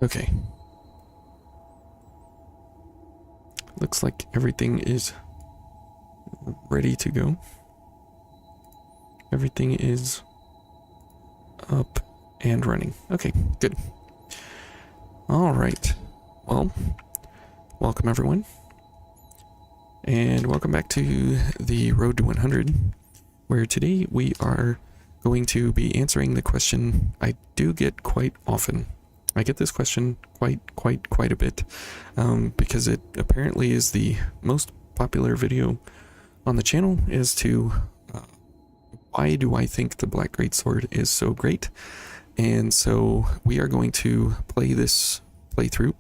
Okay. Looks like everything is ready to go. Everything is up and running. Okay, good. All right. Well, welcome everyone. And welcome back to the Road to 100, where today we are going to be answering the question I do get quite often. I get this question quite a bit, because it apparently is the most popular video on the channel as to why do I think the Black Greatsword is so great. And so we are going to play this playthrough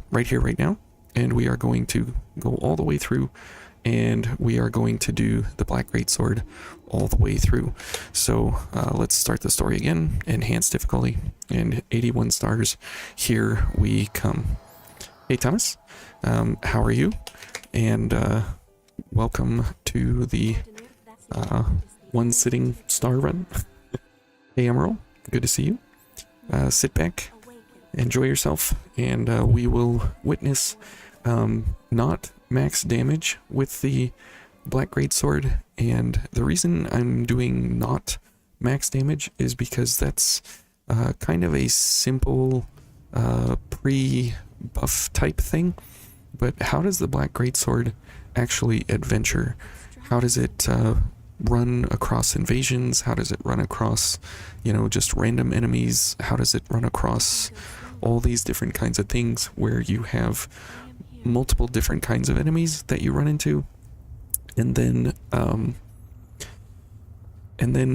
right here, right now, and we are going to go all the way through, and we are going to do the Black Greatsword all the way through. So let's start the story again. Enhanced difficulty and 81 stars. Here we come. Hey Thomas, how are you? And welcome to the one sitting star run. Hey Emerald, good to see you. Sit back, enjoy yourself, and we will witness not max damage with the Black Greatsword. And the reason I'm doing not max damage is because that's kind of a simple pre-buff type thing. But how does the Black Greatsword actually adventure? How does it run across invasions? How does it run across, you know, just random enemies? How does it run across all these different kinds of things where you have multiple different kinds of enemies that you run into? And then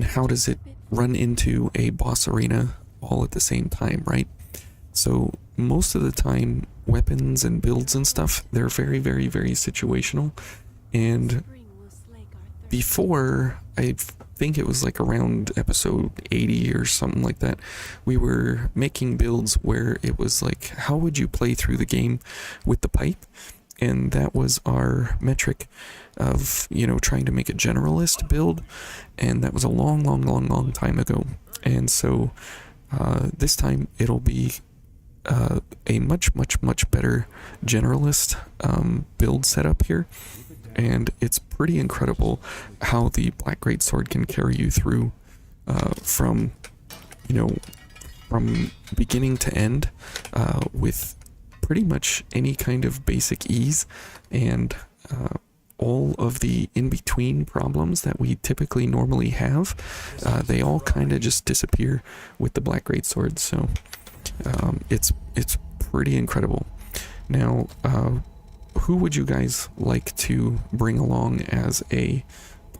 how does it run into a boss arena all at the same time, right? So most of the time, weapons and builds and stuff, they're very situational. And before, I think it was like around episode 80 or something like that, we were making builds where it was like, how would you play through the game with the pipe? And that was our metric of, you know, trying to make a generalist build. And that was a long time ago. And so this time it'll be a much better generalist build setup here. And it's pretty incredible how the Black Greatsword can carry you through from beginning to end with pretty much any kind of basic ease, and all of the in-between problems that we typically normally have, they all kind of just disappear with the Black Greatsword. So it's pretty incredible. Now, who would you guys like to bring along as a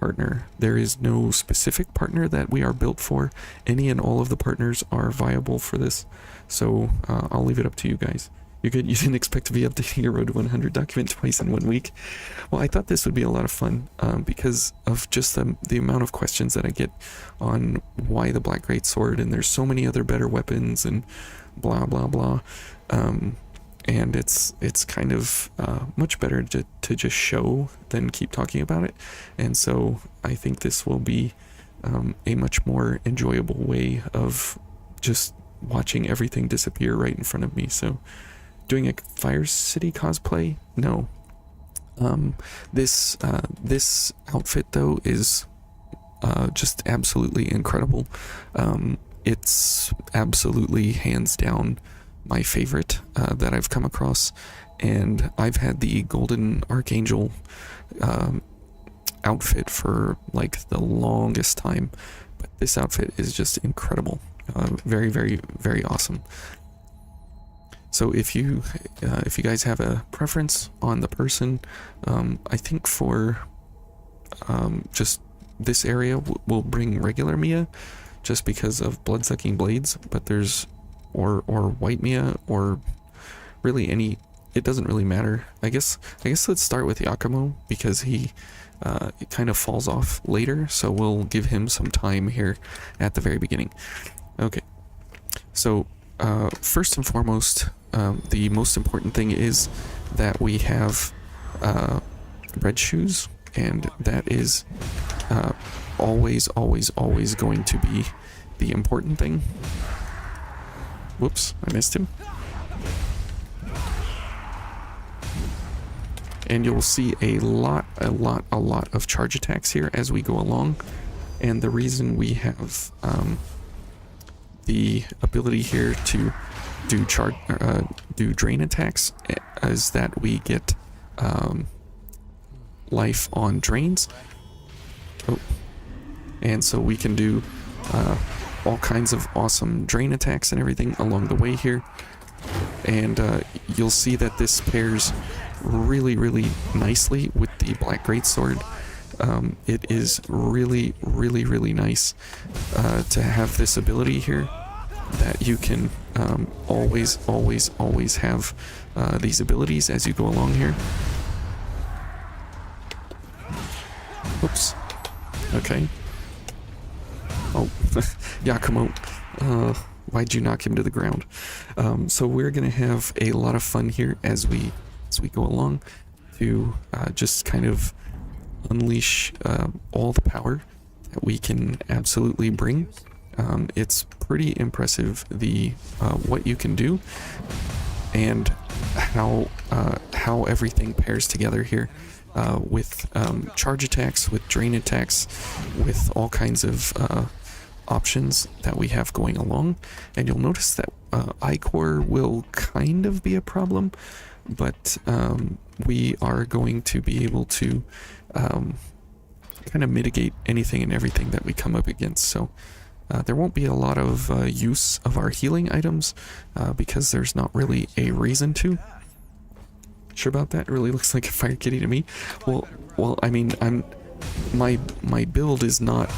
partner? There is no specific partner that we are built for. Any and all of the partners are viable for this, so I'll leave it up to you guys. You didn't expect to be updating your Road to 100 document twice in 1 week. Well, I thought this would be a lot of fun because of just the amount of questions that I get on why the Black Greatsword, and there's so many other better weapons and blah blah blah. And it's kind of much better to just show than keep talking about it. And so I think this will be a much more enjoyable way of just watching everything disappear right in front of me. So doing a Fire City cosplay? No. This outfit though is just absolutely incredible. It's absolutely hands down my favorite that I've come across, and I've had the Golden Archangel outfit for like the longest time, but this outfit is just incredible. Very awesome. So if you guys have a preference on the person, I think for just this area we'll bring regular Mia, just because of blood-sucking blades, but there's or white Mia, or really any, it doesn't really matter. I guess let's start with Yakumo, because he it kind of falls off later, so we'll give him some time here at the very beginning. Okay, so first and foremost, the most important thing is that we have red shoes, and that is always going to be the important thing. Whoops, I missed him. And you'll see a lot of charge attacks here as we go along. And the reason we have the ability here to do drain attacks is that we get life on drains. Oh. And so we can do all kinds of awesome drain attacks and everything along the way here. And you'll see that this pairs really nicely with the Black Greatsword. It is really nice to have this ability here, that you can always have these abilities as you go along here. Oops. Okay. Oh, Yakumo. Why'd you knock him to the ground? So we're gonna have a lot of fun here as we go along to just kind of unleash all the power that we can absolutely bring. It's pretty impressive what you can do, and how everything pairs together here with charge attacks, with drain attacks, with all kinds of options that we have going along. And you'll notice that Ichor will kind of be a problem, but we are going to be able to kind of mitigate anything and everything that we come up against. So there won't be a lot of use of our healing items because there's not really a reason to. Sure about that? It really looks like a fire kitty to me. Well, I mean, my build is not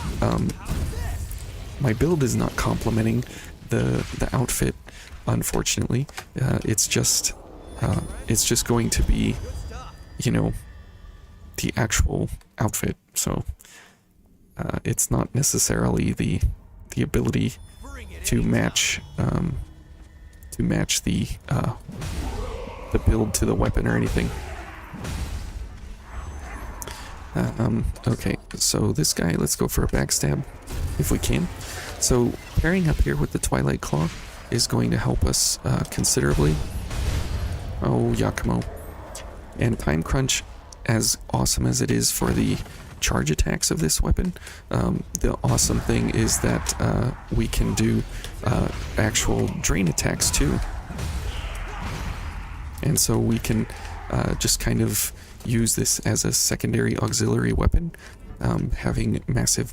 complementing the outfit, unfortunately. It's just going to be, you know, the actual outfit. So it's not necessarily the ability to match the build to the weapon or anything. Okay, so this guy, let's go for a backstab if we can. So pairing up here with the Twilight Claw is going to help us considerably. Oh, Yakumo. And Time Crunch, as awesome as it is for the charge attacks of this weapon, the awesome thing is that we can do actual drain attacks too. And so we can just kind of use this as a secondary auxiliary weapon, having massive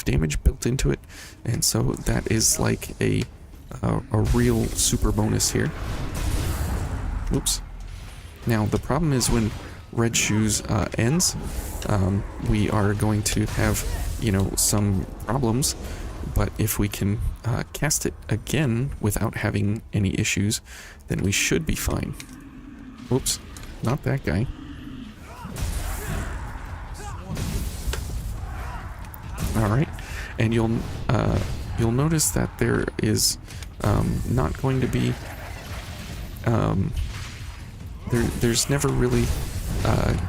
damage built into it. And so that is like a real super bonus here. Oops. Now the problem is when Red Shoes ends, we are going to have, you know, some problems. But if we can cast it again without having any issues, then we should be fine. Oops, not that guy. Alright, and you'll notice that there is not going to be there's never really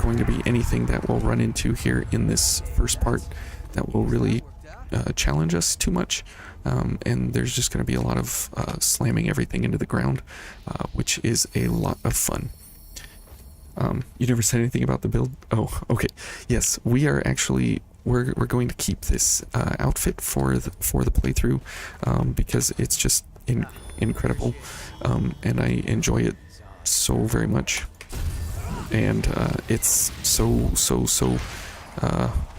going to be anything that we'll run into here in this first part that will really challenge us too much, and there's just going to be a lot of slamming everything into the ground, which is a lot of fun. You never said anything about the build? Oh, okay. Yes, we are actually we're going to keep this outfit for the playthrough because it's just incredible, and I enjoy it so very much, and it's so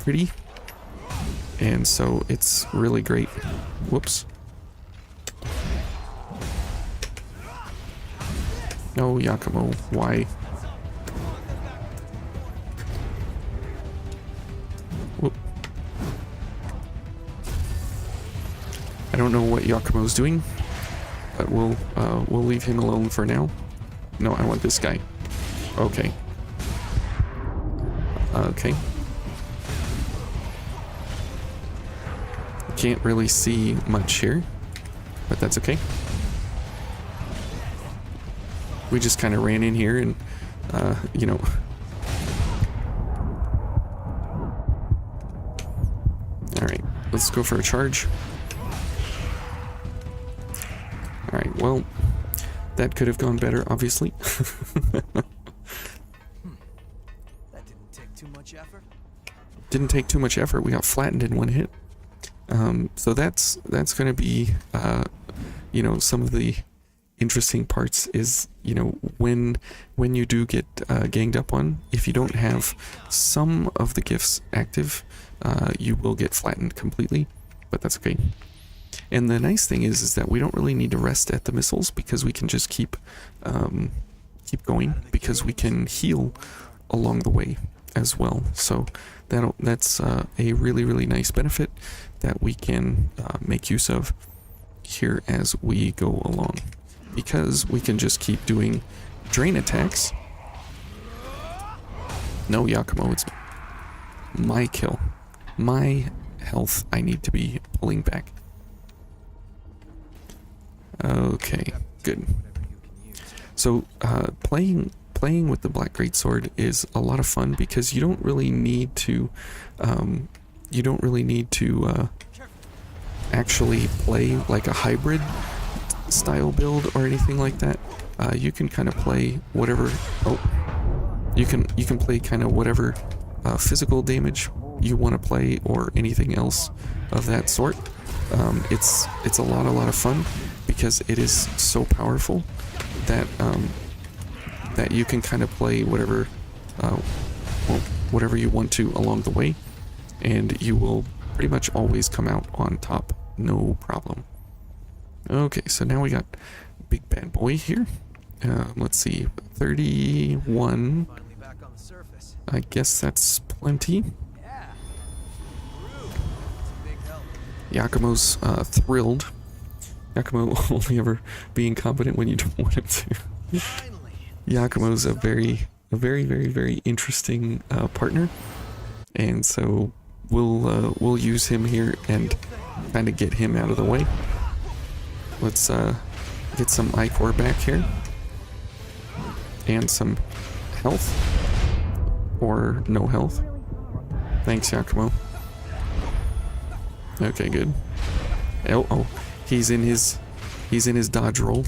pretty. And so it's really great. Whoops. No, Yakumo, why? Whoop. I don't know what Yakumo's doing, but we'll leave him alone for now. No, I want this guy. Okay. Okay. Can't really see much here, but that's okay. We just kind of ran in here and, you know. Alright, let's go for a charge. Alright, well, that could have gone better, obviously. That didn't take too much effort. Didn't take too much effort. We got flattened in one hit. So that's going to be, you know, some of the interesting parts is, you know, when you do get ganged up on, if you don't have some of the gifts active, you will get flattened completely, but that's okay. And the nice thing is that we don't really need to rest at the missiles because we can just keep going because we can heal along the way as well. So that's a really, really nice benefit that we can make use of here as we go along, because we can just keep doing drain attacks. No, Yakumo, it's my kill. My health I need to be pulling back. Okay, good. So playing with the Black Greatsword is a lot of fun because you don't really need to actually play like a hybrid style build or anything like that. You can kind of play whatever. Oh, you can play kind of whatever physical damage you want to play or anything else of that sort. It's a lot of fun because it is so powerful that that you can kind of play whatever whatever you want to along the way, and you will pretty much always come out on top, no problem. Okay, so now we got big bad boy here. Let's see, 31. Finally back on the surface. I guess that's plenty. Yeah. Rude. It's a big help. Yakumo's thrilled. Yakumo only ever being competent when you don't want him to. Finally. Yakumo's a very interesting partner, and so we'll use him here and kind of get him out of the way. Let's get some Ichor back here and some health, or no health. Thanks, Yakumo. Okay, good. Oh, he's in his dodge roll.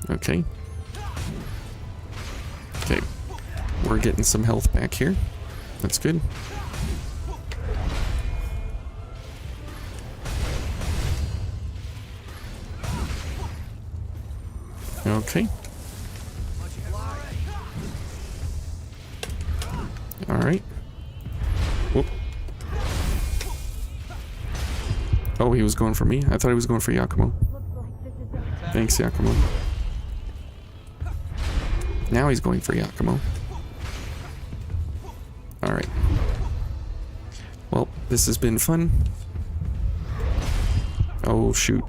Okay. Okay. We're getting some health back here. That's good. Okay. Alright. Whoop. Oh, he was going for me? I thought he was going for Yakumo. Thanks, Yakumo. Now he's going for Yakumo. Alright. Well, this has been fun. Oh, shoot.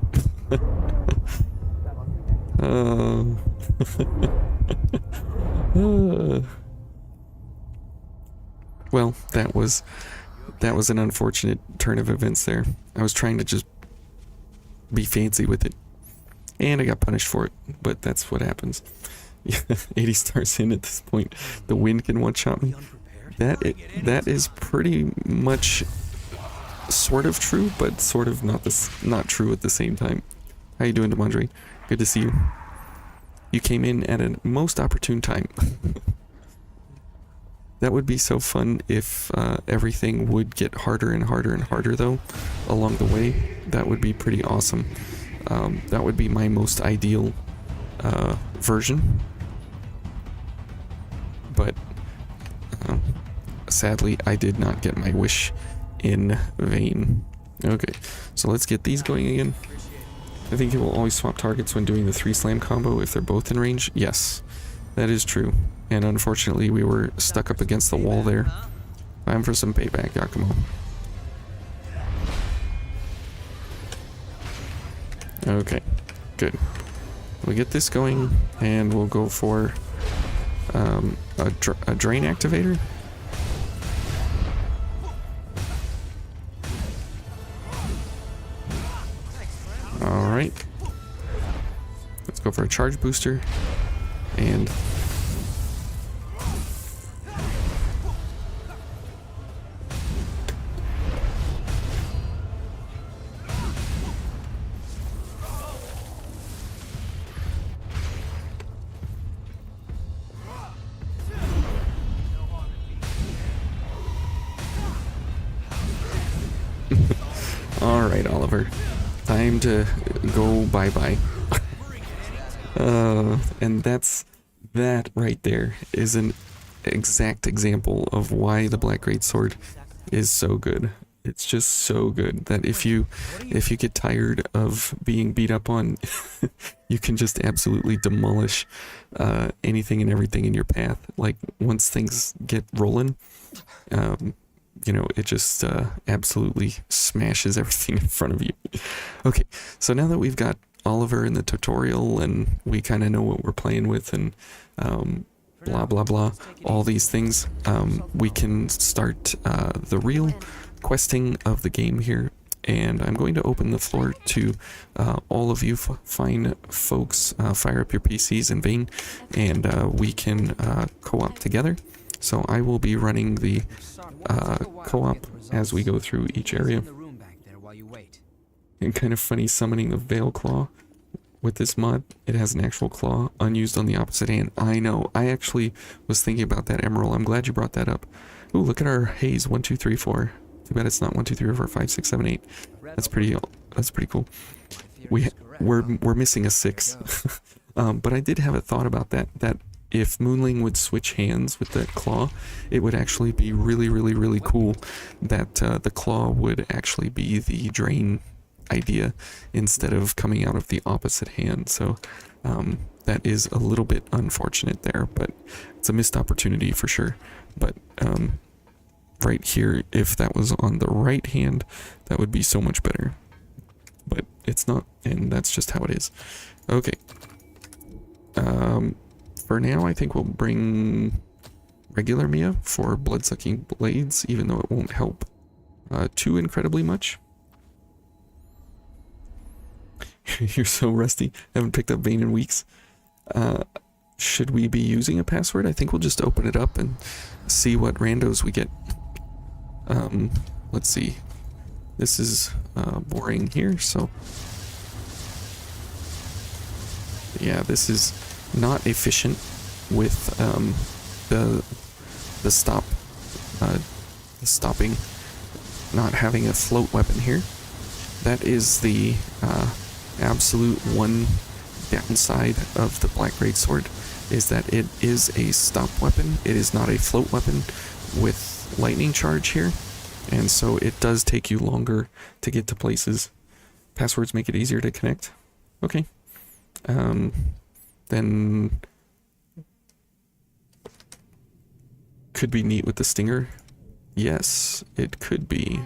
Well, that was an unfortunate turn of events there. I was trying to just be fancy with it, and I got punished for it, but that's what happens. 80 stars in at this point. The wind can one-shot me. That is pretty much sort of true, but sort of not true at the same time. How you doing, Demandre? Good to see you. You came in at a most opportune time. That would be so fun if everything would get harder and harder and harder, though, along the way. That would be pretty awesome. That would be my most ideal version. But sadly, I did not get my wish in vain. Okay, so let's get these going again. I think it will always swap targets when doing the 3-slam combo if they're both in range. Yes, that is true. And unfortunately, we were stuck up against the wall there. Time for some payback, Yakumo. Okay, good. We'll get this going, and we'll go for a drain activator. Alright. Let's go for a charge booster. And All right, Oliver. Time to go bye-bye. And that right there is an exact example of why the Black Greatsword is so good. It's just so good that if you get tired of being beat up on, you can just absolutely demolish anything and everything in your path. Like once things get rolling, you know, it just absolutely smashes everything in front of you. Okay, so now that we've got Oliver in the tutorial and we kind of know what we're playing with and blah blah blah, all these things, we can start the real questing of the game here. And I'm going to open the floor to all of you fine folks. Fire up your PCs in vain, and we can co-op together. So I will be running the co-op as we go through each area. And kind of funny summoning the Veil Claw with this mod. It has an actual claw unused on the opposite hand. I know. I actually was thinking about that, Emerald. I'm glad you brought that up. Ooh, look at our haze. 1, 2, 3, 4. Too bad it's not 1, 2, 3, 4, 5, 6, 7, 8. That's pretty cool. We're missing a 6. But I did have a thought about that if Moonling would switch hands with that claw, it would actually be really cool that the claw would actually be the drain idea instead of coming out of the opposite hand. So that is a little bit unfortunate there, but it's a missed opportunity for sure. But right here, if that was on the right hand, that would be so much better. But it's not, and that's just how it is. Okay. For now, I think we'll bring regular Mia for blood-sucking blades, even though it won't help too incredibly much. You're so rusty. Haven't picked up Vayne in weeks. Should we be using a password? I think we'll just open it up and see what randos we get. Let's see. This is boring here, so yeah, this is not efficient with the stopping, not having a float weapon here. That is the absolute one downside of the Black Greatsword, is that it is a stop weapon. It is not a float weapon with lightning charge here, and so it does take you longer to get to places. Passwords make it easier to connect. Okay. Then could be neat with the stinger. Yes, it could be.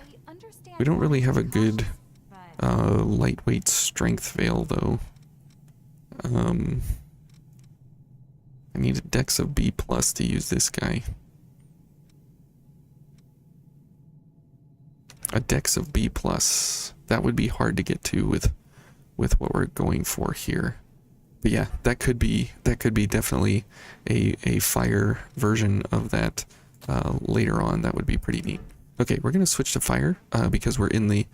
We don't really have a good lightweight strength veil though. I need a dex of B+ to use this guy. A dex of B+. That would be hard to get to with what we're going for here. But yeah, that could be definitely a fire version of that later on. That would be pretty neat. Okay, we're gonna switch to fire because we're in the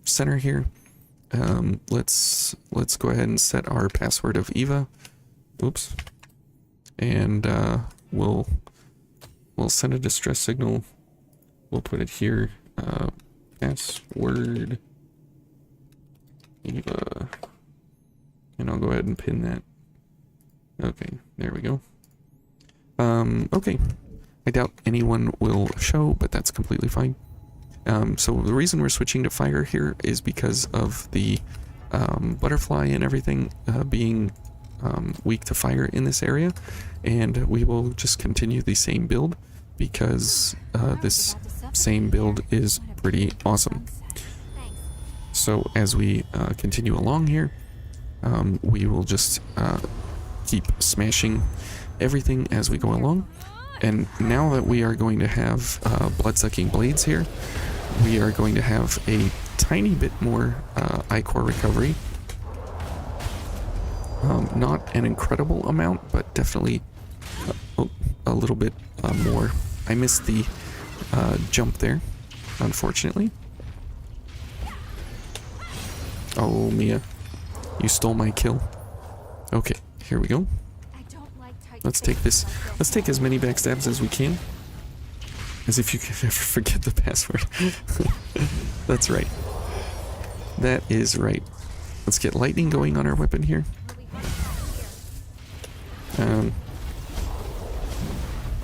center here. Let's go ahead and set our password of Eva. Oops. And we'll send a distress signal. We'll put it here. Password Eva. And I'll go ahead and pin that. Okay, there we go. Okay. I doubt anyone will show, but that's completely fine. So the reason we're switching to fire here is because of the butterfly and everything being weak to fire in this area. And we will just continue the same build because this same build is pretty awesome. So as we continue along here, we will just keep smashing everything as we go along. And now that we are going to have blood-sucking blades here, we are going to have a tiny bit more Ichor recovery. Not an incredible amount, but definitely a little bit more. I missed the jump there, unfortunately. Oh, Mia. You stole my kill. Okay, here we go. Let's take this. Let's take as many backstabs as we can. As if you could ever forget the password. That's right. That is right. Let's get lightning going on our weapon here.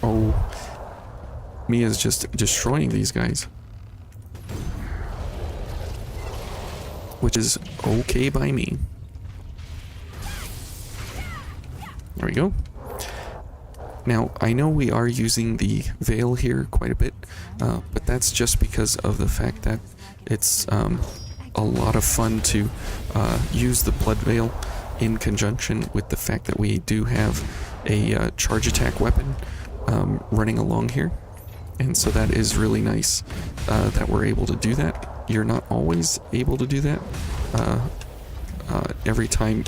Oh, Mia's just destroying these guys, which is okay by me. There we go. Now, I know we are using the veil here quite a bit, but that's just because of the fact that it's a lot of fun to use the blood veil in conjunction with the fact that we do have a charge attack weapon running along here. And so that is really nice that we're able to do that. You're not always able to do that. Every time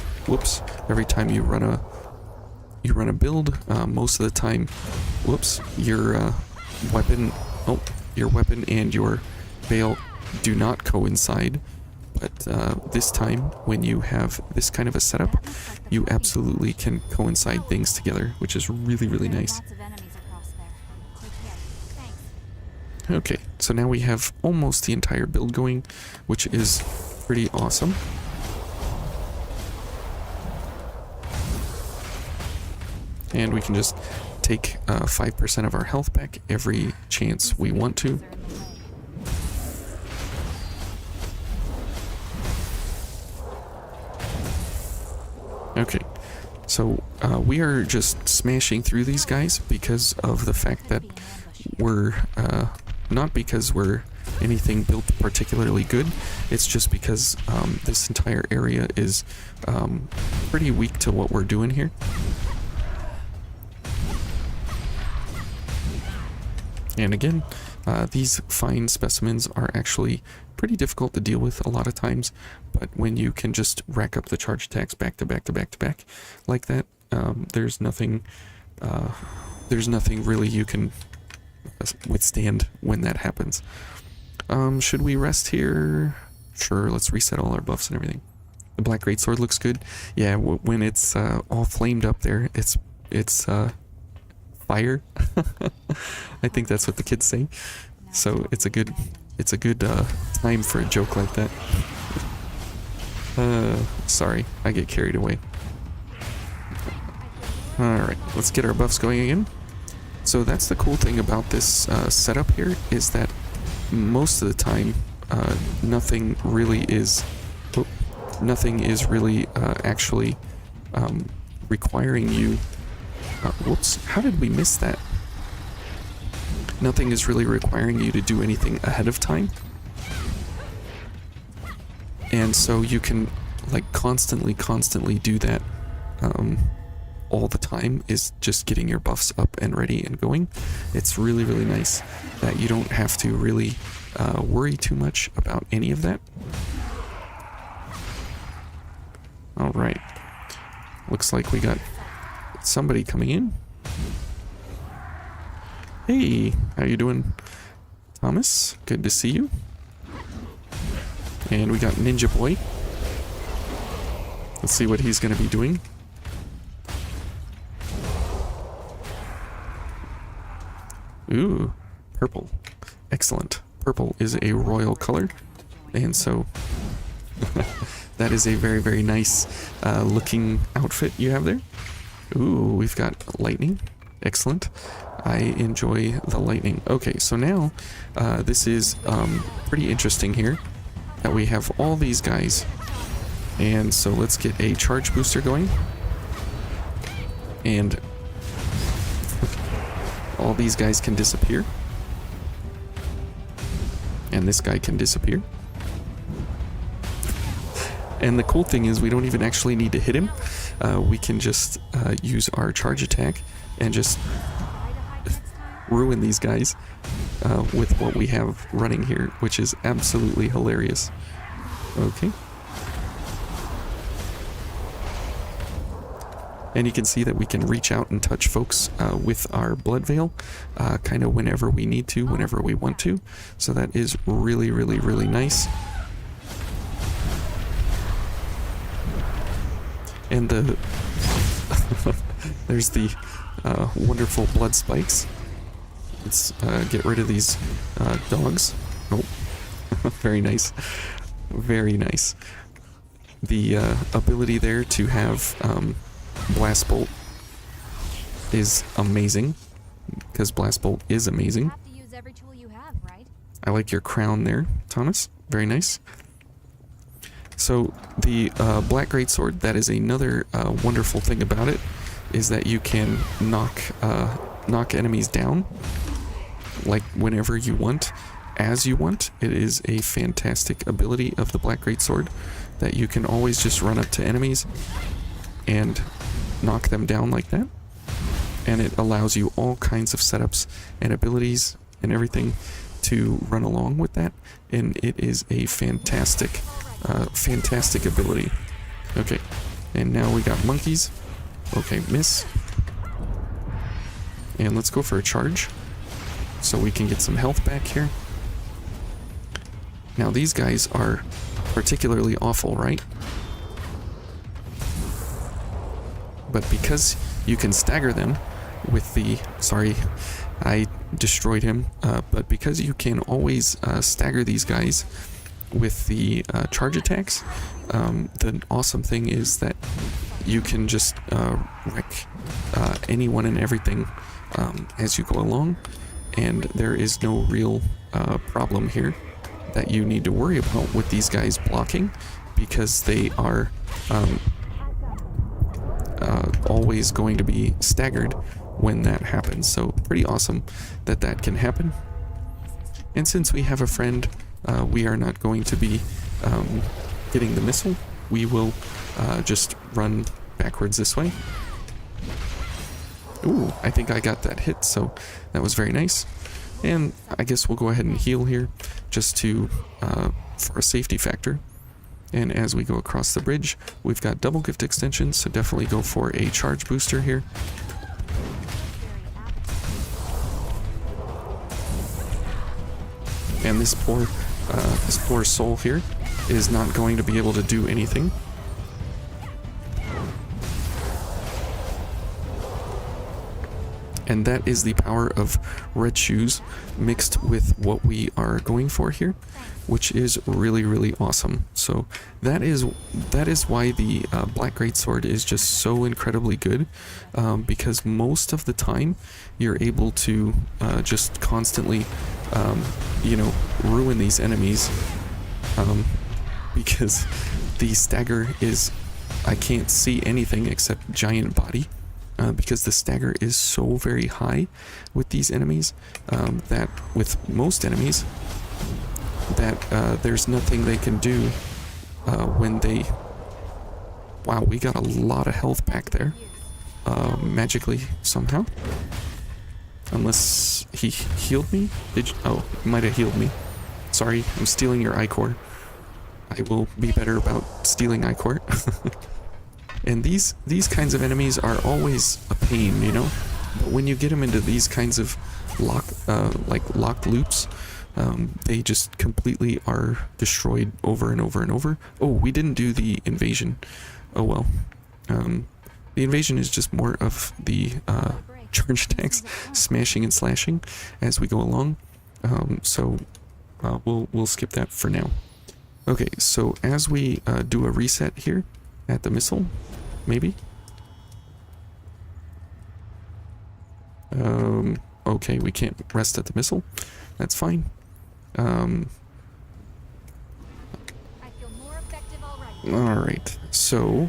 you run a build, most of the time, your weapon and your veil do not coincide. But this time, when you have this kind of a setup, you absolutely can coincide things together, which is really, really nice. Okay, so now we have almost the entire build going, which is pretty awesome. And we can just take 5% of our health back every chance we want to. Okay, so we are just smashing through these guys because of the fact that we're, not because we're anything built particularly good, it's just because this entire area is pretty weak to what we're doing here. And again, these fine specimens are actually pretty difficult to deal with a lot of times, but when you can just rack up the charge attacks back to back to back to back like that, there's nothing really you can withstand when that happens. Should we rest here? Sure, let's reset all our buffs and everything. The Black Greatsword looks good. Yeah, when it's all flamed up there, it's fire. I think that's what the kids say. So it's a good time for a joke like that. Sorry, I get carried away. Alright, let's get our buffs going again. So that's the cool thing about this setup here, is that most of the time nothing is really actually requiring you. Whoops, how did we miss that? Nothing is really requiring you to do anything ahead of time. And so you can like constantly do that all the time, is just getting your buffs up and ready and going. It's really, really nice that you don't have to really worry too much about any of that. Alright. Looks like we got somebody coming in. Hey, how you doing, Thomas? Good to see you. And we got Ninja Boy. Let's see what he's going to be doing. Ooh, purple. Excellent. Purple is a royal color, and so that is a very, very nice looking outfit you have there. Ooh, we've got lightning. Excellent. I enjoy the lightning. Okay, so now this is pretty interesting here that we have all these guys. And so let's get a charge booster going. And all these guys can disappear. And this guy can disappear. And the cool thing is we don't even actually need to hit him. We can just use our charge attack and just ruin these guys with what we have running here, which is absolutely hilarious. Okay. And you can see that we can reach out and touch folks with our blood veil kind of whenever we need to, whenever we want to. So that is really, really, really nice. And there's the wonderful blood spikes. Let's get rid of these dogs. Oh, very nice. Very nice. The ability there to have Blast Bolt is amazing, because Blast Bolt is amazing. Have to use every tool you have, right? I like your crown there, Thomas. Very nice. So the Black Greatsword, that is another wonderful thing about it, is that you can knock enemies down like whenever you want, as you want. It is a fantastic ability of the Black Greatsword that you can always just run up to enemies and knock them down like that. And it allows you all kinds of setups and abilities and everything to run along with that. And it is a fantastic, fantastic ability. Okay, and now we got monkeys. Okay, miss. And let's go for a charge so we can get some health back here. Now these guys are particularly awful, right? But because you can stagger them with the... Sorry, I destroyed him. But because you can always stagger these guys with the charge attacks, the awesome thing is that you can just wreck anyone and everything as you go along, and there is no real problem here that you need to worry about with these guys blocking, because they are always going to be staggered when that happens. So pretty awesome that that can happen. And since we have a friend, we are not going to be getting the missile. We will just run backwards this way. Ooh, I think I got that hit, so that was very nice. And I guess we'll go ahead and heal here, just to for a safety factor. And as we go across the bridge, we've got double gift extensions, so definitely go for a charge booster here. And this poor soul here is not going to be able to do anything. And that is the power of red shoes mixed with what we are going for here, which is really, really awesome. So that is why the Black Greatsword is just so incredibly good, because most of the time you're able to just constantly, ruin these enemies, because the stagger is, I can't see anything except giant body. Because the stagger is so very high with these enemies, that with most enemies, that there's nothing they can do when they... Wow, we got a lot of health back there, magically somehow. Unless he healed me? Oh, he might have healed me. Sorry, I'm stealing your Ichor. I will be better about stealing Ichor. And these kinds of enemies are always a pain, you know? But when you get them into these kinds of locked loops, they just completely are destroyed over and over and over. Oh, we didn't do the invasion. Oh well. The invasion is just more of the charge attacks, smashing and slashing as we go along. So we'll skip that for now. Okay, so as we do a reset here at the missile, maybe. Okay, we can't rest at the missile. That's fine. I feel more effective already. Alright, so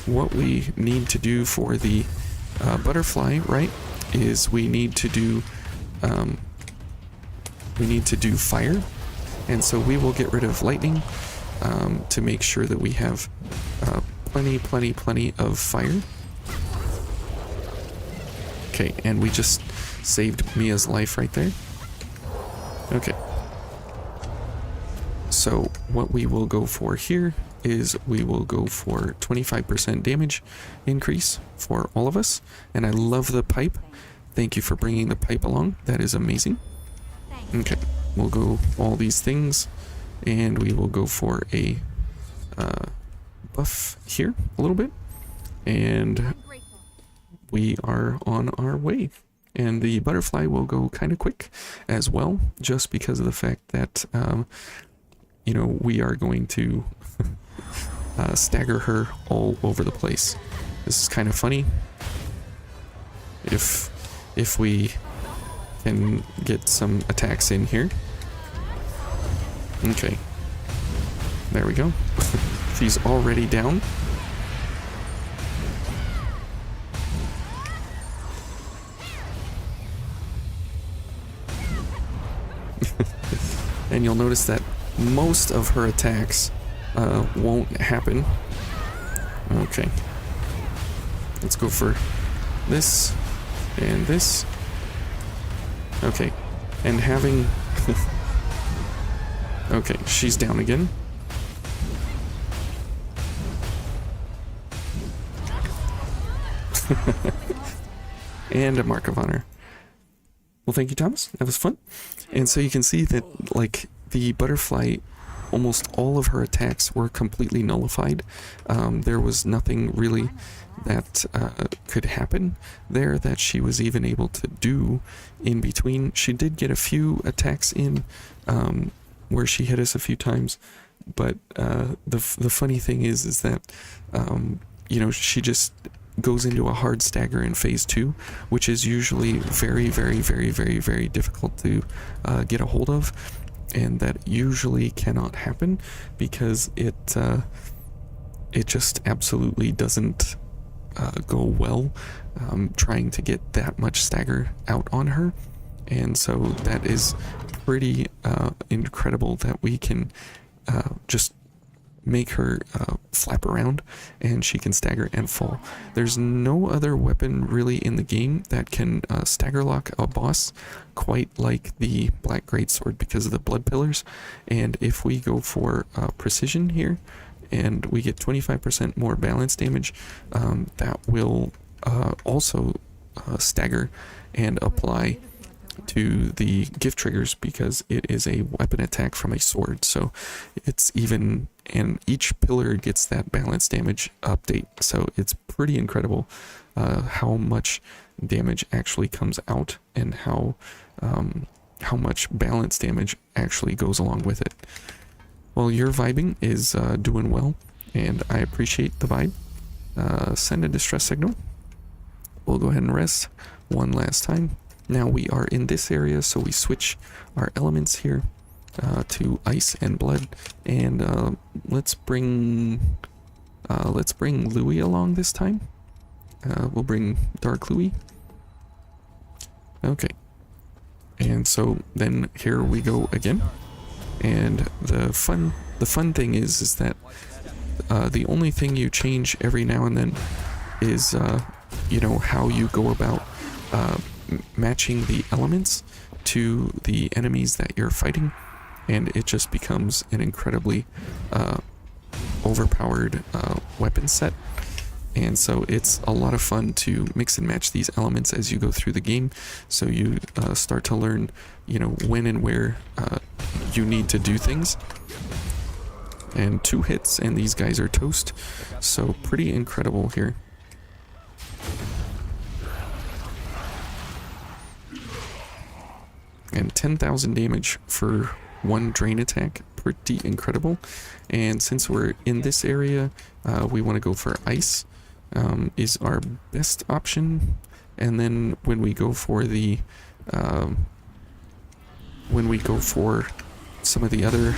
what we need to do for the butterfly, right, is we need to do fire. And so we will get rid of lightning to make sure that we have plenty of fire. Okay, and we just saved Mia's life right there. Okay. So what we will go for here is we will go for 25% damage increase for all of us. And I love the pipe. Thank you for bringing the pipe along. That is amazing. Okay, we'll go all these things, and we will go for a buff here a little bit, and we are on our way. And the butterfly will go kind of quick as well, just because of the fact that you know, we are going to stagger her all over the place. This is kind of funny. If we can get some attacks in here. Okay. There we go. She's already down. And you'll notice that most of her attacks won't happen. Okay. Let's go for this and this. Okay. And having... okay, she's down again. And a mark of honor. Well, thank you, Thomas. That was fun. And so you can see that, like, the butterfly, almost all of her attacks were completely nullified. There was nothing really that could happen there that she was even able to do in between. She did get a few attacks in where she hit us a few times, but the funny thing is that, you know, she just goes into a hard stagger in phase 2, which is usually very, very, very, very, very difficult to get a hold of, and that usually cannot happen because it just absolutely doesn't go well trying to get that much stagger out on her. And so that is pretty incredible that we can just make her flap around and she can stagger and fall. There's no other weapon really in the game that can stagger lock a boss quite like the Black Greatsword because of the blood pillars. And if we go for precision here and we get 25% more balance damage, that will also stagger and apply to the gift triggers because it is a weapon attack from a sword. So it's even, and each pillar gets that balance damage update. So it's pretty incredible how much damage actually comes out and how much balance damage actually goes along with it. Well, your vibing is doing well, and I appreciate the vibe. Send a distress signal. We'll go ahead and rest one last time. Now we are in this area, so we switch our elements here to ice and blood, and let's bring Louis along this time. We'll bring Dark Louis. Okay, and so then here we go again. And the fun thing is that the only thing you change every now and then is you know, how you go about matching the elements to the enemies that you're fighting, and it just becomes an incredibly overpowered weapon set. And so it's a lot of fun to mix and match these elements as you go through the game, so you start to learn, you know, when and where you need to do things. And 2 hits and these guys are toast, so pretty incredible here. And 10,000 damage for 1 drain attack, pretty incredible. And since we're in this area, we want to go for ice, is our best option. And then when we go for the some of the other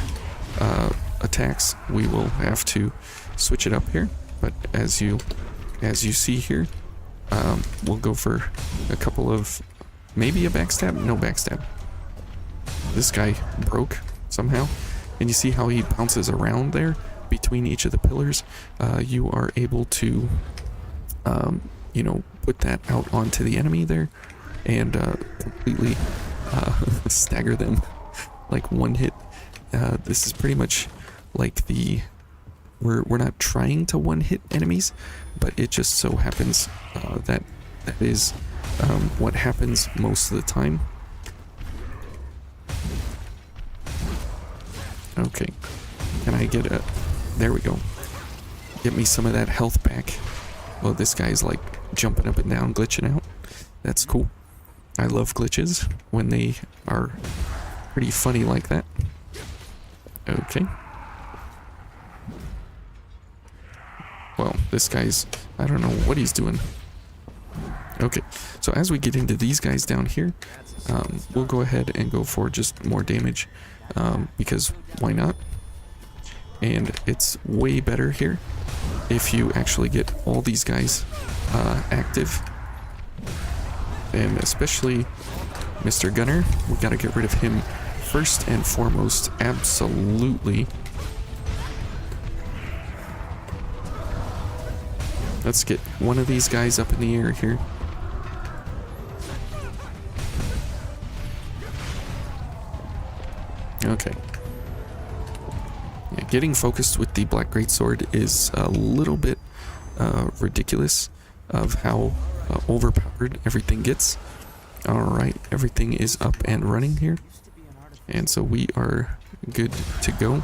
attacks, we will have to switch it up here. But as you see here, we'll go for a couple of, maybe a backstab, no backstab. This guy broke somehow, and you see how he bounces around there between each of the pillars. You are able to you know, put that out onto the enemy there and completely stagger them like 1 hit. This is pretty much like the, we're not trying to 1-hit enemies, but it just so happens that is what happens most of the time. Okay, can I get a, there we go, get me some of that health back. Well, this guy's like jumping up and down, glitching out. That's cool. I love glitches when they are pretty funny like that. Okay. Well, this guy's... I don't know what he's doing. Okay, so as we get into these guys down here, we'll go ahead and go for just more damage, because why not? And it's way better here if you actually get all these guys active. And especially Mr. Gunner, we gotta get rid of him first and foremost, absolutely. Let's get one of these guys up in the air here. Okay. Yeah, getting focused with the Black Greatsword is a little bit ridiculous of how overpowered everything gets. Alright, everything is up and running here. And so we are good to go.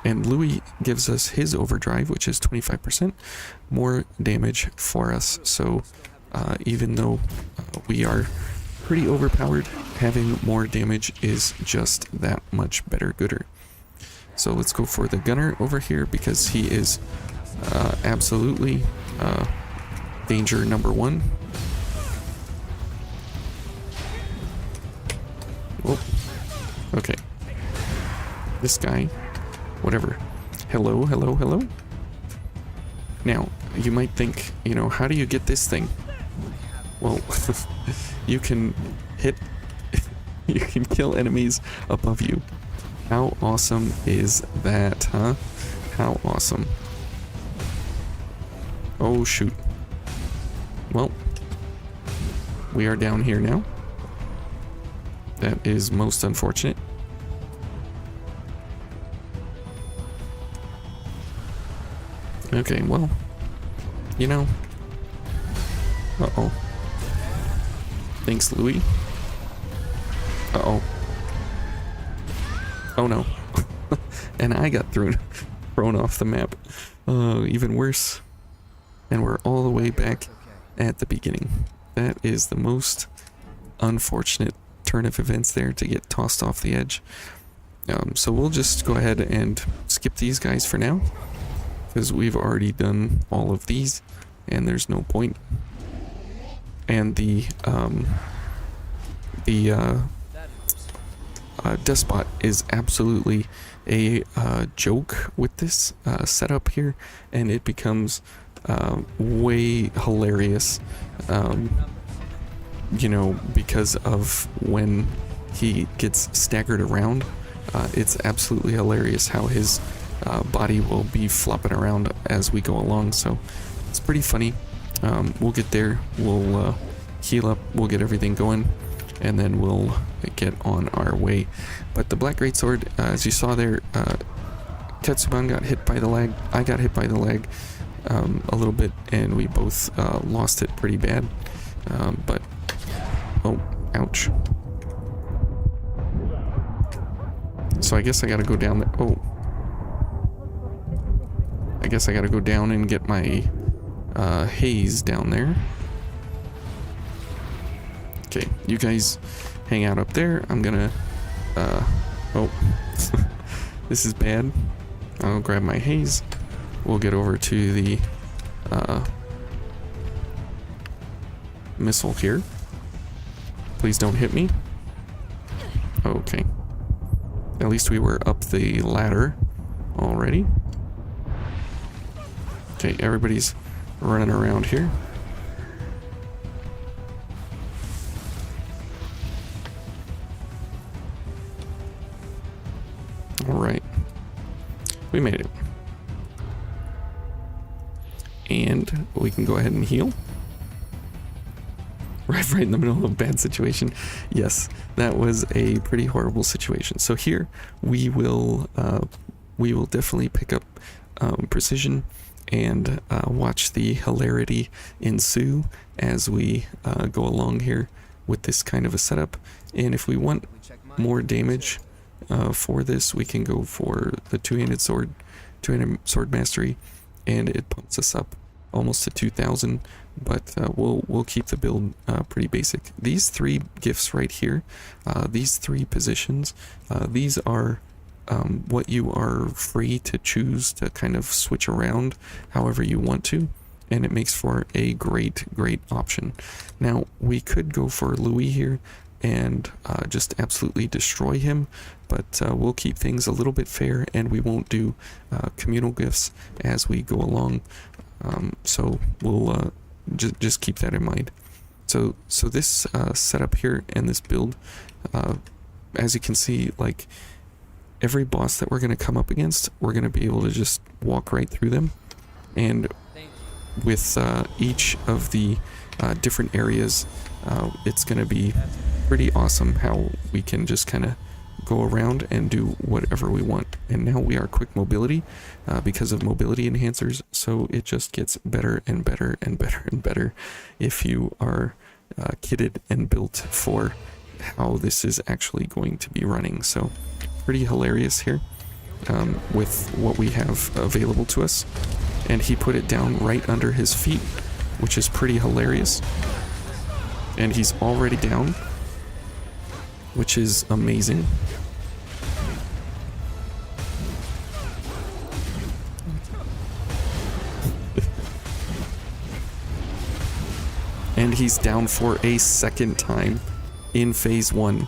And Louis gives us his overdrive, which is 25% more damage for us. So even though we are pretty overpowered, having more damage is just that much better gooder. So let's go for the Gunner over here because he is absolutely danger number one. Whoa. Okay. This guy, whatever. Hello, hello, hello. Now, you might think, you know, how do you get this thing? Well, you can hit, you can kill enemies above you. How awesome is that, huh? How awesome. Oh, shoot. Well, we are down here now. That is most unfortunate. Okay, well, you know. Uh-oh. Thanks, Louis. Uh-oh. Oh no. And I got thrown off the map. Even worse. And we're all the way back at the beginning. That is the most unfortunate turn of events there, to get tossed off the edge. So we'll just go ahead and skip these guys for now, because we've already done all of these and there's no point. And the Despot is absolutely a joke with this setup here, and it becomes way hilarious, you know, because of when he gets staggered around. It's absolutely hilarious how his body will be flopping around as we go along, so it's pretty funny. We'll get there, we'll heal up, we'll get everything going, and then we'll get on our way. But the Black Greatsword, as you saw there, Tetsuban got hit by the lag, I got hit by the lag a little bit, and we both lost it pretty bad. But, oh, ouch. So I guess I gotta go down there. Oh. I guess I gotta go down and get my haze down there. Okay, you guys hang out up there. I'm gonna, oh, this is bad. I'll grab my haze. We'll get over to the missile here. Please don't hit me. Okay. At least we were up the ladder already. Okay, everybody's running around here. Alright. We made it. And we can go ahead and heal. Right in the middle of a bad situation. Yes, that was a pretty horrible situation. So here we will definitely pick up precision and watch the hilarity ensue as we go along here with this kind of a setup. And if we want more damage for this, we can go for the two-handed sword mastery, and it pumps us up almost to 2,000, but we'll keep the build pretty basic. These 3 gifts right here, these 3 positions, these are what you are free to choose to kind of switch around however you want to, and it makes for a great option. Now we could go for Louis here and just absolutely destroy him, but we'll keep things a little bit fair, and we won't do communal gifts as we go along, so we'll just keep that in mind. So this setup here and this build, as you can see, like every boss that we're going to come up against, we're going to be able to just walk right through them, and with each of the different areas, it's going to be pretty awesome how we can just kind of go around and do whatever we want. And now we are quick mobility because of mobility enhancers, so it just gets better and better and better and better if you are kitted and built for how this is actually going to be running. So pretty hilarious here with what we have available to us, and he put it down right under his feet, which is pretty hilarious, and he's already down, which is amazing. And he's down for a second time in phase 1.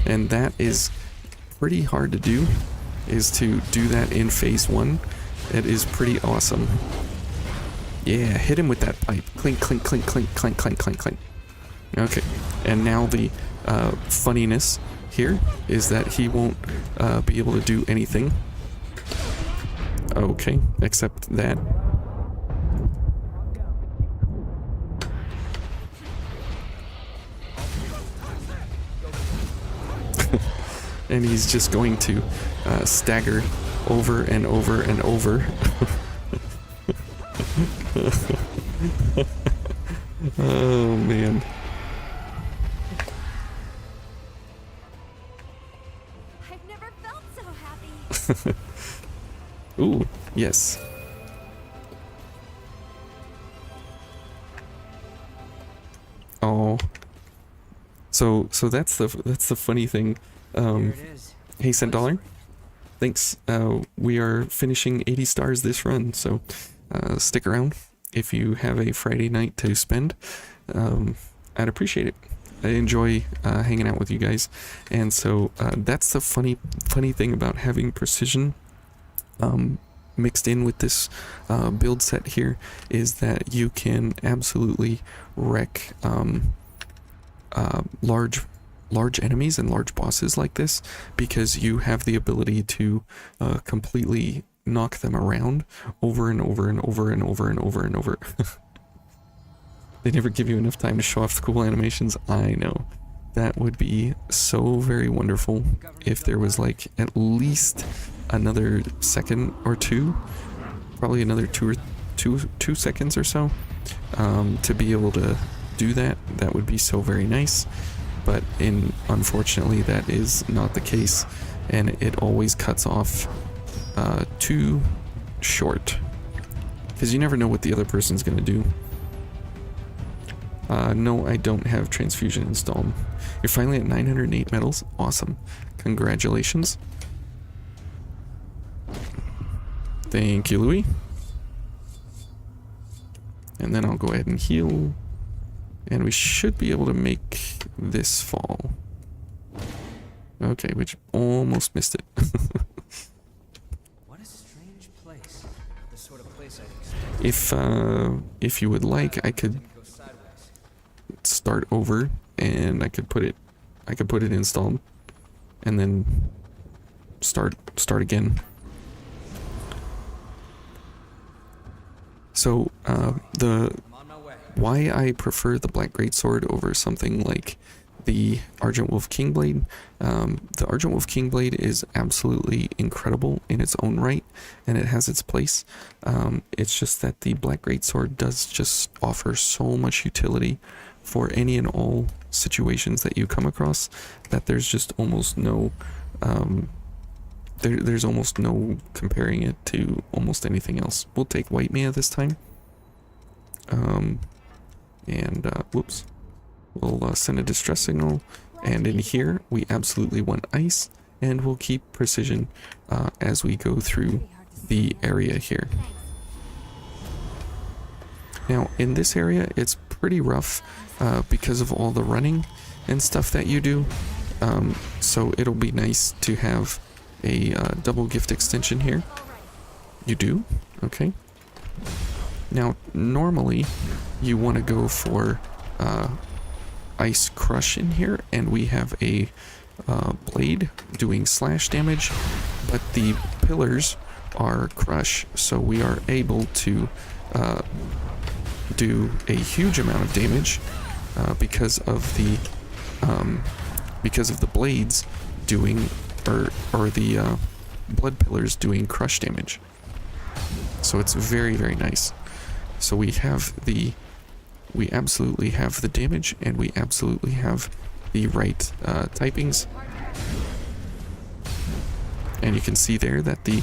And that is pretty hard to do, is to do that in phase 1. It is pretty awesome. Yeah, hit him with that pipe. Clink, clink, clink, clink, clink, clink, clink, clink. Okay, and now the funniness here is that he won't be able to do anything. Okay, except that. And he's just going to stagger over and over and over. Oh man. I've never felt so happy. Ooh, yes. Oh. So that's the funny thing. Here it is. Hey, Cent Dollar. Thanks. We are finishing 80 stars this run, so stick around if you have a Friday night to spend. I'd appreciate it. I enjoy hanging out with you guys, and so that's the funny thing about having precision mixed in with this build set here, is that you can absolutely wreck large enemies and large bosses like this, because you have the ability to completely knock them around over and over and over and over and over and over. They never give you enough time to show off the cool animations. I know. That would be so very wonderful if there was like at least another second or two, probably another two seconds or so, to be able to do that. That would be so very nice. But unfortunately that is not the case, and it always cuts off too short, because you never know what the other person's gonna do. No, I don't have transfusion installed. You're finally at 908 medals. Awesome. Congratulations. Thank you, Louis. And then I'll go ahead and heal. And we should be able to make this fall. Okay, which almost missed it. What a strange place. The sort of place I'd expect. If you would like, I could Go sideways. start over, and I could put it installed, and then start again. So the I'm on my way. why I prefer the Black Greatsword over something like the Argent Wolf Kingblade. The Argent Wolf Kingblade is absolutely incredible in its own right, and it has its place. It's just that the Black Greatsword does just offer so much utility for any and all situations that you come across, that there's just almost no there's almost no comparing it to almost anything else. We'll take White Mia this time. Whoops. We'll send a distress signal, and in here we absolutely want ice, and we'll keep precision as we go through the area here. Now in this area it's pretty rough because of all the running and stuff that you do, so it'll be nice to have a double gift extension here. You do? Okay. Now normally you want to go for Ice Crush in here, and we have a blade doing slash damage, but the pillars are crush, so we are able to do a huge amount of damage because of the blades doing or the blood pillars doing crush damage. So it's very, very nice. So we absolutely have the damage, and we absolutely have the right typings. And you can see there that the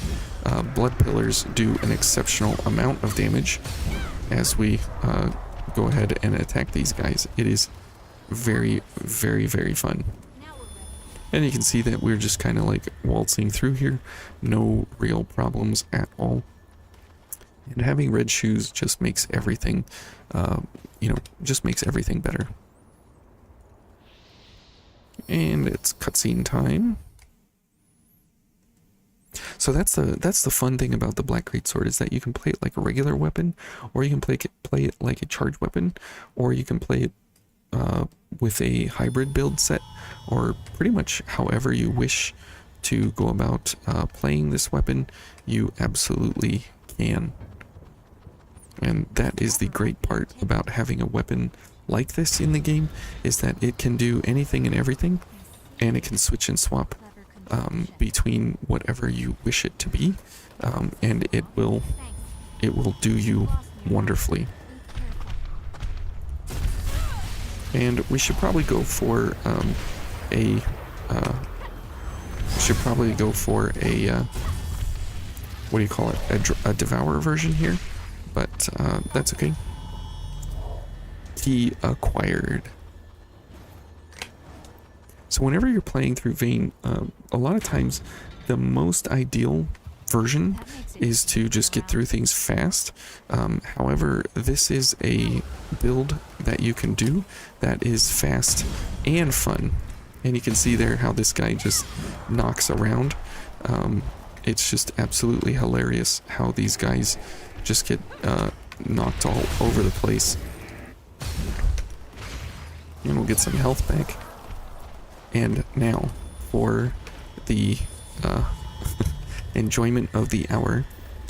blood pillars do an exceptional amount of damage as we go ahead and attack these guys. It is very, very, very fun. And you can see that we're just kind of like waltzing through here. No real problems at all. And having red shoes just makes everything, just makes everything better. And it's cutscene time. So that's the fun thing about the Black Greatsword, is that you can play it like a regular weapon, or you can play it like a charged weapon, or you can play it with a hybrid build set, or pretty much however you wish to go about playing this weapon. You absolutely can. And that is the great part about having a weapon like this in the game, is that it can do anything and everything, and it can switch and swap between whatever you wish it to be, and it will do you wonderfully. And we should probably go for what do you call it, a Devourer version here, but that's okay. Key acquired. So whenever you're playing through Vayne, a lot of times the most ideal version is to just get through things fast. However, this is a build that you can do that is fast and fun. And you can see there how this guy just knocks around. It's just absolutely hilarious how these guys just get knocked all over the place. And we'll get some health back. And now for the enjoyment of the hour,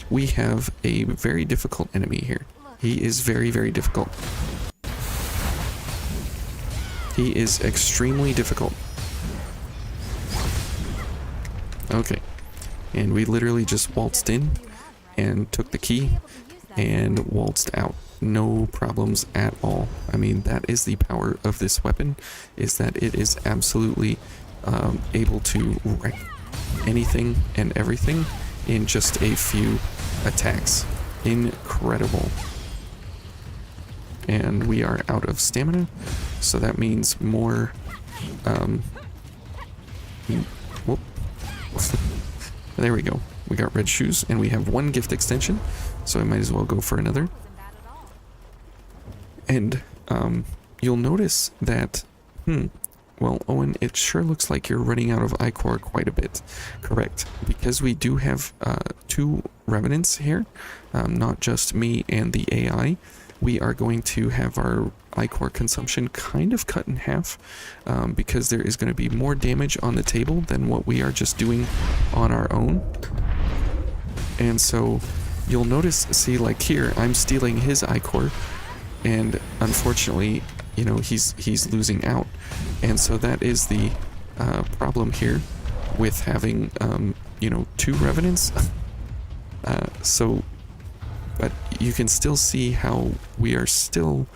we have a very difficult enemy here. He is very, very difficult. He is extremely difficult. Okay. And we literally just waltzed in and took the key and waltzed out. No problems at all. I mean, that is the power of this weapon, is that it is absolutely able to wreck anything and everything in just a few attacks. Incredible. And we are out of stamina, so that means more whoop. There we go. We got red shoes, and we have one gift extension, so I might as well go for another. And you'll notice that, well, Owen, it sure looks like you're running out of Ichor quite a bit. Correct, because we do have 2 revenants here, not just me and the AI. We are going to have our Ichor consumption kind of cut in half, because there is going to be more damage on the table than what we are just doing on our own. And so you'll notice, see, like here, I'm stealing his Ichor, and unfortunately, you know, he's losing out. And so that is the problem here with having 2 revenants. But you can still see how we are still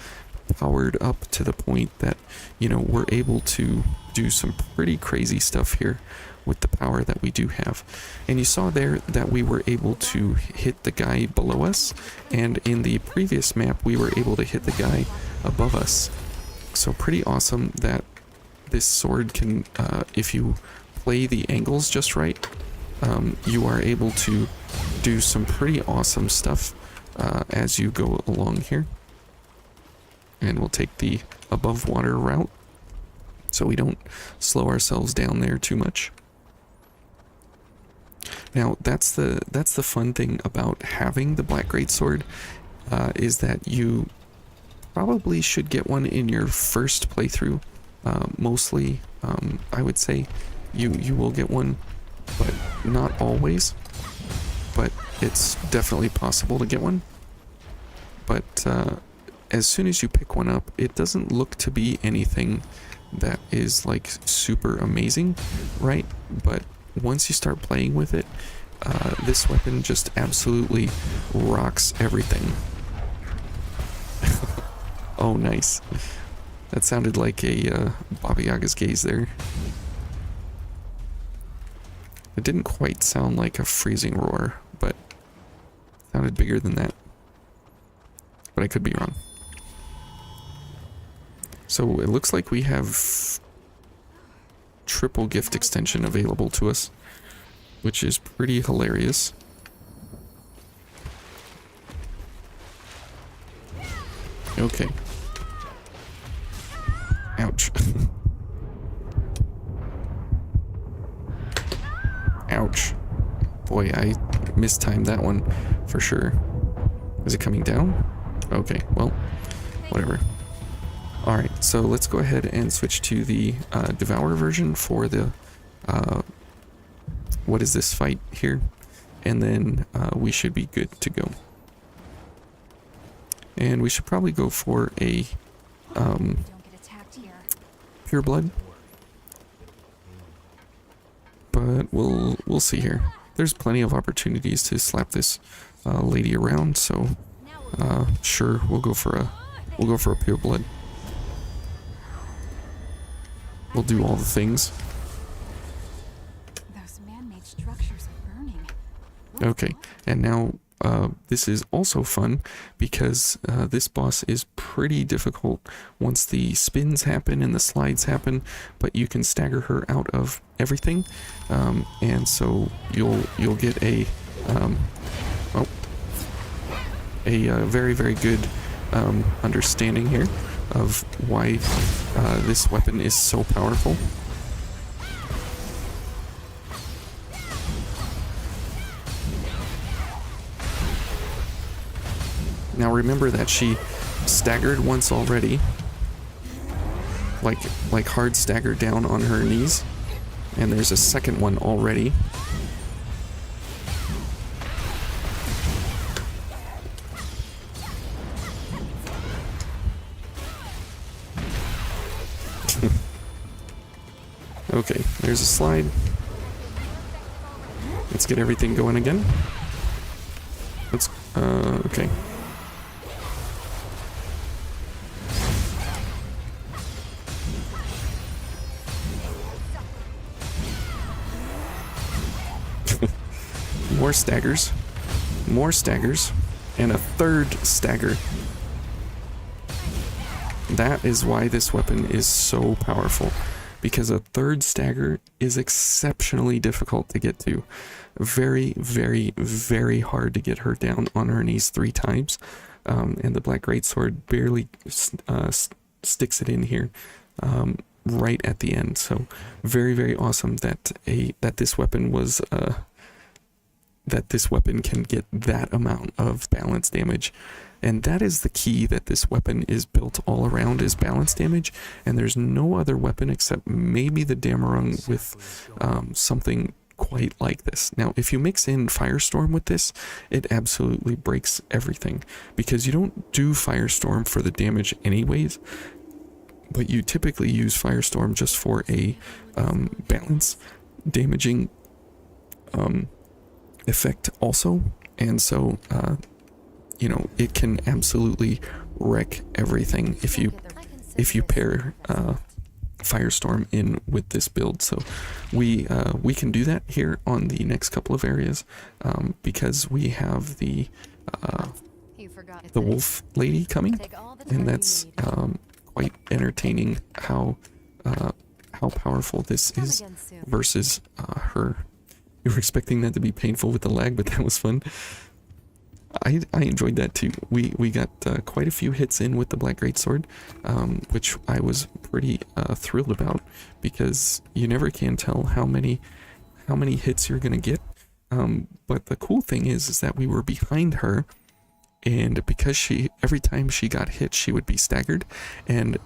powered up to the point that, you know, we're able to do some pretty crazy stuff here with the power that we do have. And you saw there that we were able to hit the guy below us, and in the previous map we were able to hit the guy above us. So pretty awesome that this sword can, if you play the angles just right, you are able to do some pretty awesome stuff as you go along here. And we'll take the above water route so we don't slow ourselves down there too much. Now that's the fun thing about having the Black Greatsword, is that you probably should get one in your first playthrough. Mostly, I would say you will get one, but not always. But it's definitely possible to get one. But as soon as you pick one up, it doesn't look to be anything that is like super amazing, right? But once you start playing with it, this weapon just absolutely rocks everything. Oh, nice. That sounded like a Baba Yaga's gaze there. It didn't quite sound like a freezing roar, but it sounded bigger than that. But I could be wrong. So it looks like we have triple gift extension available to us, which is pretty hilarious. Okay. Ouch. Ouch. Boy, I mistimed that one for sure. Is it coming down? Okay, well, whatever. Alright, so let's go ahead and switch to the Devour version for the, what is this fight here? And then we should be good to go. And we should probably go for a pure blood. But we'll see here. There's plenty of opportunities to slap this lady around, so sure, we'll go for a pure blood. We'll do all the things. Those man-made structures are burning. Okay, and now this is also fun because this boss is pretty difficult once the spins happen and the slides happen, but you can stagger her out of everything, and so you'll get a very, very good understanding here of why this weapon is so powerful. Now remember that she staggered once already, like hard staggered down on her knees, and there's a second one already. Okay, there's a slide. Let's get everything going again. Let's, okay. More staggers, and a third stagger. That is why this weapon is so powerful, because a third stagger is exceptionally difficult to get to. Very, very, very hard to get her down on her knees 3 times, and the Black Greatsword barely sticks it in here right at the end. So very, very awesome that this weapon was that this weapon can get that amount of balance damage. And that is the key that this weapon is built all around, is balance damage. And there's no other weapon except maybe the Damarung with something quite like this. Now, if you mix in Firestorm with this, it absolutely breaks everything, because you don't do Firestorm for the damage anyways, but you typically use Firestorm just for a balance damaging effect also. And so you know, it can absolutely wreck everything if you pair Firestorm in with this build. So we can do that here on the next couple of areas, because we have the You forgot. wolf lady coming, Take all the and time that's you need. quite entertaining how powerful this Come is again soon. versus her. You were expecting that to be painful with the lag, but that was fun. I enjoyed that too. We got quite a few hits in with the Black Greatsword, which I was pretty thrilled about, because you never can tell how many hits you're gonna get. But the cool thing is that we were behind her, and because every time she got hit, she would be staggered, and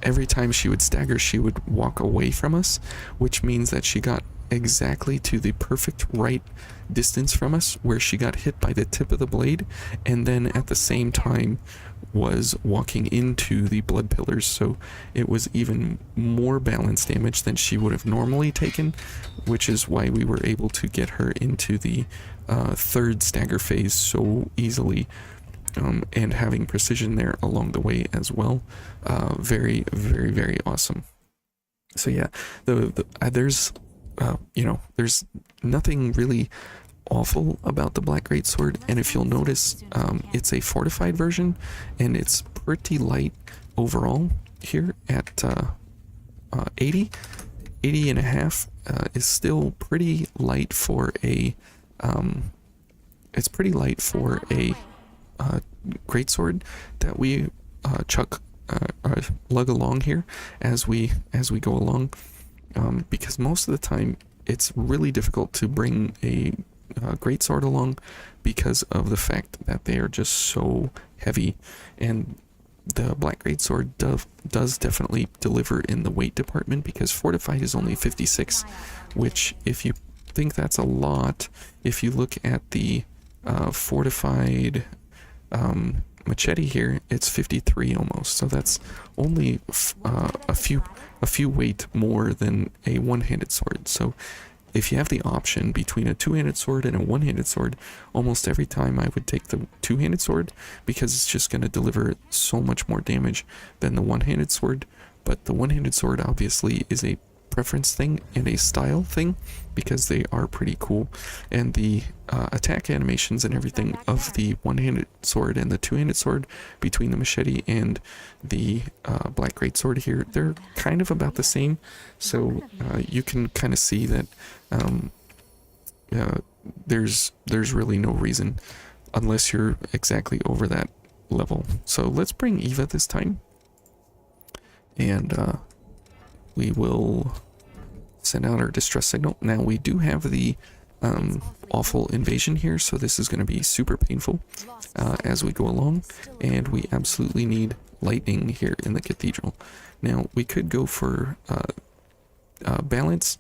every time she would stagger, she would walk away from us, which means that she got exactly to the perfect right distance from us where she got hit by the tip of the blade, and then at the same time was walking into the blood pillars, so it was even more balanced damage than she would have normally taken, which is why we were able to get her into the third stagger phase so easily, and having precision there along the way as well. Very, very, very awesome. So yeah, there's there's nothing really awful about the Black Greatsword, and if you'll notice, it's a fortified version, and it's pretty light overall here at 80 and a half. Is still pretty light for a it's pretty light for a greatsword that we lug along here as we go along. Because most of the time it's really difficult to bring a greatsword along because of the fact that they are just so heavy, and the Black Greatsword does definitely deliver in the weight department, because fortified is only 56, which, if you think that's a lot, if you look at the fortified machete here, it's 53 almost, so that's only a few weight more than a one-handed sword. So if you have the option between a two-handed sword and a one-handed sword, almost every time I would take the two-handed sword, because it's just going to deliver so much more damage than the one-handed sword. But the one-handed sword obviously is a preference thing and a style thing, because they are pretty cool, and the attack animations and everything of the one-handed sword and the two-handed sword, between the machete and the Black Greatsword here, they're kind of about the same. So you can kind of see that there's really no reason, unless you're exactly over that level. So let's bring Eva this time, and we will send out our distress signal. Now we do have the awful invasion here, so this is going to be super painful as we go along, and we absolutely need lightning here in the cathedral. Now we could go for balance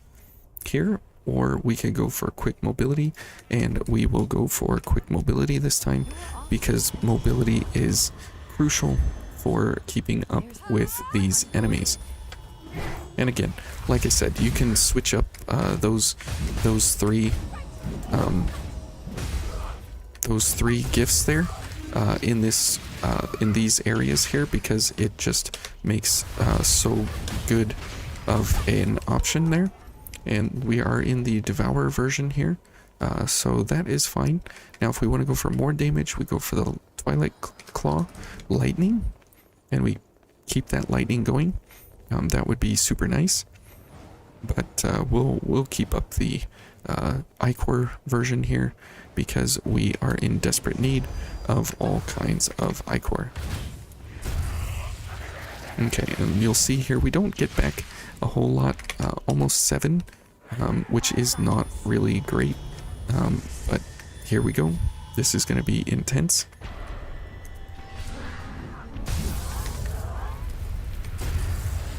here, or we could go for quick mobility, and we will go for quick mobility this time, because mobility is crucial for keeping up with these enemies. And again, like I said, you can switch up those three gifts there in these areas here, because it just makes so good of an option there. And we are in the Devour version here, so that is fine. Now if we want to go for more damage, we go for the Twilight Claw Lightning, and we keep that lightning going. That would be super nice, but we'll keep up the Ichor version here, because we are in desperate need of all kinds of Ichor. Okay, and you'll see here we don't get back a whole lot, almost 7, which is not really great, but here we go. This is going to be intense.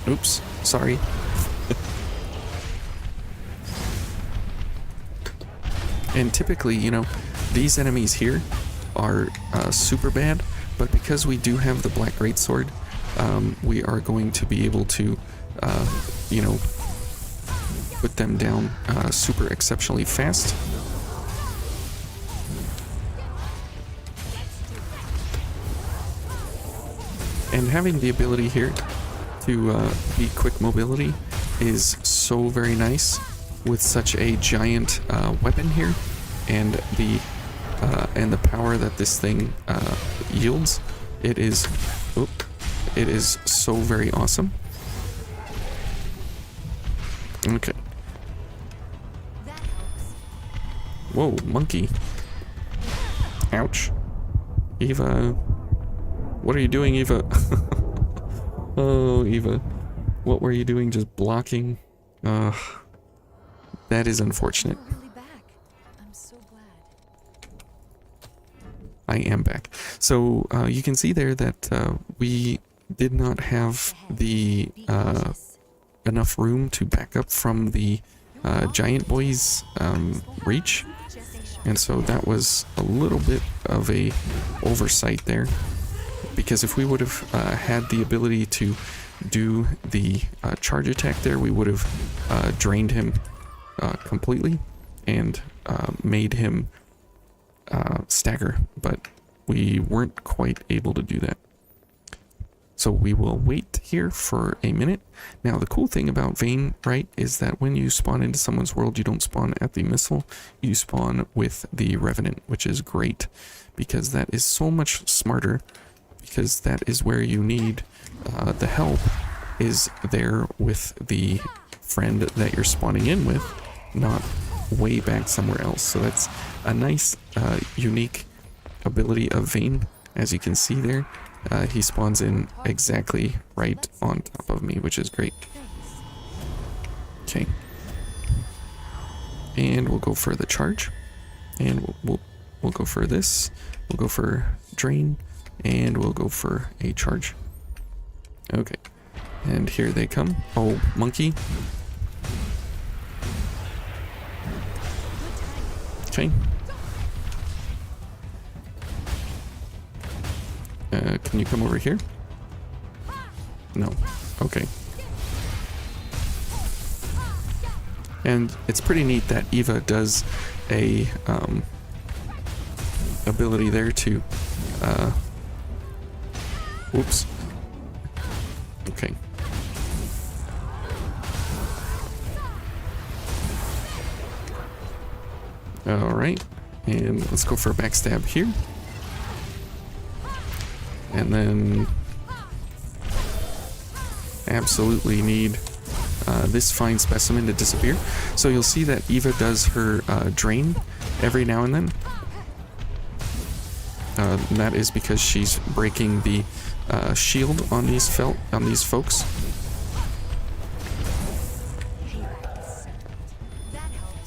Oops, sorry. And typically, these enemies here are super bad, but because we do have the Black Greatsword, we are going to be able to, put them down super exceptionally fast. And having the ability here to be quick mobility is so very nice with such a giant weapon here, and the power that this thing yields. It is so very awesome. Okay. Whoa, monkey. Ouch. Eva. What are you doing, Eva? Oh, Eva. What were you doing? Just blocking? Ugh. That is unfortunate. You're really back. I'm so glad. I am back. So you can see there that we did not have the enough room to back up from the giant boy's reach, and so that was a little bit of a oversight there, because if we would have had the ability to do the charge attack there, we would have drained him completely and made him stagger, but we weren't quite able to do that. So we will wait here for a minute. Now the cool thing about Vayne, right, is that when you spawn into someone's world, you don't spawn at the missile, you spawn with the Revenant, which is great because that is so much smarter, because that is where you need the help, is there with the friend that you're spawning in with, not way back somewhere else. So that's a nice unique ability of Vayne. As you can see there, he spawns in exactly right on top of me, which is great. Okay, and we'll go for the charge, and we'll go for this. We'll go for drain, and we'll go for a charge. Okay, and here they come. Oh, monkey. Okay. Can you come over here? No. Okay. And it's pretty neat that Eva does a ability there to whoops. Okay. Alright, and let's go for a backstab here. And then absolutely need this fine specimen to disappear. So you'll see that Eva does her drain every now and then. And that is because she's breaking the shield on these folks. That helps.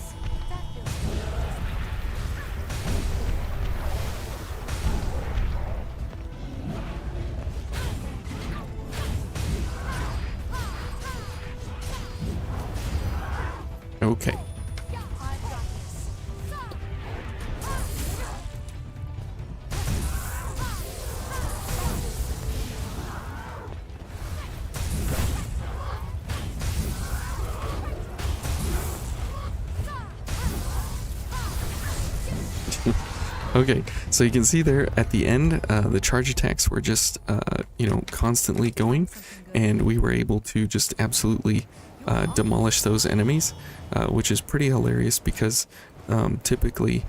Okay. Okay, so you can see there at the end, the charge attacks were just, constantly going, and we were able to just absolutely demolish those enemies, which is pretty hilarious because typically,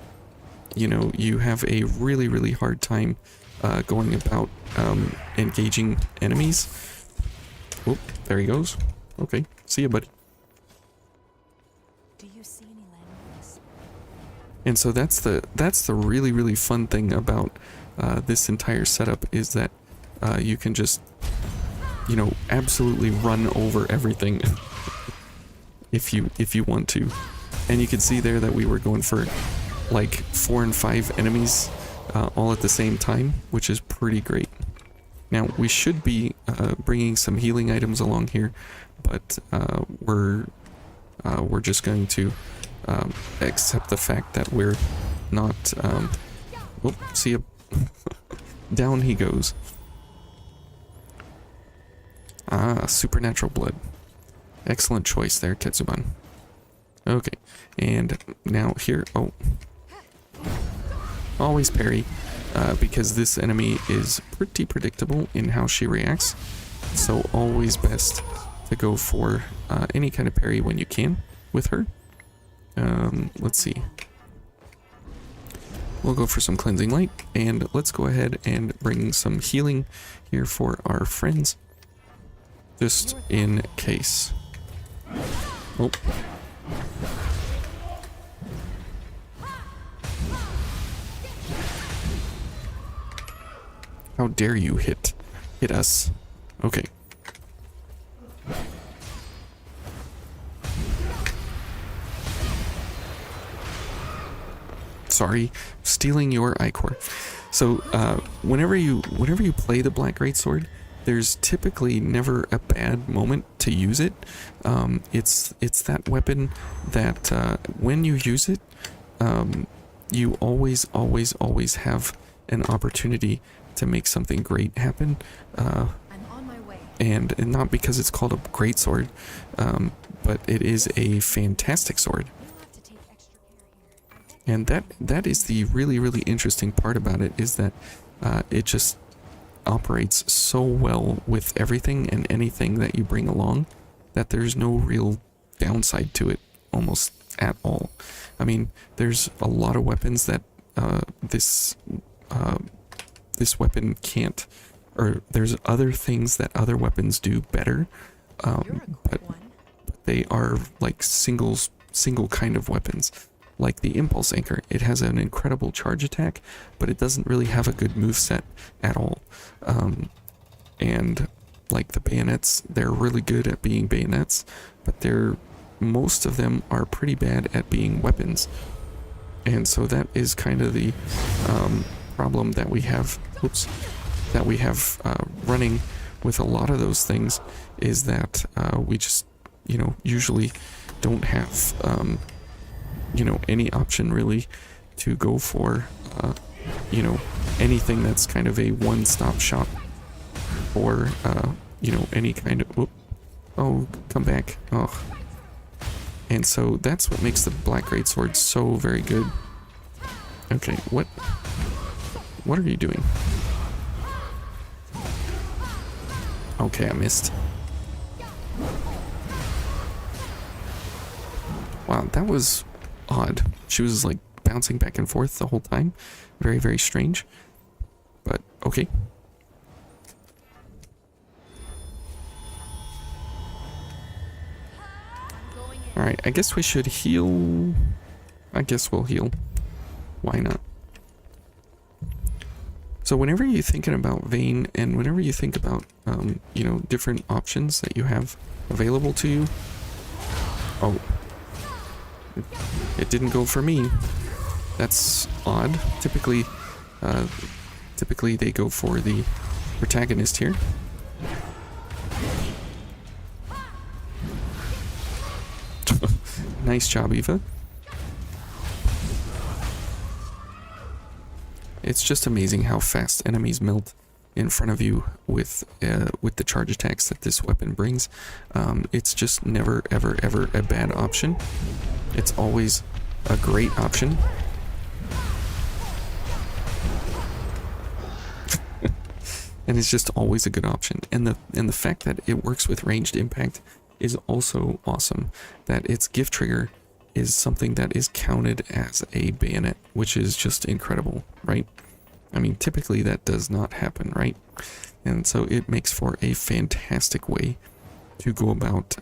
you have a really, really hard time going about engaging enemies. Oh, there he goes. Okay, see ya, buddy. Do you see any landmarks? And so that's the really, really fun thing about this entire setup, is that you can just, absolutely run over everything if you want to. And you can see there that we were going for like 4 and 5 enemies all at the same time, which is pretty great. Now we should be bringing some healing items along here, but we're just going to accept the fact that we're not. Oh, see ya. Down he goes. Ah, supernatural blood. Excellent choice there, Ketsuban. Okay, and now here. Oh, always parry, because this enemy is pretty predictable in how she reacts. So always best to go for any kind of parry when you can with her. Let's see. We'll go for some cleansing light, and let's go ahead and bring some healing here for our friends, just in case. Oh. How dare you hit us? Okay. Sorry, stealing your Ichor. So whenever you play the Black Greatsword, there's typically never a bad moment to use it. It's that weapon that when you use it, you always have an opportunity to make something great happen. I'm on my way. And not because it's called a greatsword, but it is a fantastic sword. You'll have to take extra care here. And that is the really interesting part about it, is that it just operates so well with everything and anything that you bring along that there's no real downside to it almost at all. I mean, there's a lot of weapons that this weapon can't, or there's other things that other weapons do better, You're a but quick one. they are like single kind of weapons. Like the Impulse Anchor, it has an incredible charge attack, but it doesn't really have a good moveset at all. And like the bayonets, they're really good at being bayonets, but most of them are pretty bad at being weapons. And so that is kind of the problem that we have. Running with a lot of those things, is that we just usually don't have any option really to go for anything that's kind of a one-stop shop, or any kind of oh, come back. Oh. And so that's what makes the Black Greatsword so very good. Okay, what are you doing? Okay, I missed. Wow, that was odd. She was like bouncing back and forth the whole time. Very strange. But okay. Alright, I guess we should heal. I guess we'll heal. Why not? So whenever you're thinking about Vayne, and whenever you think about different options that you have available to you. Oh. It didn't go for me. That's odd. Typically they go for the protagonist here. Nice job, Eva. It's just amazing how fast enemies melt in front of you with the charge attacks that this weapon brings. It's just never ever a bad option. It's always a great option. And it's just always a good option. And the fact that it works with ranged impact is also awesome. That its gift trigger is something that is counted as a bayonet, which is just incredible, right? I mean, typically that does not happen, right? And so it makes for a fantastic way to go about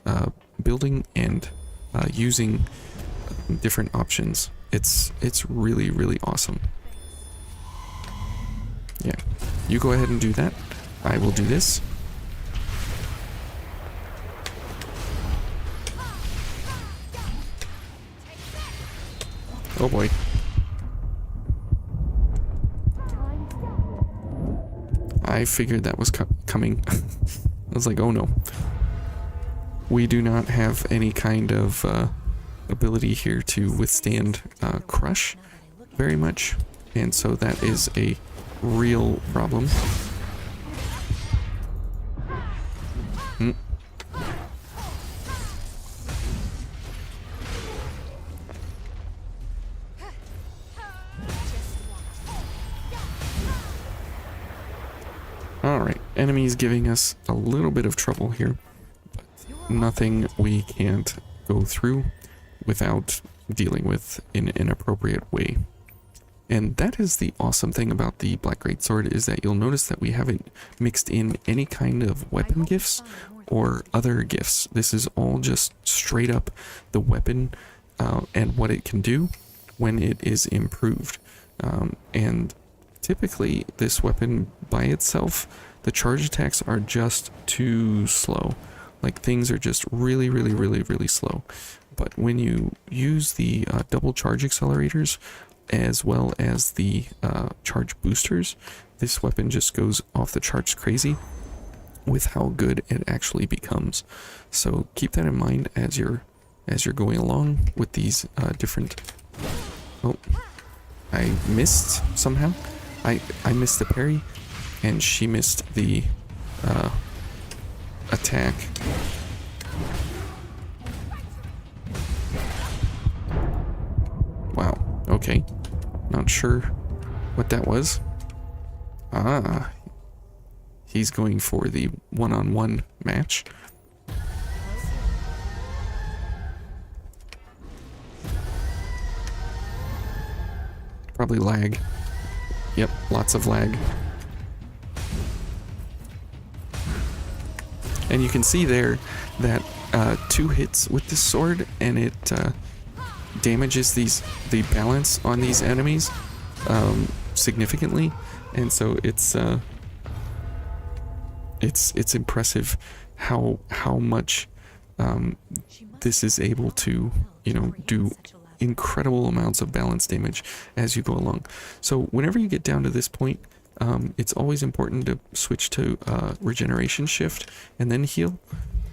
building and using different options. It's really awesome. Yeah, you go ahead and do that. I will do this. Oh boy. I figured that was coming. I was like, oh no. We do not have any kind of ability here to withstand crush very much. And so that is a real problem. Alright. Alright, enemies giving us a little bit of trouble here. Nothing we can't go through without dealing with in an appropriate way. And that is the awesome thing about the Black Greatsword, is that you'll notice that we haven't mixed in any kind of weapon gifts or other gifts. This is all just straight up the weapon and what it can do when it is improved. And typically this weapon by itself, the charge attacks are just too slow. Like, things are just really, really, really, really slow. But when you use the double charge accelerators as well as the charge boosters, this weapon just goes off the charts crazy with how good it actually becomes. So keep that in mind as you're going along with these different... Oh, I missed somehow. I missed the parry, and she missed the attack. Wow, okay. Not sure what that was. Ah, he's going for the one-on-one match. Probably lag. Yep, lots of lag. And you can see there that 2 hits with this sword, and it damages the balance on these enemies significantly, and so it's impressive how much this is able to, you know, do incredible amounts of balance damage as you go along. So whenever you get down to this point, it's always important to switch to regeneration shift and then heal,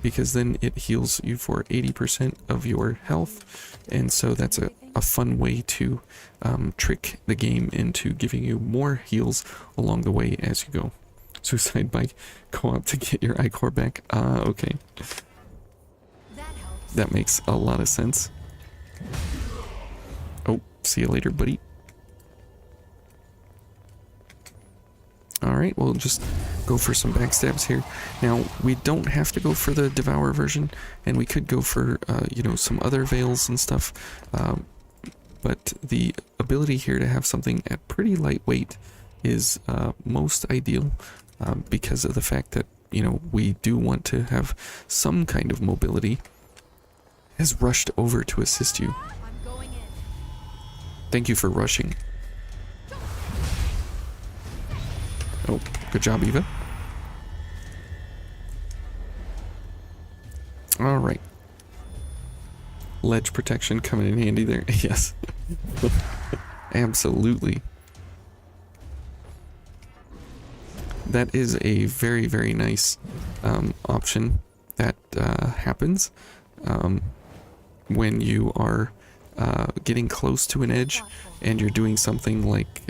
because then it heals you for 80% of your health, and so that's a fun way to trick the game into giving you more heals along the way as you go. Suicide bike co-op to get your ichor back. Okay. That makes a lot of sense. Oh, see you later, buddy. Alright, we'll just go for some backstabs here. Now, we don't have to go for the Devour version, and we could go for, you know, some other veils and stuff. But the ability here to have something at pretty lightweight is most ideal, because of the fact that, you know, we do want to have some kind of mobility. Has rushed over to assist you. Thank you for rushing. Oh, good job, Eva. Alright. Ledge protection coming in handy there. Yes. Absolutely. That is a very, very nice option that happens when you are getting close to an edge and you're doing something like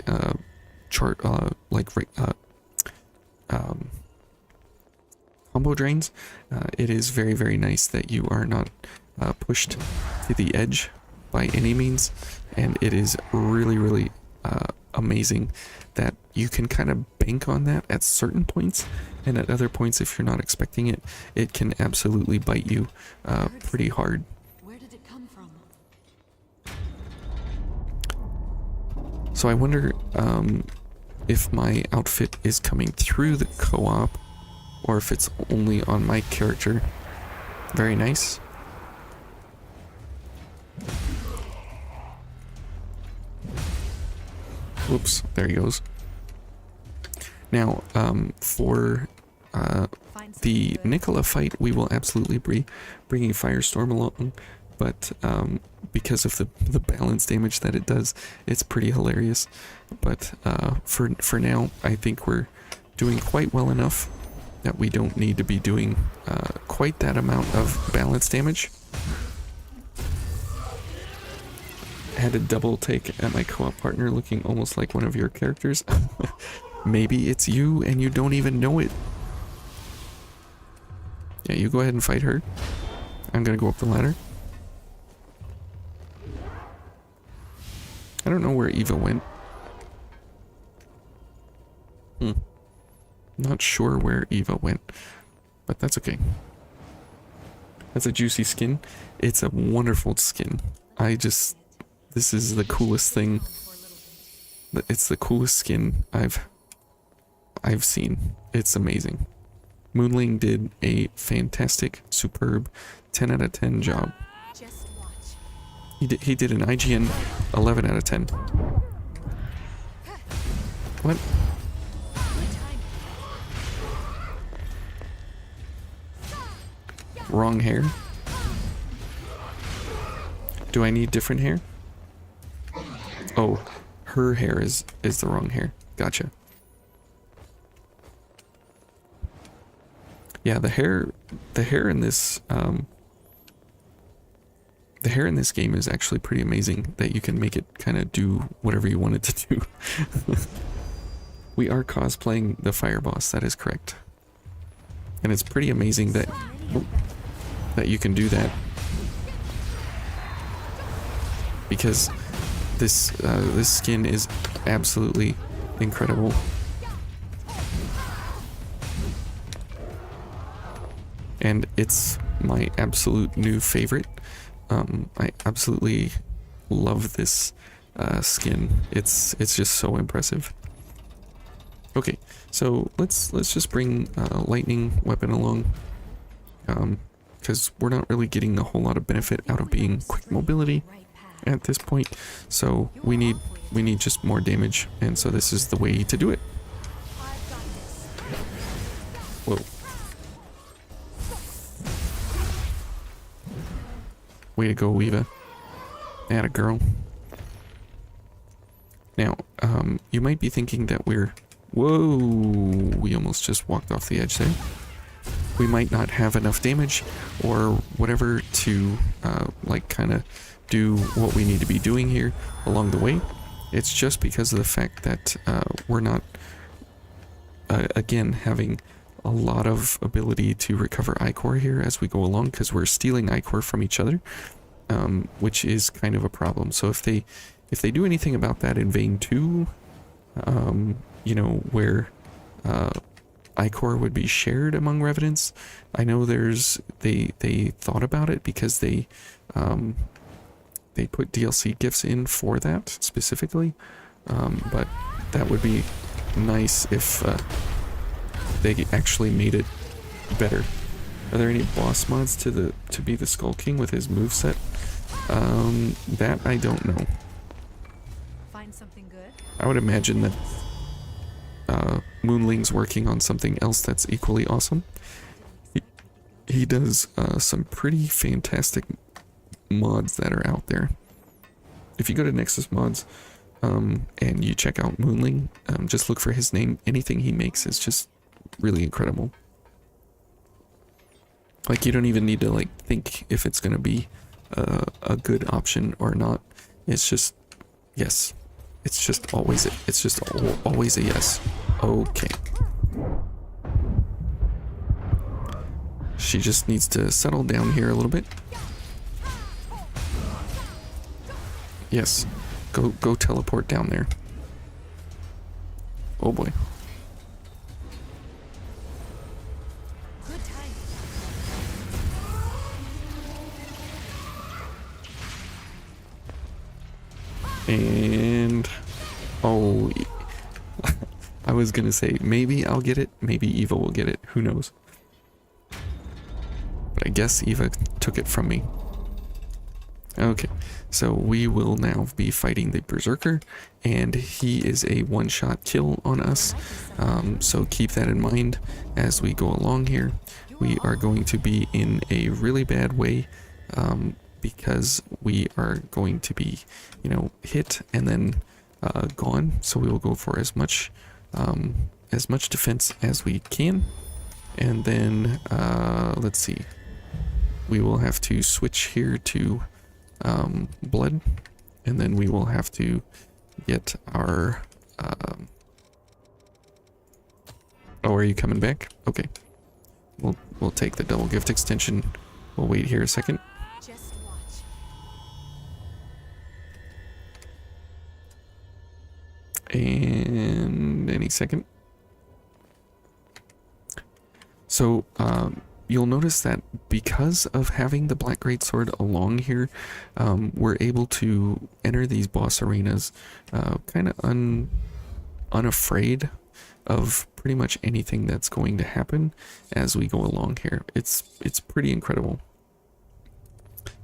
combo drains. It is very, very nice that you are not pushed to the edge by any means, and it is really, really amazing that you can kind of bank on that at certain points, and at other points, if you're not expecting it, it can absolutely bite you pretty hard. Where did it come from? So I wonder if my outfit is coming through the co-op or if it's only on my character. Very nice. Whoops, there he goes. Now, for the Nicola fight, we will absolutely be bringing Firestorm along, but because of the balance damage that it does, it's pretty hilarious. But for now, I think we're doing quite well enough that we don't need to be doing quite that amount of balance damage. I had a double take at my co-op partner looking almost like one of your characters. Maybe it's you and you don't even know it. Yeah, you go ahead and fight her. I'm gonna go up the ladder. I don't know where Eva went. Not sure where Eva went, but that's okay. That's a juicy skin. It's a wonderful skin. This is the coolest thing. It's the coolest skin I've seen. It's amazing. Moonling did a fantastic, superb 10 out of 10 job. Just watch. He did an IGN 11 out of 10. What? Good time. Wrong hair? Do I need different hair? Oh, her hair is the wrong hair. Gotcha. Yeah, the hair in this game is actually pretty amazing that you can make it kind of do whatever you want it to do. We are cosplaying the fire boss, that is correct. And it's pretty amazing that you can do that. Because this skin is absolutely incredible. And it's my absolute new favorite. I absolutely love this skin. It's just so impressive. Okay, so let's just bring lightning weapon along, because we're not really getting a whole lot of benefit out of being quick mobility at this point. So we need just more damage, and so this is the way to do it. Whoa. Way to go, Eva. Atta girl. Now, you might be thinking that whoa, we almost just walked off the edge there. We might not have enough damage or whatever to, like, kind of do what we need to be doing here along the way. It's just because of the fact that we're not, again, having a lot of ability to recover Ichor here as we go along, because we're stealing Ichor from each other, which is kind of a problem. So if they do anything about that in Vein 2, you know, where Ichor would be shared among Revenants, I know they thought about it because they put DLC gifts in for that specifically, but that would be nice if they actually made it better. Are there any boss mods to be the Skull King with his moveset? That I don't know. Find something good? I would imagine that Moonling's working on something else that's equally awesome. He does some pretty fantastic mods that are out there. If you go to Nexus Mods and you check out Moonling, just look for his name. Anything he makes is just really incredible. Like, you don't even need to like think if it's gonna be a good option or not. It's just yes. It's just always always a yes. Okay. She just needs to settle down here a little bit. Yes. Go teleport down there. Oh boy. Good time. And oh, I was gonna say maybe I'll get it, maybe Eva will get it, who knows. But I guess Eva took it from me. Okay, so we will now be fighting the Berserker, and he is a one-shot kill on us, so keep that in mind as we go along here. We are going to be in a really bad way, because we are going to be, you know, hit and then gone, so we will go for as much defense as we can, and then let's see, we will have to switch here to blood, and then we will have to get our oh, are you coming back? Okay, we'll take the double gift extension. We'll wait here a second. Just watch. And any second. So you'll notice that because of having the Black Greatsword along here, we're able to enter these boss arenas kind of unafraid of pretty much anything that's going to happen as we go along here. It's pretty incredible.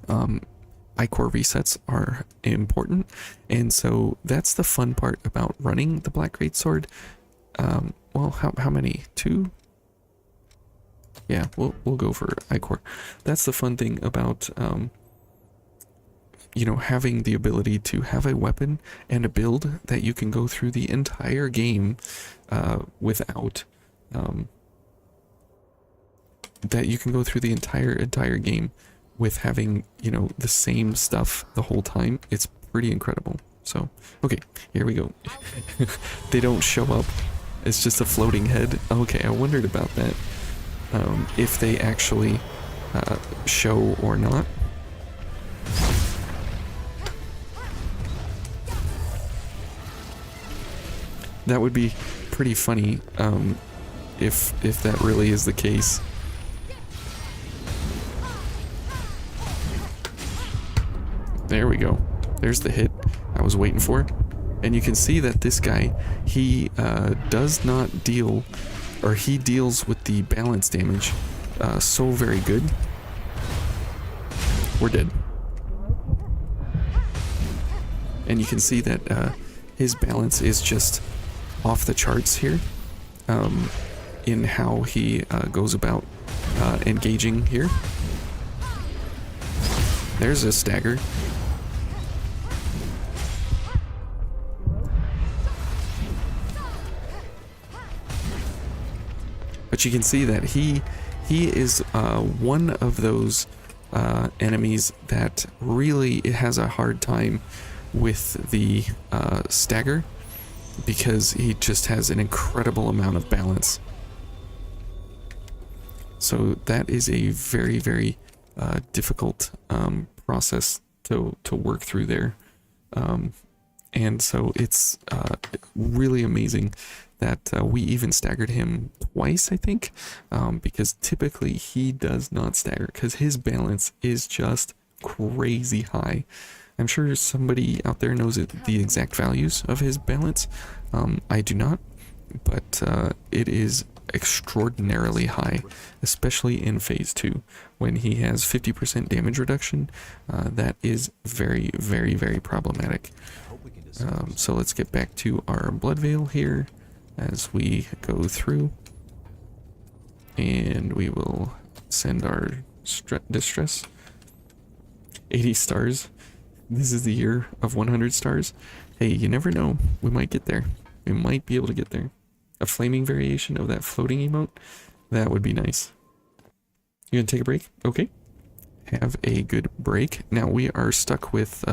Ichor resets are important, and so that's the fun part about running the Black Greatsword. Well, how many? 2? Yeah, we'll go for Ichor. That's the fun thing about you know, having the ability to have a weapon and a build that you can go through the entire game without that you can go through the entire game with having, you know, the same stuff the whole time. It's pretty incredible. So, okay, here we go. They don't show up. It's just a floating head. Okay, I wondered about that. If they actually show or not. That would be pretty funny if that really is the case. There we go. There's the hit I was waiting for. And you can see that this guy, he does not deal, or he deals with the balance damage so very good. We're dead. And you can see that his balance is just off the charts here in how he goes about engaging here. There's a stagger. But you can see that he is one of those enemies that really has a hard time with the stagger, because he just has an incredible amount of balance. So that is a very, very difficult process to work through there. And so it's really amazing that we even staggered him twice, I think, because typically he does not stagger because his balance is just crazy high. I'm sure somebody out there knows the exact values of his balance. I do not, but it is extraordinarily high, especially in phase 2 when he has 50% damage reduction. That is very, very, very problematic. So let's get back to our Blood Veil here as we go through, and we will send our distress. 80 stars. This is the year of 100 stars. Hey, you never know. We might get there. We might be able to get there. A flaming variation of that floating emote. That would be nice. You gonna take a break? Okay. Have a good break. Now we are stuck with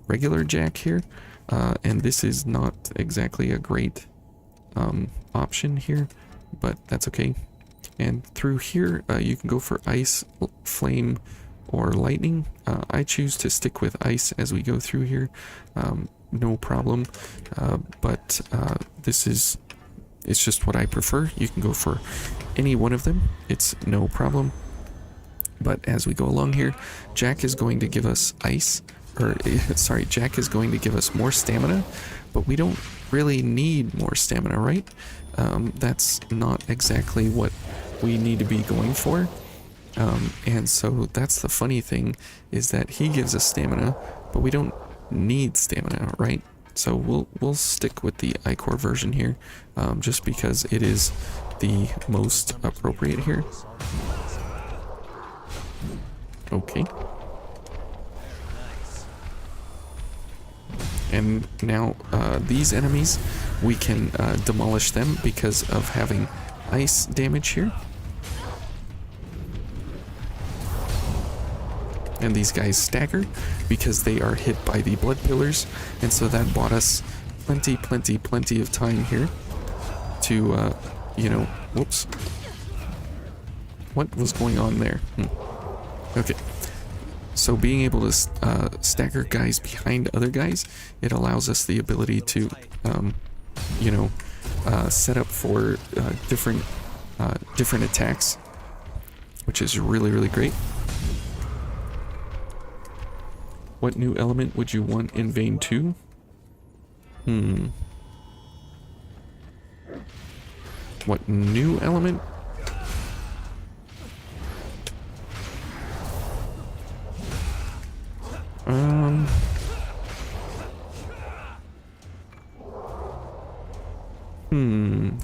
regular Jack here. And this is not exactly a great option here, but that's okay. And through here, you can go for ice, flame, or lightning. I choose to stick with ice as we go through here. No problem. But it's just what I prefer. You can go for any one of them. It's no problem. But as we go along here, Jack is going to give us ice, or sorry, Jack is going to give us more stamina, but we don't really need more stamina, right? That's not exactly what we need to be going for. And so that's the funny thing, is that he gives us stamina, but we don't need stamina, right? So we'll stick with the Ichor version here, just because it is the most appropriate here. Okay. And now these enemies, we can demolish them because of having ice damage here. And these guys stagger because they are hit by the blood pillars, and so that bought us plenty of time here to you know, whoops, what was going on there? Okay, so being able to stagger guys behind other guys, it allows us the ability to you know, set up for different different attacks, which is really, really great. What new element would you want in Vayne 2? What new element?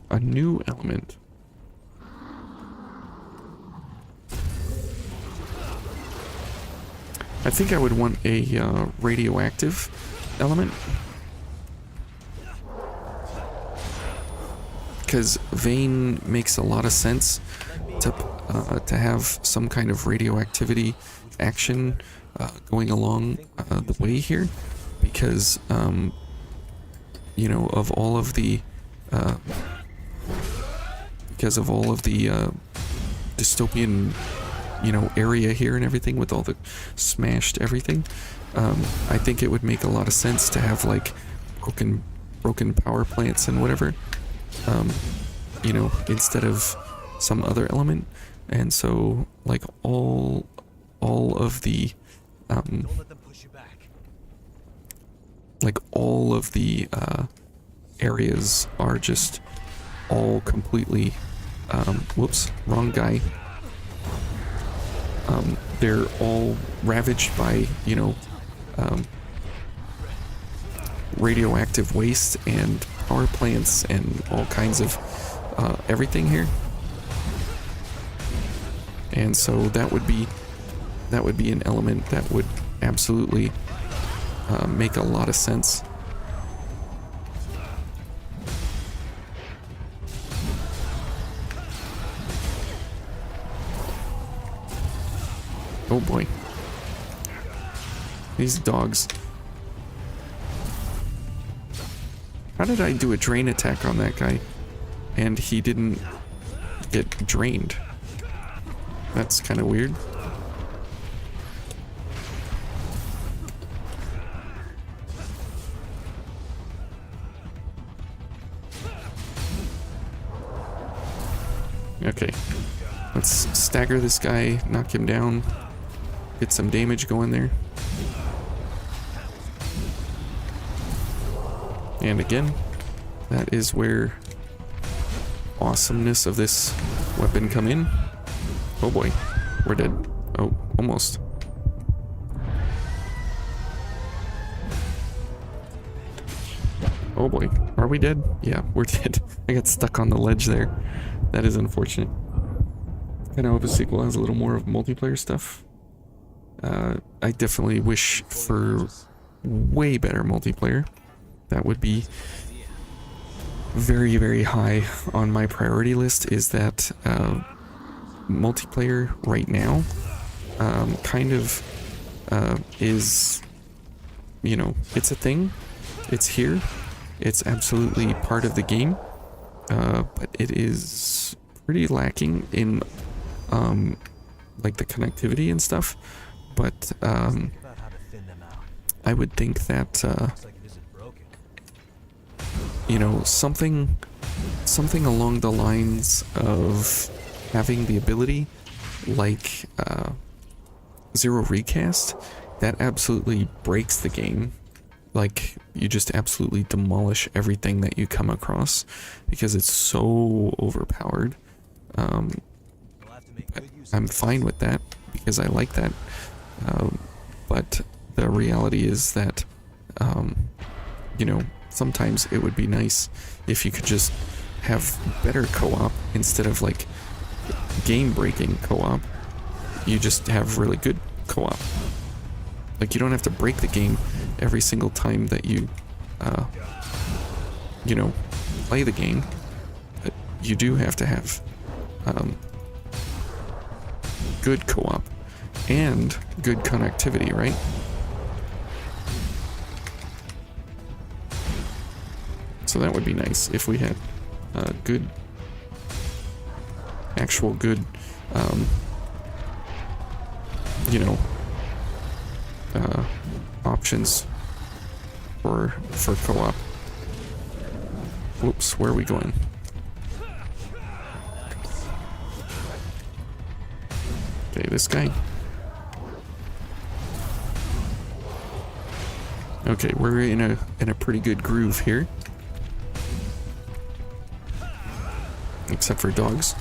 A new element. I think I would want a radioactive element. Because Vayne makes a lot of sense to have some kind of radioactivity action going along the way here, because you know, of all of the dystopian, you know, area here and everything, with all the smashed everything. I think it would make a lot of sense to have like broken power plants and whatever, you know, instead of some other element. And so like all of the like all of the areas are just all completely whoops, wrong guy. They're all ravaged by, you know, radioactive waste and power plants and all kinds of everything here. And so that would be an element that would absolutely make a lot of sense. Oh boy. These dogs. How did I do a drain attack on that guy and he didn't get drained? That's kind of weird. Okay. Let's stagger this guy, knock him down, get some damage going there. And again, that is where awesomeness of this weapon come in. Oh boy, we're dead. Oh, almost. Oh boy, are we dead? Yeah, we're dead. I got stuck on the ledge there. That is unfortunate. Kind of hope a sequel has a little more of multiplayer stuff. I definitely wish for way better multiplayer. That would be very, very high on my priority list, is that multiplayer right now kind of is, you know, it's a thing. It's here. It's absolutely part of the game. But it is pretty lacking in like the connectivity and stuff. But I would think that you know, something along the lines of having the ability like Zero Recast, that absolutely breaks the game. Like, you just absolutely demolish everything that you come across because it's so overpowered. I'm fine with that because I like that. But the reality is that, you know, sometimes it would be nice if you could just have better co-op instead of like game-breaking co-op. You just have really good co-op. Like, you don't have to break the game every single time that you, you know, play the game. But you do have to have good co-op and good connectivity, right? So that would be nice if we had good, actual good, you know, options for co-op. Whoops, where are we going? Okay, this guy. Okay, we're in a pretty good groove here. Except for dogs.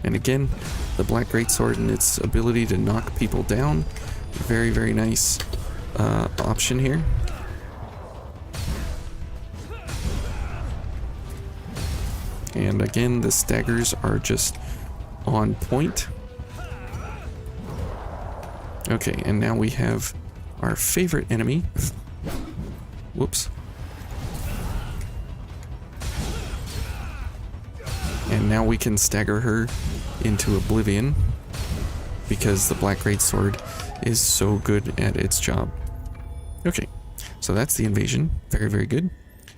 And again, the Black Greatsword and its ability to knock people down. Very, very nice option here. And again, the staggers are just on point. Okay, and now we have our favorite enemy. Whoops. And now we can stagger her into oblivion because the Black Greatsword is so good at its job. Okay, so that's the invasion. Very, very good.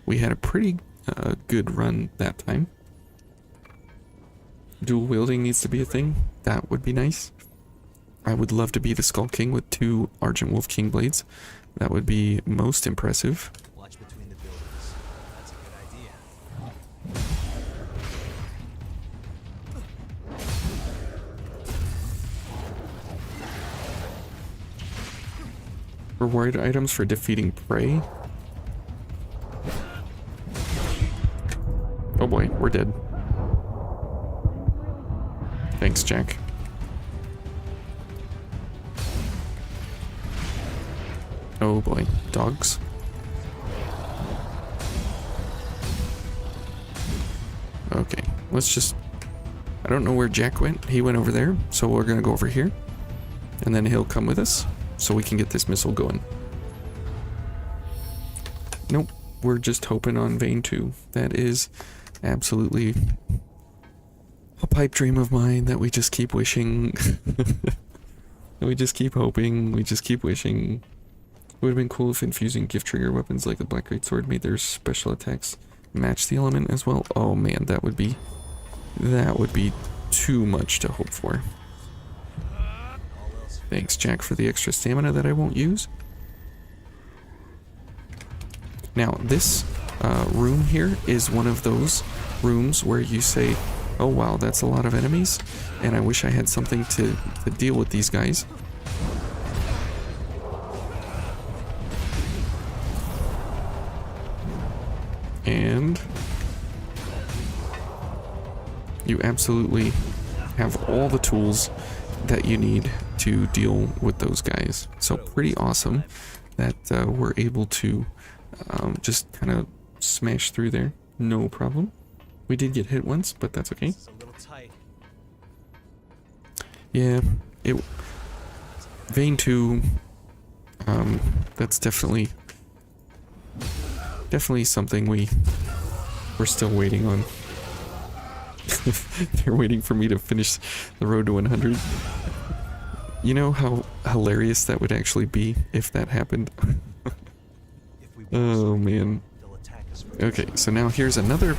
We had a pretty good run that time. Dual wielding needs to be a thing. That would be nice. I would love to be the Skull King with 2 Argent Wolf King blades. That would be most impressive. Watch between the buildings. That's a good idea. Reward items for defeating prey. Oh boy, we're dead. Thanks, Jack. Oh boy, dogs. Okay, let's just... I don't know where Jack went. He went over there, so we're gonna go over here. And then he'll come with us, so we can get this missile going. Nope, we're just hoping on Vein 2. That is absolutely a pipe dream of mine that we just keep wishing. We just keep hoping, we just keep wishing. It would have been cool if infusing gift trigger weapons like the Black Greatsword made their special attacks match the element as well. Oh man, that would be too much to hope for. Thanks, Jack, for the extra stamina that I won't use. Now, this room here is one of those rooms where you say, oh wow, that's a lot of enemies, and I wish I had something to deal with these guys. And you absolutely have all the tools that you need to deal with those guys. So pretty awesome that we're able to just kind of smash through there. No problem. We did get hit once, but that's okay. Yeah, Vein 2, that's definitely something we're still waiting on. They're waiting for me to finish the road to 100. You know how hilarious that would actually be if that happened? Oh man. Okay, so now here's another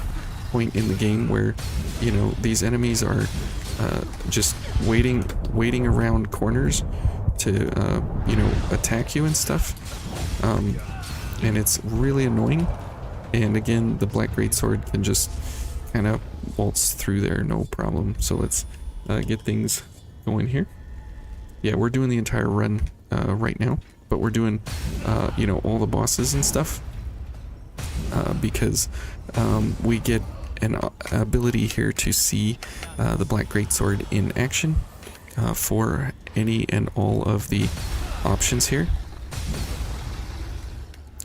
point in the game where, you know, these enemies are just waiting around corners to, you know, attack you and stuff. And it's really annoying. And again, the Black Greatsword can just kind of waltz through there, no problem. So let's get things going here. Yeah, we're doing the entire run right now, but we're doing, you know, all the bosses and stuff because we get an ability here to see the Black Greatsword in action for any and all of the options here.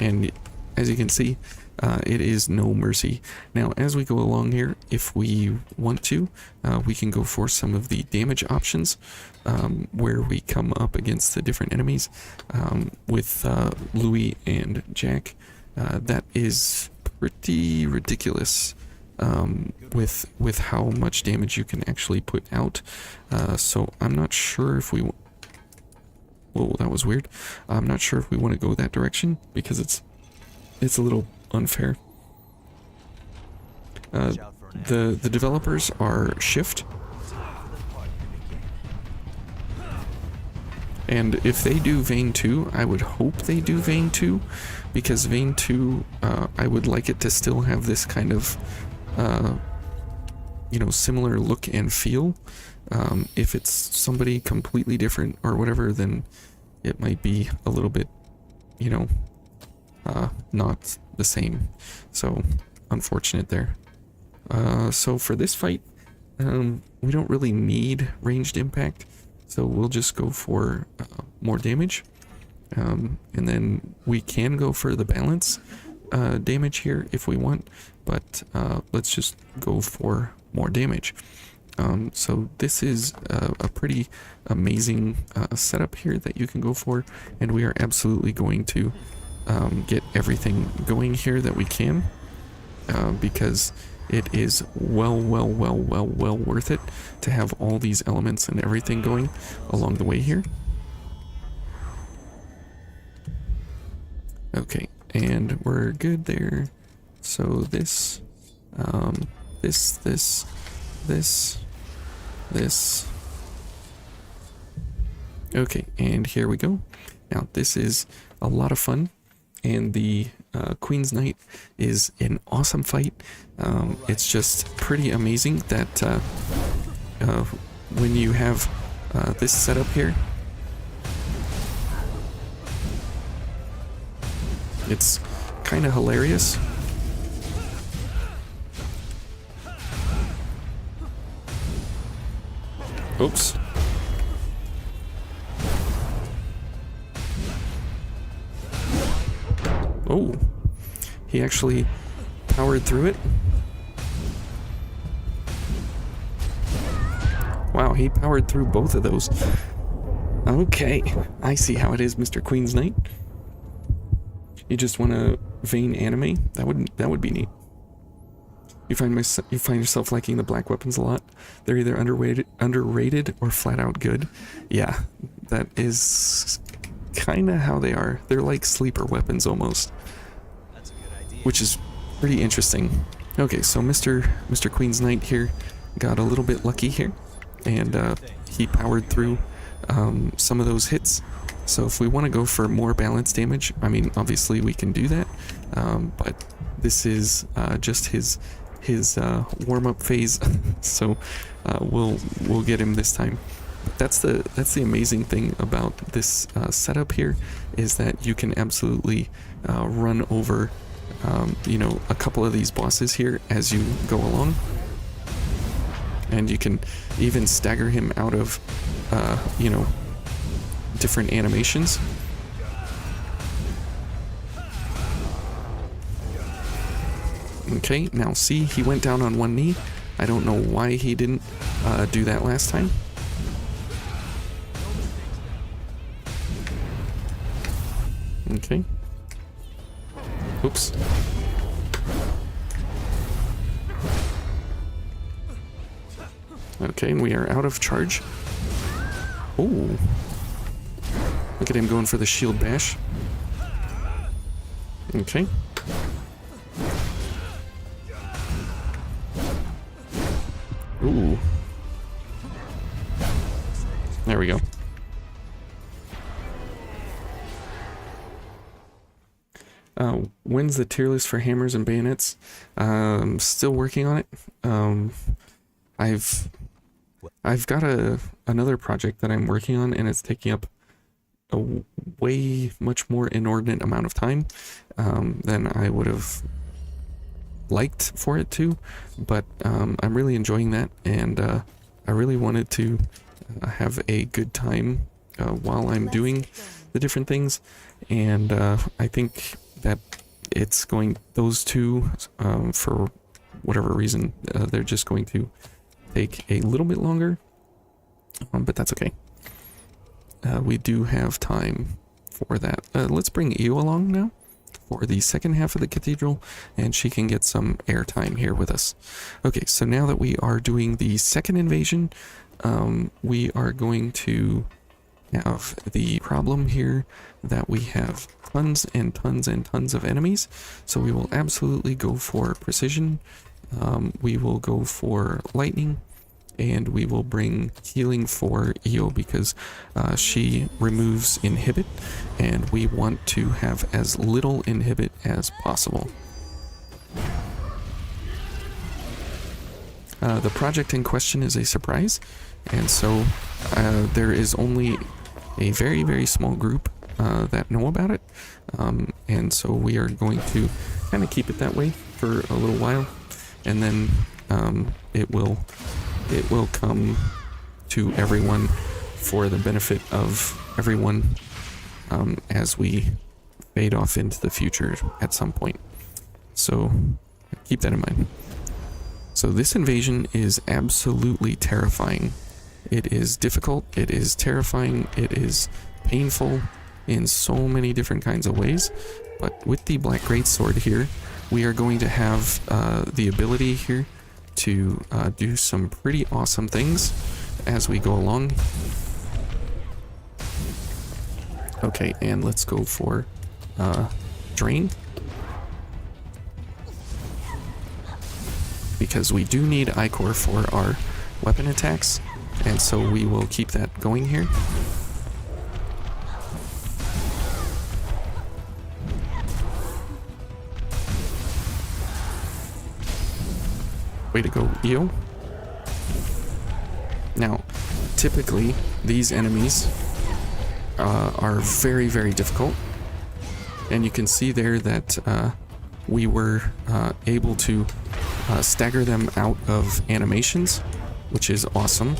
And as you can see, it is no mercy. Now, as we go along here, if we want to, we can go for some of the damage options where we come up against the different enemies with Louis and Jack. That is pretty ridiculous with how much damage you can actually put out. So I'm not sure if we... Whoa, that was weird. I'm not sure if we want to go that direction because it's a little unfair. The developers are Shift, and if they do Vein 2, I would hope they do Vein 2, because Vein 2, I would like it to still have this kind of you know, similar look and feel. If it's somebody completely different or whatever, then it might be a little bit, you know, not the same. So unfortunate there. So for this fight, we don't really need ranged impact, so we'll just go for more damage. And then we can go for the balance damage here if we want, but let's just go for more damage. So this is a pretty amazing setup here that you can go for, and we are absolutely going to get everything going here that we can, because it is well worth it to have all these elements and everything going along the way here. Okay, and we're good there. So this, this. Okay, and here we go. Now this is a lot of fun, and the Queen's Knight is an awesome fight. It's just pretty amazing that when you have this setup here, it's kind of hilarious. Oops. Oh, he actually powered through it. Wow, he powered through both of those. Okay, I see how it is, Mr. Queen's Knight. You just want to vein anime? That would be neat. You find yourself liking the black weapons a lot. They're either underrated or flat out good. Yeah, that is kind of how they are. They're like sleeper weapons almost. That's a good idea. Which is pretty interesting. Okay, so Mr. Queen's Knight here got a little bit lucky here, and he powered through some of those hits. So if we want to go for more balance damage, I mean, obviously we can do that, but this is just his warm-up phase. So we'll get him this time. That's the amazing thing about this setup here, is that you can absolutely run over you know, a couple of these bosses here as you go along, and you can even stagger him out of you know, different animations. Okay, now see, he went down on one knee. I don't know why he didn't do that last time. Okay. Oops. Okay, and we are out of charge. Oh. Look at him going for the shield bash. Okay. Ooh. There we go. When's the tier list for hammers and bayonets? Still working on it. I've got another project that I'm working on, and it's taking up a way much more inordinate amount of time than I would have liked for it to, but I'm really enjoying that, and I really wanted to have a good time while I'm doing the different things, and I think that it's going, those two, for whatever reason, they're just going to take a little bit longer, but that's okay. We do have time for that. Let's bring Io along now for the second half of the cathedral, and she can get some airtime here with us. Okay, so now that we are doing the second invasion, we are going to have the problem here that we have tons and tons and tons of enemies, so we will absolutely go for precision. We will go for lightning, and we will bring healing for Io because she removes inhibit, and we want to have as little inhibit as possible. The project in question is a surprise, and so there is only a very, very small group that know about it, and so we are going to kind of keep it that way for a little while, and then it will come to everyone for the benefit of everyone as we fade off into the future at some point. So keep that in mind. So this invasion is absolutely terrifying. It is difficult, it is terrifying, it is painful in so many different kinds of ways, but with the Black Greatsword here, we are going to have the ability here to do some pretty awesome things as we go along. Okay, and let's go for Drain. Because we do need Ichor for our weapon attacks, and so we will keep that going here. Way to go, Io. Now, typically, these enemies are very, very difficult. And you can see there that we were able to stagger them out of animations, which is awesome.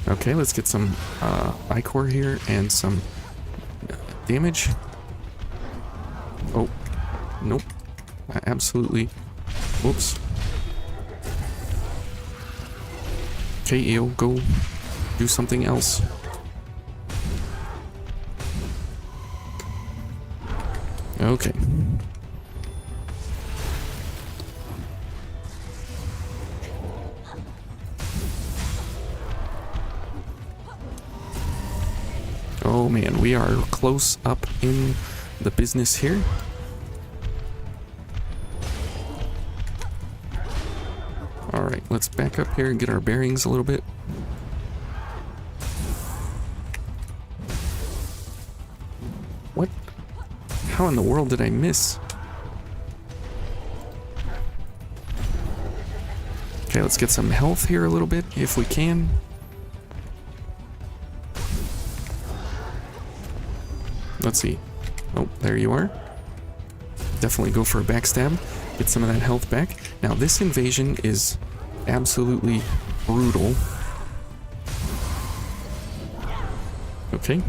Okay, let's get some Ichor here and some damage. Oh, nope. Absolutely. Whoops. Okay, Io, go do something else. Okay. Oh man, we are close up in the business here. Alright, let's back up here and get our bearings a little bit. What? How in the world did I miss? Okay, let's get some health here a little bit, if we can. Let's see. Oh, there you are. Definitely go for a backstab. Get some of that health back. Now, this invasion is absolutely brutal. Okay.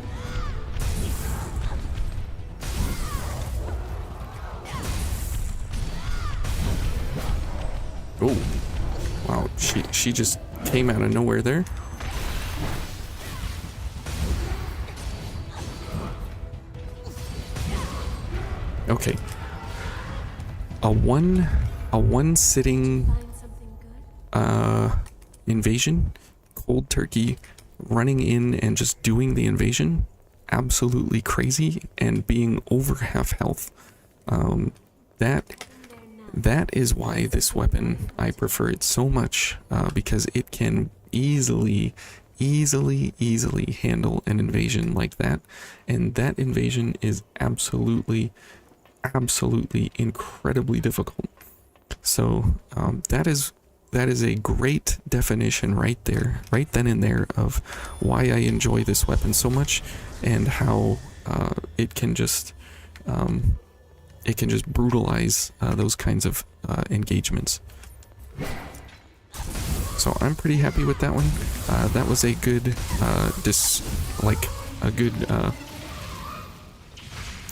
Oh. Wow, she just came out of nowhere there. Okay. A one sitting invasion, cold turkey running in and just doing the invasion, absolutely crazy, and being over half health. That is why this weapon, I prefer it so much, because it can easily handle an invasion like that, and that invasion is absolutely incredibly difficult. So that is a great definition right there, right then and there, of why I enjoy this weapon so much, and how it can just brutalize those kinds of engagements. So I'm pretty happy with that one. That was a good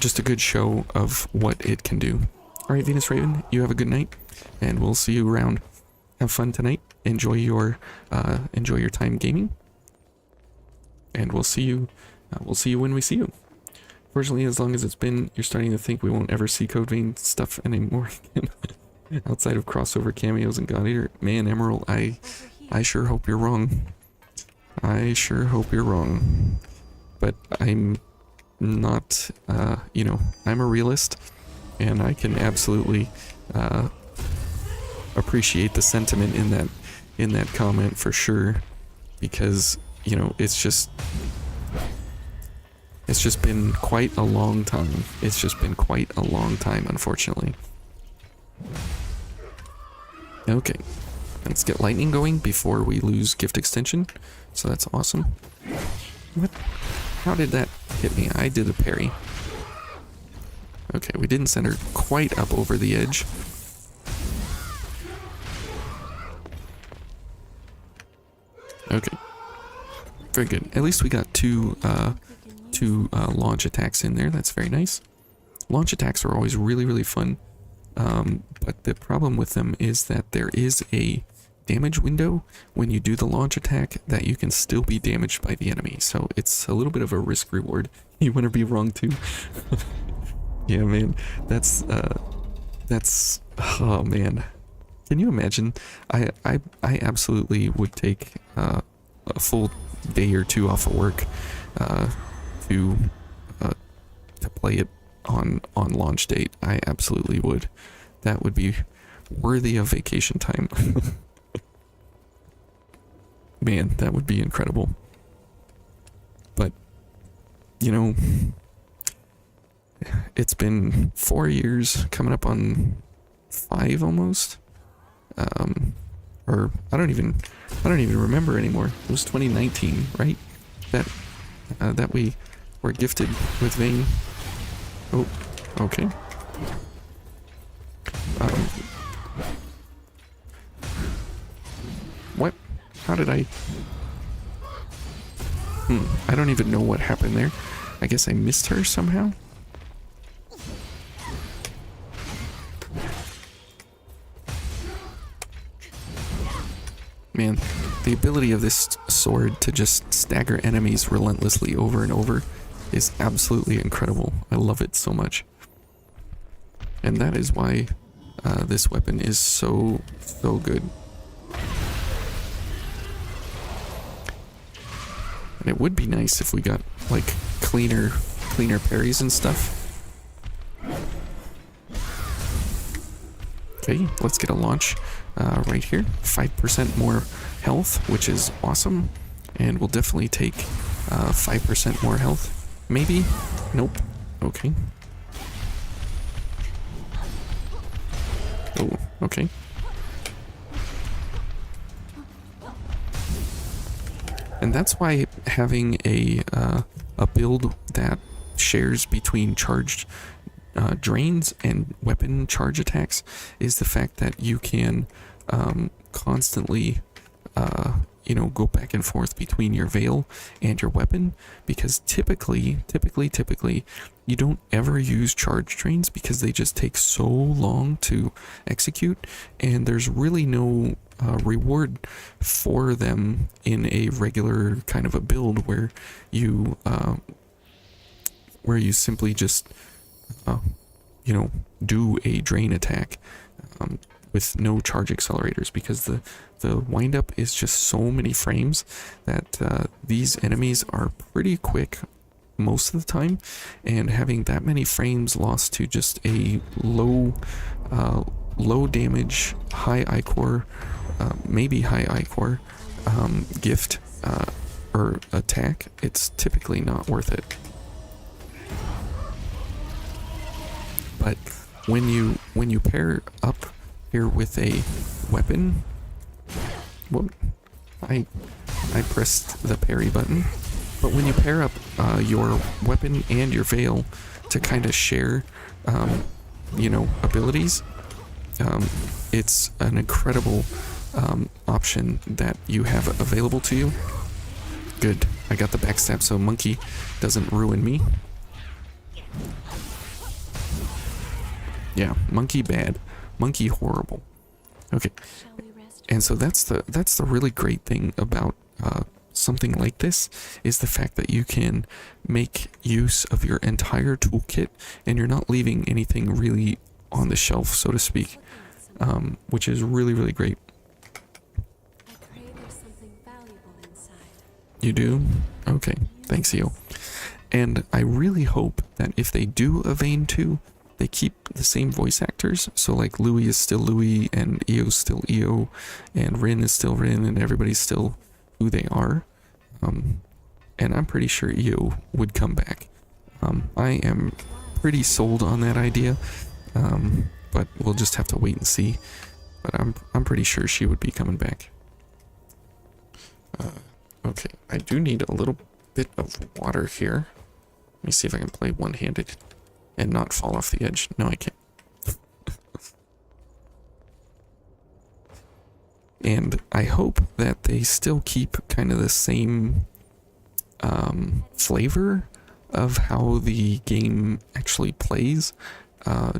just a good show of what it can do. Alright, Venus Raven, you have a good night, and we'll see you around. Have fun tonight. Enjoy your time gaming, and we'll see you when we see you. Fortunately, as long as it's been, you're starting to think we won't ever see Code Vein stuff anymore again. Outside of crossover cameos and God Eater. Man, Emerald, I sure hope you're wrong. I sure hope you're wrong. But I'm not, I'm a realist, and I can absolutely appreciate the sentiment in that comment for sure, because it's just It's just been quite a long time. It's just been quite a long time, unfortunately. Okay. Let's get lightning going before we lose gift extension. So that's awesome. What? How did that hit me? I did a parry. Okay, we didn't send her quite up over the edge. Okay. Very good. At least we got two launch attacks in there. That's very nice. Launch attacks are always really, really fun. But the problem with them is that there is a damage window when you do the launch attack that you can still be damaged by the enemy. So it's a little bit of a risk reward. You want to be wrong too. Yeah, man. That's oh man. Can you imagine? I absolutely would take a full day or two off of work to play it on launch date. I absolutely would. That would be worthy of vacation time. Man, that would be incredible. But you know, it's been 4 years, coming up on 5 almost. Or I don't even remember anymore. It was 2019, right? That we were gifted with Vayne. Oh, okay. What? How did I? I don't even know what happened there. I guess I missed her somehow. Man, the ability of this sword to just stagger enemies relentlessly over and over is absolutely incredible. I love it so much. And that is why this weapon is so good. And it would be nice if we got like cleaner parries and stuff. Okay, let's get a launch right here. 5% more health, which is awesome. And we'll definitely take 5% more health. Maybe? Nope. Okay. Oh, okay. And that's why having a build that shares between charged drains and weapon charge attacks is the fact that you can constantly go back and forth between your veil and your weapon, because typically you don't ever use charge drains because they just take so long to execute, and there's really no reward for them in a regular kind of a build where you simply just do a drain attack with no charge accelerators, because the wind up is just so many frames that these enemies are pretty quick most of the time, and having that many frames lost to just a low damage, high ichor, maybe high ichor gift or attack, it's typically not worth it. But when you pair up here with a weapon, well, I pressed the parry button. But when you pair up your weapon and your veil to kind of share, abilities, it's an incredible option that you have available to you. Good. I got the backstab so Monkey doesn't ruin me. Yeah, Monkey bad. Monkey horrible. Okay. And so that's the really great thing about something like this, is the fact that you can make use of your entire toolkit and you're not leaving anything really on the shelf, so to speak, which is really, really great. I pray there's something valuable inside. You do? Okay. Thanks, Io. And I really hope that if they do a Vayne 2, they keep the same voice actors. So like Louis is still Louis, and Io's still Io, and Rin is still Rin, and everybody's still who they are. And I'm pretty sure Io would come back. I am pretty sold on that idea, but we'll just have to wait and see. But I'm pretty sure she would be coming back. Okay, I do need a little bit of water here. Let me see if I can play one-handed and not fall off the edge. No, I can't. And I hope that they still keep kind of the same flavor of how the game actually plays.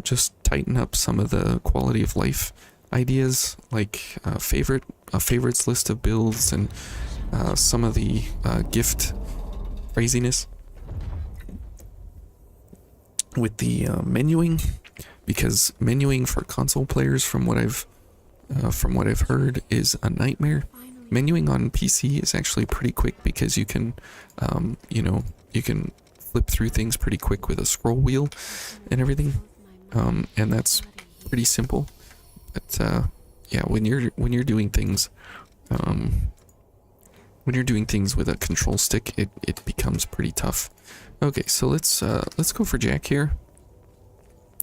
Just tighten up some of the quality of life ideas, like a favorites list of builds and some of the gift craziness with the menuing, because menuing for console players, from what I've heard, is a nightmare. Menuing on PC is actually pretty quick because you can, you can flip through things pretty quick with a scroll wheel and everything, and that's pretty simple. But yeah, when you're doing things, with a control stick, it becomes pretty tough. Okay, so let's go for Jack here,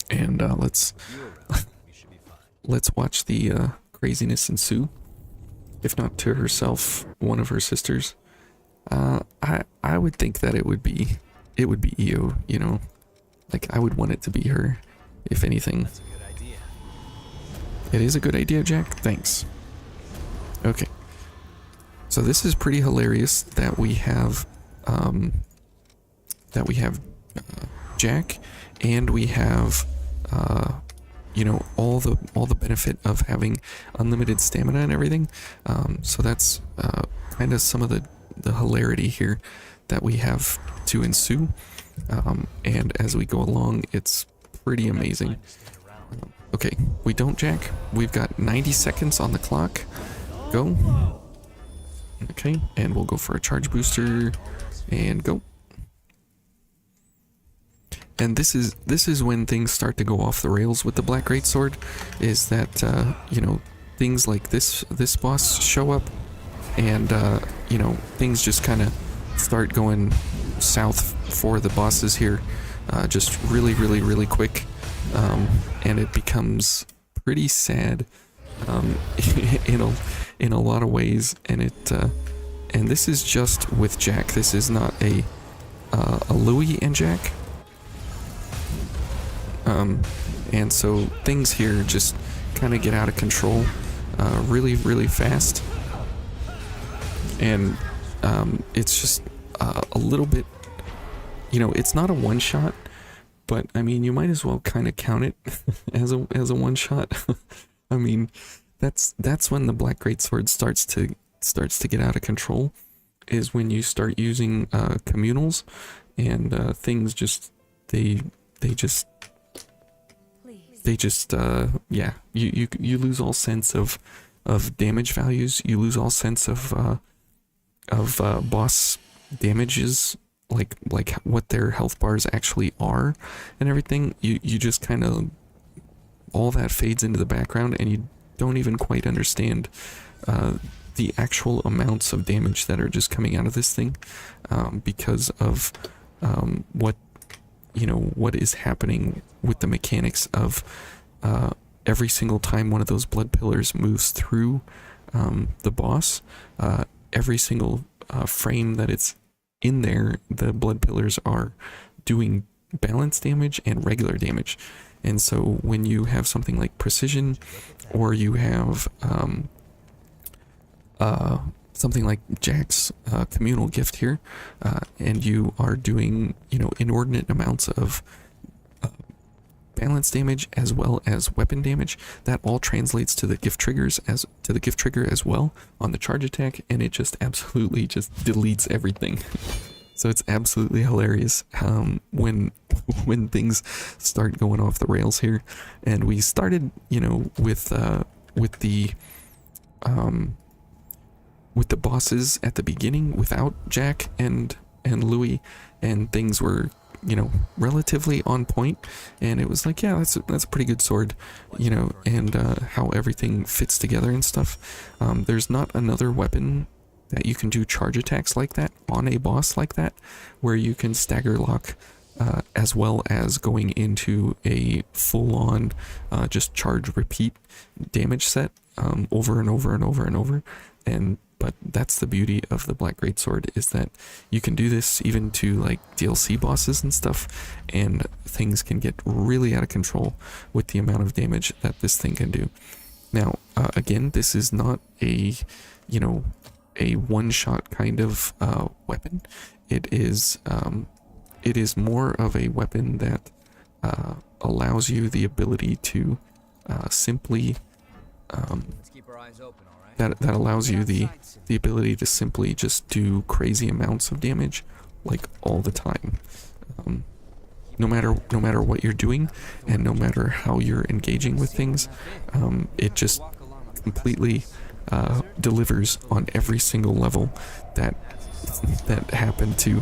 and let's watch the craziness ensue. If not to herself, one of her sisters. I would think that it would be Io, you know? Like, I would want it to be her, if anything. That's a good idea. It is a good idea, Jack? Thanks. Okay. So this is pretty hilarious that we have Jack, and we have all the benefit of having unlimited stamina and everything. So that's kind of some of the hilarity here that we have to ensue. And as we go along, it's pretty amazing. Okay, we don't, Jack. We've got 90 seconds on the clock. Go. Okay, and we'll go for a charge booster and go. And this is when things start to go off the rails with the Black Greatsword, is that things like this boss show up, and things just kind of start going south for the bosses here, just really quick, and it becomes pretty sad in a lot of ways, and and this is just with Jack. This is not a Louis and Jack. And so things here just kind of get out of control really fast, and it's just a little bit, it's not a one shot, but I mean, you might as well kind of count it as a one shot. I mean, that's when the Black Greatsword starts to get out of control, is when you start using communals, and things just you lose all sense of damage values. You lose all sense of boss damages, like what their health bars actually are and everything. You just kind of, all that fades into the background, and you don't even quite understand the actual amounts of damage that are just coming out of this thing, because of what is happening with the mechanics of every single time one of those blood pillars moves through the boss, every single frame that it's in there, the blood pillars are doing balance damage and regular damage. And so when you have something like precision, or you have something like Jack's communal gift here, and you are doing inordinate amounts of balance damage as well as weapon damage, that all translates to the gift trigger as well on the charge attack, and it just absolutely just deletes everything. So it's absolutely hilarious when things start going off the rails here. And we started with the bosses at the beginning without Jack and Louis, and things were relatively on point, and it was like, yeah, that's a pretty good sword, and how everything fits together and stuff. There's not another weapon that you can do charge attacks like that on a boss like that, where you can stagger lock as well as going into a full-on just charge repeat damage set over and over and over and over. But that's the beauty of the Black Greatsword, is that you can do this even to like DLC bosses and stuff, and things can get really out of control with the amount of damage that this thing can do. Now, again, this is not a, you know, a one-shot kind of weapon. It is more of a weapon that allows you the ability to simply Let's keep our eyes open, all right? that allows you the ability to simply just do crazy amounts of damage like all the time. No matter what you're doing, and no matter how you're engaging with things, it just completely delivers on every single level that happen to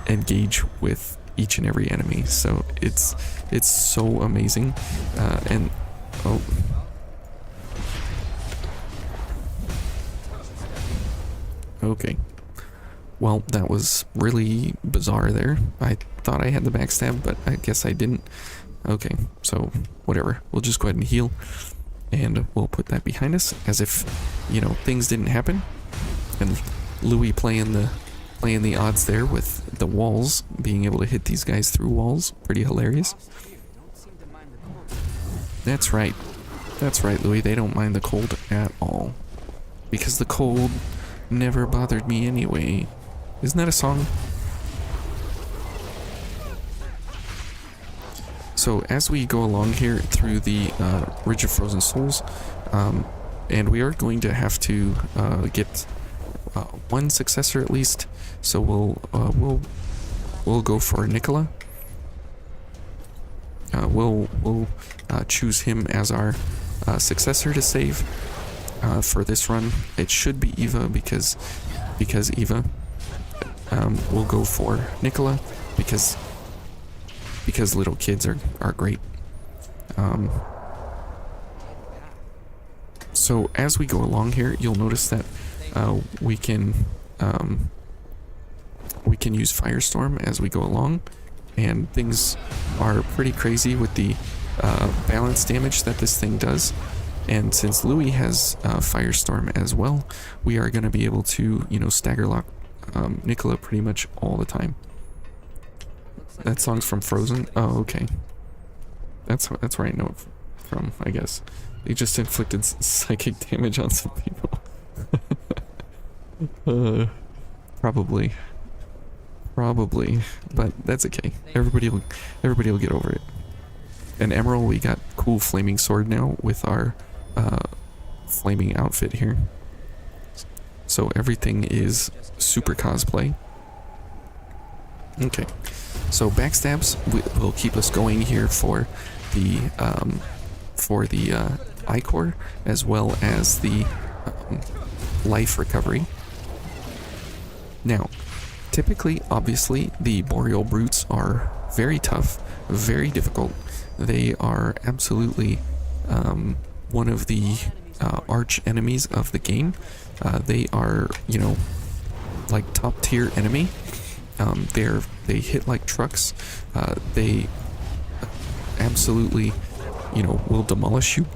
engage with each and every enemy. So it's so amazing. And oh, okay. Well, that was really bizarre there. I thought I had the backstab, but I guess I didn't. Okay, so whatever. We'll just go ahead and heal, and we'll put that behind us as if, you know, things didn't happen. And Louis playing the odds there with the walls, being able to hit these guys through walls. Pretty hilarious. That's right. That's right, Louis. They don't mind the cold at all. Because the cold never bothered me anyway. Isn't that a song? So as we go along here through the Ridge of Frozen Souls, and we are going to have to get one successor at least. So we'll go for Nicola. We'll choose him as our successor to save for this run. It should be Eva because Eva. We'll go for Nicola because little kids are great. So as we go along here, you'll notice that we can use Firestorm as we go along, and things are pretty crazy with the balance damage that this thing does. And since Louis has Firestorm as well, we are going to be able to, you know, stagger lock Nicola pretty much all the time. That song's from Frozen. Oh, okay. That's where I know it from, I guess. They just inflicted psychic damage on some people. Probably, but that's okay. Everybody will get over it. And Emerald, we got cool flaming sword now with our flaming outfit here. So everything is super cosplay. Okay, so backstabs will keep us going here for the Ichor, as well as the life recovery. Now, typically, obviously, the Boreal Brutes are very tough, very difficult. They are absolutely one of the arch enemies of the game. They are, you know, like top tier enemy. They hit like trucks. They absolutely, you know, will demolish you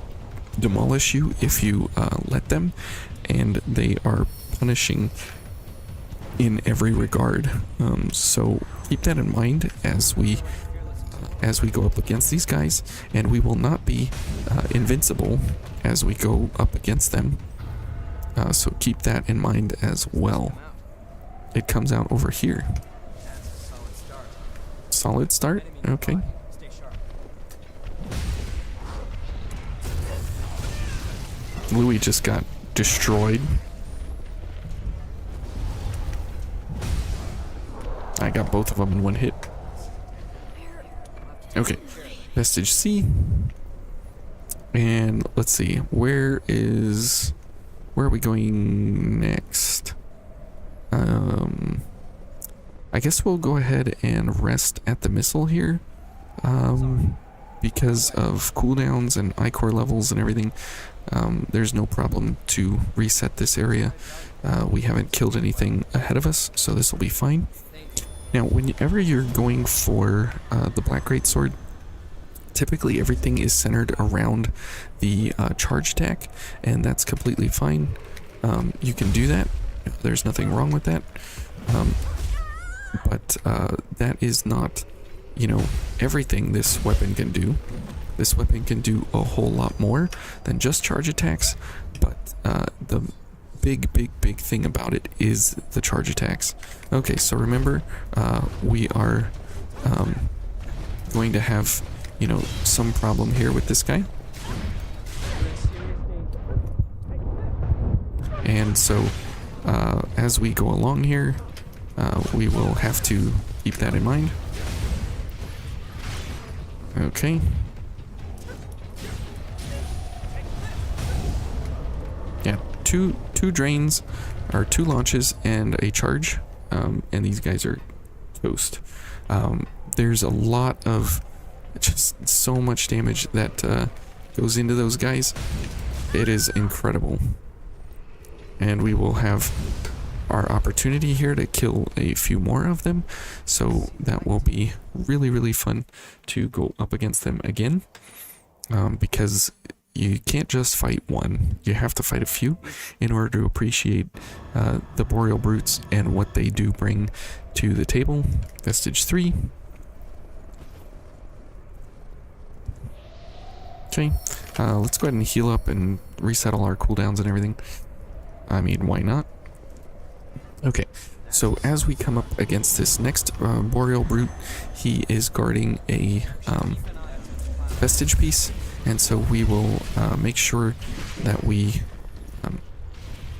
if you let them, and they are punishing in every regard. So keep that in mind as we go up against these guys, and we will not be invincible as we go up against them. So keep that in mind as well. It comes out over here. Solid start? Okay. Louis just got destroyed. I got both of them in one hit. Okay. Vestige C. And let's see. Where are we going next? I guess we'll go ahead and rest at the missile here. Because of cooldowns and Ichor levels and everything, there's no problem to reset this area. We haven't killed anything ahead of us, so this will be fine. Now, whenever you're going for the Black Greatsword, typically everything is centered around the charge attack, and that's completely fine. You can do that. There's nothing wrong with that. But that is not, you know, everything this weapon can do. This weapon can do a whole lot more than just charge attacks, but the big thing about it is the charge attacks. Okay, so remember, we are going to have, you know, some problem here with this guy. And so, as we go along here, we will have to keep that in mind. Okay. Yeah, two drains, or 2 launches and a charge, and these guys are toast. There's a lot of, just so much damage that goes into those guys. It is incredible. And we will have our opportunity here to kill a few more of them, so that will be really fun to go up against them again, because you can't just fight one, you have to fight a few in order to appreciate the Boreal Brutes and what they do bring to the table. Vestige 3. Okay, let's go ahead and heal up and reset all our cooldowns and everything. I mean, why not? Okay, so as we come up against this next Boreal Brute, he is guarding a Vestige piece, and so we will make sure that we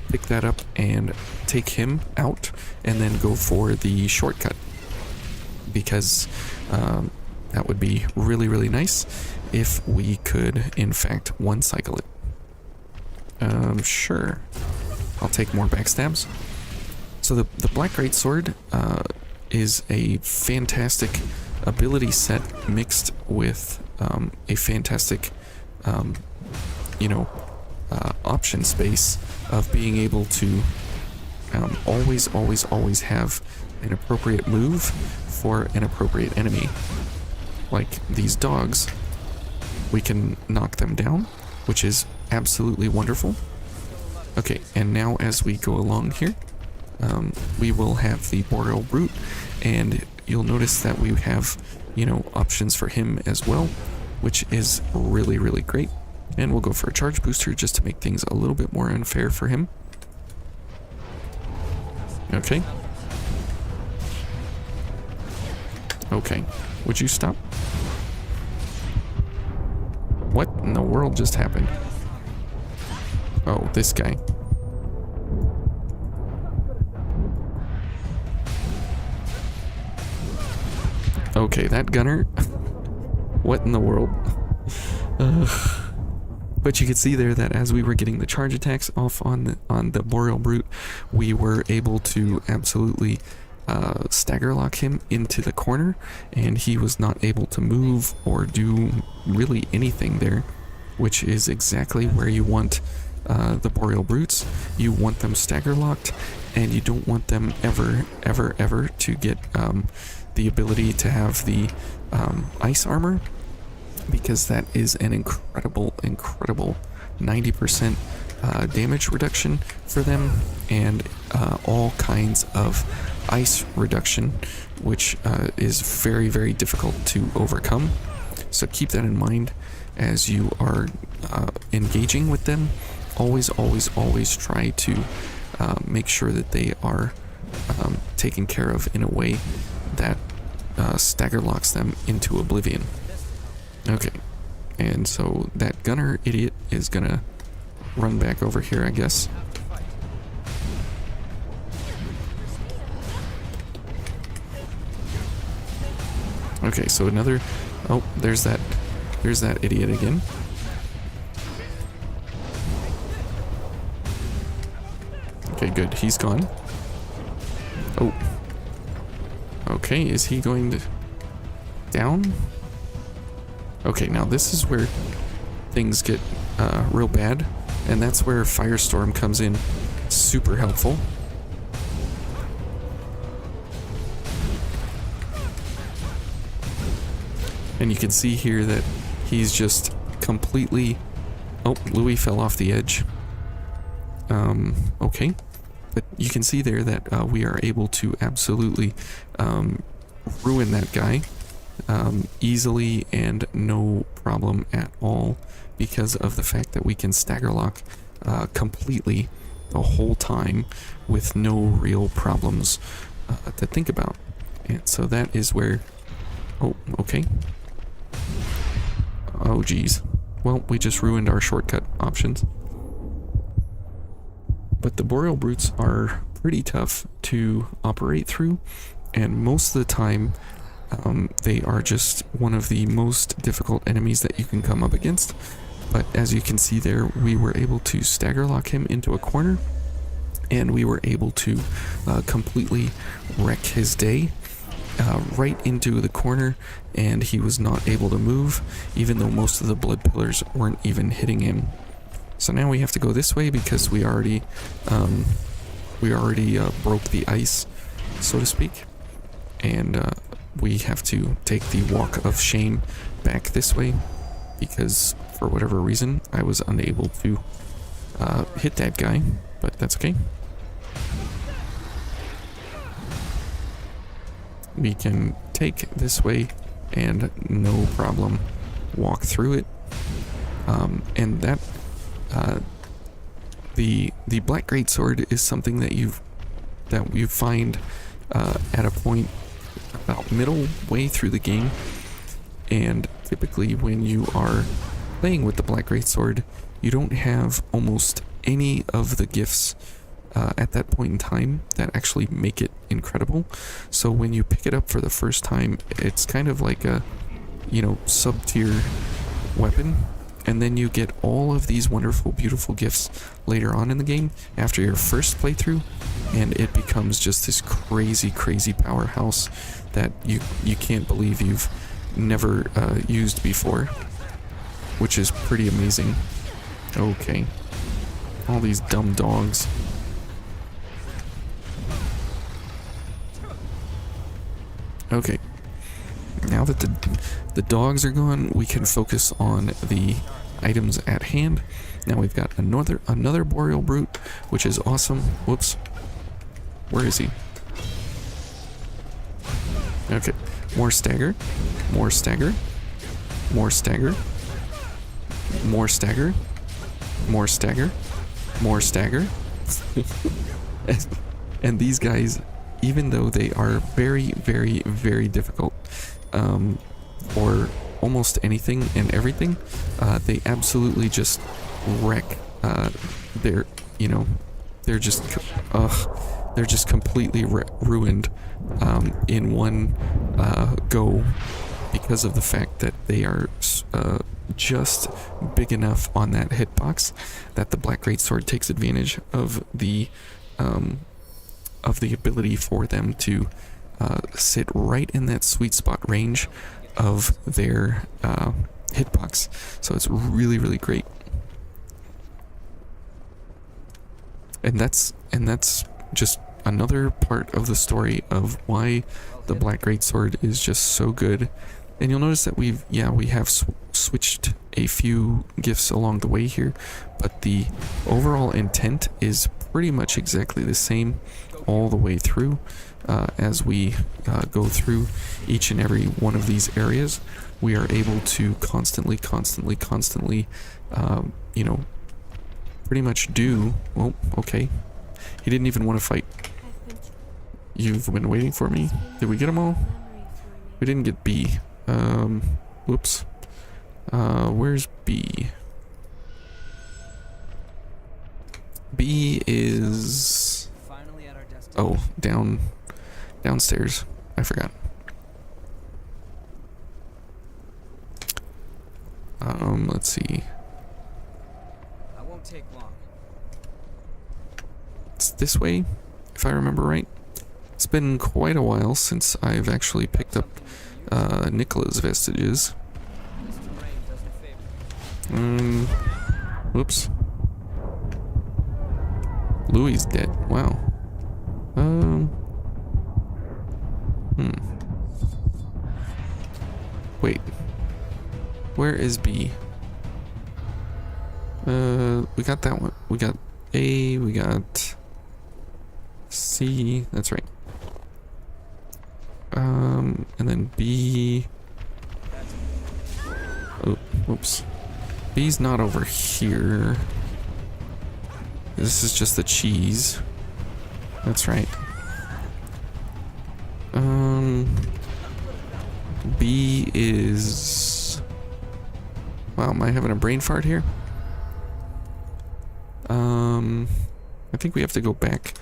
pick that up and take him out, and then go for the shortcut, because that would be really nice if we could, in fact, one-cycle it. Sure. I'll take more backstabs. So the Black Greatsword is a fantastic ability set mixed with a fantastic, you know, option space of being able to always have an appropriate move for an appropriate enemy. Like these dogs, we can knock them down, which is absolutely wonderful. Okay, and now as we go along here, we will have the Boreal Brute, and you'll notice that we have, you know, options for him as well, which is really great. And we'll go for a charge booster just to make things a little bit more unfair for him. Okay. Okay, would you stop? What in the world just happened? Oh, this guy. Okay, that gunner. What in the world? But you could see there that as we were getting the charge attacks off on the Boreal Brute, we were able to absolutely stagger lock him into the corner, and he was not able to move or do really anything there, which is exactly where you want the Boreal Brutes. You want them stagger locked, and you don't want them ever to get the ability to have the ice armor, because that is an incredible 90% damage reduction for them, and all kinds of ice reduction, which is very difficult to overcome. So keep that in mind as you are engaging with them. Always try to make sure that they are taken care of in a way that stagger locks them into oblivion. Okay, and so that gunner idiot is gonna run back over here, I guess. Okay, so another, oh, there's that idiot again. Okay, good, he's gone. Oh. Okay, is he going to down? Okay, now this is where things get real bad, and that's where Firestorm comes in. Super helpful. And you can see here that he's just completely... Oh, Louis fell off the edge. Okay. But you can see there that we are able to absolutely ruin that guy easily and no problem at all, because of the fact that we can stagger lock completely the whole time with no real problems to think about. And so that is where... Oh, okay. Oh, geez. Well, we just ruined our shortcut options. But the Boreal Brutes are pretty tough to operate through, and most of the time they are just one of the most difficult enemies that you can come up against. But as you can see there, we were able to stagger lock him into a corner, and we were able to completely wreck his day right into the corner, and he was not able to move, even though most of the blood pillars weren't even hitting him. So now we have to go this way because we already broke the ice, so to speak, and we have to take the walk of shame back this way because for whatever reason I was unable to hit that guy, but that's okay. We can take this way and no problem walk through it, and that the Black Greatsword is something that you find at a point about middle way through the game, and typically when you are playing with the Black Greatsword, you don't have almost any of the gifts at that point in time that actually make it incredible. So when you pick it up for the first time, it's kind of like a, sub-tier weapon, and then you get all of these wonderful, beautiful gifts later on in the game after your first playthrough, and it becomes just this crazy, crazy powerhouse that you can't believe you've never used before, which is pretty amazing. Okay. All these dumb dogs. Okay. Now that the dogs are gone, we can focus on the items at hand. Now we've got another Boreal Brute, which is awesome. Whoops. Where is he? Okay. More stagger. More stagger. More stagger. More stagger. More stagger. More stagger. And these guys, even though they are very, very, very difficult for almost anything and everything, they absolutely just wreck. They're just completely ruined in one go because of the fact that they are just big enough on that hitbox that the Black Greatsword takes advantage of the ability for them to sit right in that sweet spot range of their hitbox. So it's really, really great. And that's just another part of the story of why the Black Greatsword is just so good. And you'll notice that we have switched a few gifts along the way here, but the overall intent is pretty much exactly the same all the way through. As we go through each and every one of these areas, we are able to constantly, pretty much do... Oh, okay. He didn't even want to fight. You've been waiting for me? Did we get them all? We didn't get B. Whoops. Where's B? B is... Oh, downstairs. I forgot. Let's see. I won't take long. It's this way, if I remember right. It's been quite a while since I've actually picked up Nicola's vestiges. Whoops. Louis is dead. Wow. Wait. Where is B? We got that one. We got A, we got C, that's right. And then B. Oh, whoops. B's not over here. This is just the cheese. That's right. B is... Wow, am I having a brain fart here? I think we have to go back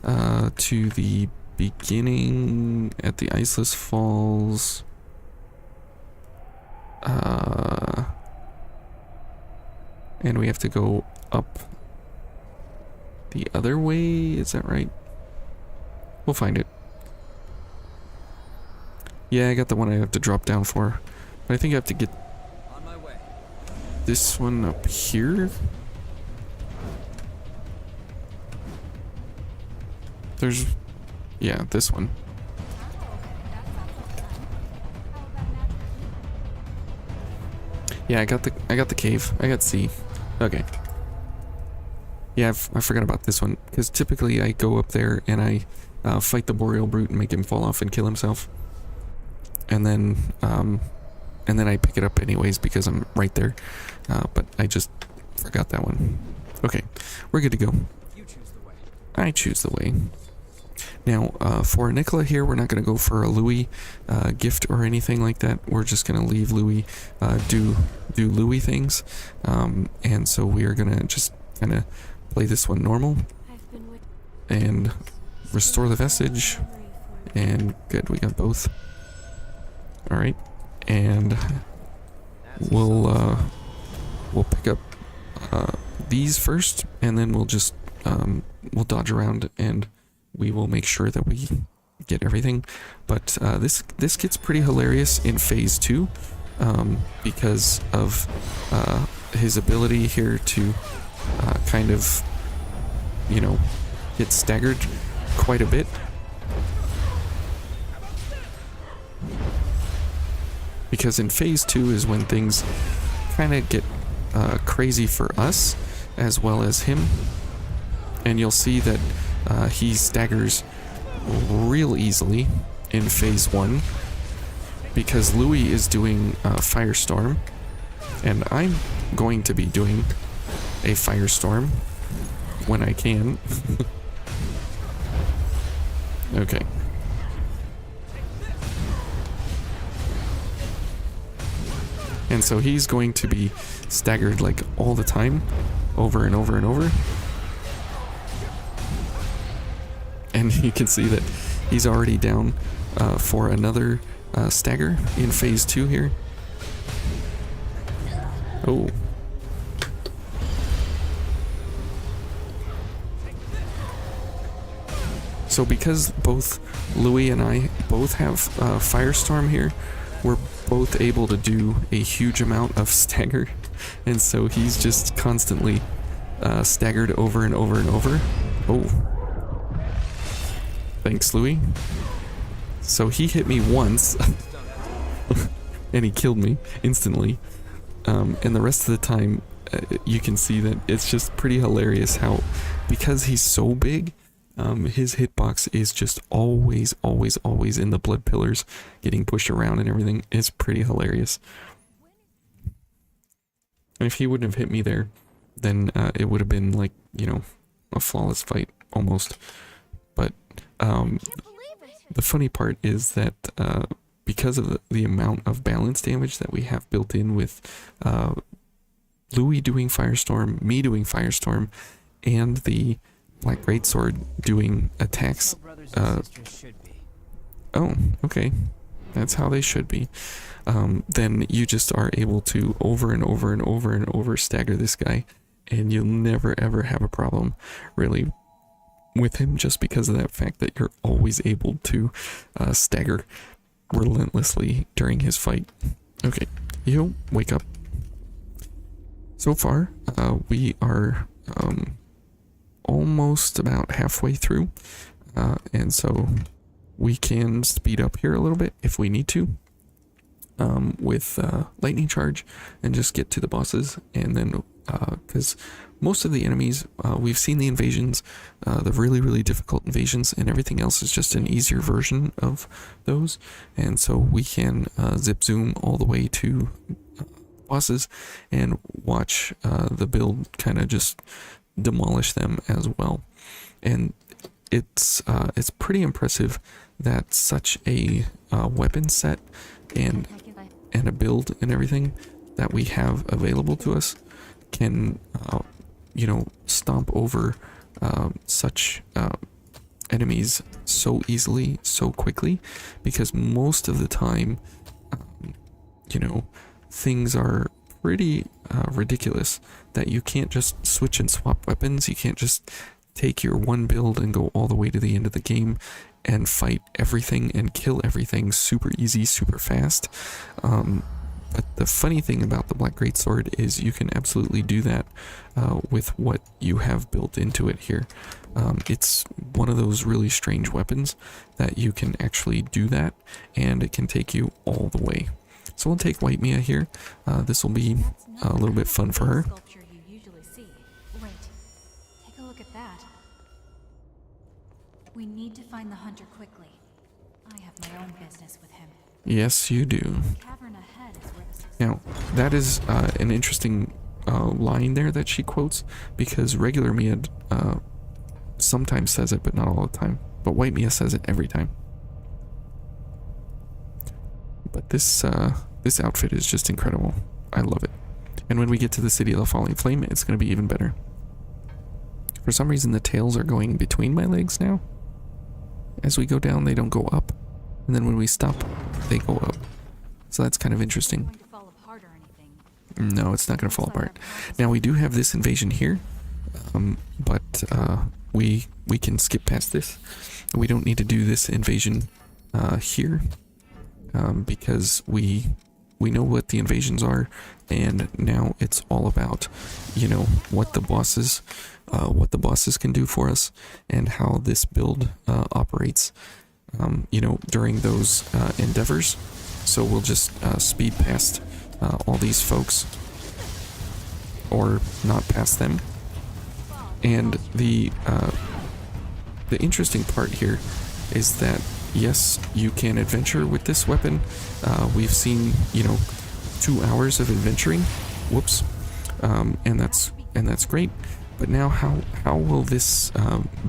to the beginning at the Iceless Falls. And we have to go up the other way, is that right? We'll find it. Yeah, I got the one I have to drop down for. But I think I have to get On my way. this one up here. There's... yeah, this one. Yeah, I got the cave. I got C. Okay. Yeah, I forgot about this one, because typically I go up there and I fight the Boreal Brute and make him fall off and kill himself. And then I pick it up anyways because I'm right there. But I just forgot that one. Okay, we're good to go. You choose the way. I choose the way. Now, for Nicola here, we're not going to go for a Louis gift or anything like that. We're just going to leave Louis do Louis things. And so we are going to just kind of play this one normal and restore the vestige. And good, we got both. All right, and we'll pick up these first, and then we'll just we'll dodge around and we will make sure that we get everything. But this gets pretty hilarious in phase 2 because of his ability here to kind of, you know, get staggered quite a bit. Because in phase 2 is when things kind of get crazy for us as well as him. And you'll see that he staggers real easily in phase 1 because Louis is doing Firestorm, and I'm going to be doing a Firestorm when I can. Okay. And so he's going to be staggered like all the time, over and over and over. And you can see that he's already down for another stagger in phase 2 here. Oh. So because both Louis and I both have Firestorm here, we're both able to do a huge amount of stagger. And so he's just constantly staggered over and over and over. Oh. Thanks, Louis. So he hit me once and he killed me instantly. And the rest of the time, you can see that it's just pretty hilarious how, because he's so big, his hitbox is just always in the blood pillars, getting pushed around and everything. It's pretty hilarious. And if he wouldn't have hit me there, then it would have been like, you know, a flawless fight almost. But the funny part is that because of the amount of balance damage that we have built in with Louis doing Firestorm, me doing Firestorm, and the Black Greatsword doing attacks. Oh, okay. That's how they should be. Then you just are able to over and over and over and over stagger this guy, and you'll never ever have a problem really with him, just because of that fact that you're always able to stagger relentlessly during his fight. Okay, you wake up. So far, we are almost about halfway through, and so we can speed up here a little bit if we need to. with lightning charge and just get to the bosses. And then because most of the enemies, we've seen the invasions, the really difficult invasions, and everything else is just an easier version of those. And so we can zip zoom all the way to bosses and watch the build kind of just demolish them as well. And it's pretty impressive that such a weapon set and a build and everything that we have available to us can you know, stomp over such enemies so easily, so quickly, because most of the time you know, things are pretty ridiculous that you can't just switch and swap weapons. You can't just take your one build and go all the way to the end of the game and fight everything and kill everything super easy, super fast. But the funny thing about the Black Greatsword is you can absolutely do that with what you have built into it here. It's one of those really strange weapons that you can actually do that, and it can take you all the way. So we'll take White Mia here. This will be a little bit fun for her. Sculpture you usually see. Wait, take a look at that. We need to find the hunter quickly. I have my own business with him. Yes, you do. The cavern ahead is where this is. Now, that is an interesting line there that she quotes, because regular Mia sometimes says it, but not all the time. But White Mia says it every time. But this this outfit is just incredible. I love it. And when we get to the City of the Falling Flame, it's going to be even better. For some reason, the tails are going between my legs now. As we go down, they don't go up. And then when we stop, they go up. So that's kind of interesting. Going to fall apart or anything. No, it's not going to fall apart. Now, we do have this invasion here. But we can skip past this. We don't need to do this invasion here. Because we know what the invasions are, and now it's all about, you know, what the bosses can do for us, and how this build operates, you know, during those endeavors. So we'll just speed past all these folks, or not past them. And the interesting part here is that, yes, you can adventure with this weapon. We've seen, you know, 2 hours of adventuring. Whoops. And that's great. But now how will this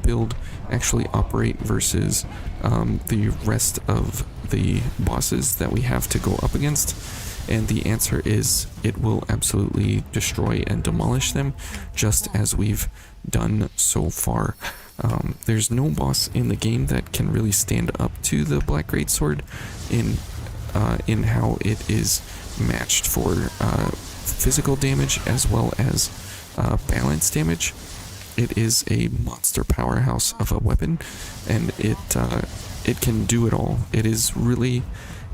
build actually operate versus the rest of the bosses that we have to go up against? And the answer is it will absolutely destroy and demolish them, just as we've done so far. There's no boss in the game that can really stand up to the Black Greatsword in how it is matched for physical damage as well as balance damage. It is a monster powerhouse of a weapon, and it can do it all. It is really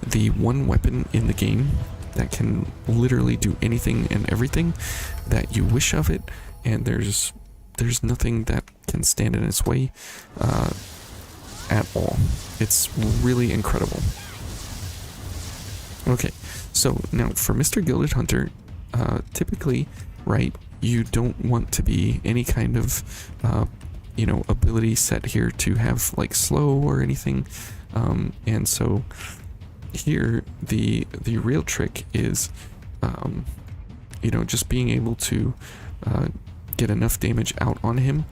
the one weapon in the game that can literally do anything and everything that you wish of it, and there's nothing that can stand in its way at all. It's really incredible. Okay, so now for Mr. Gilded Hunter, typically, right, you don't want to be any kind of, you know, ability set here to have like slow or anything, and so here the real trick is, you know, just being able to get enough damage out on him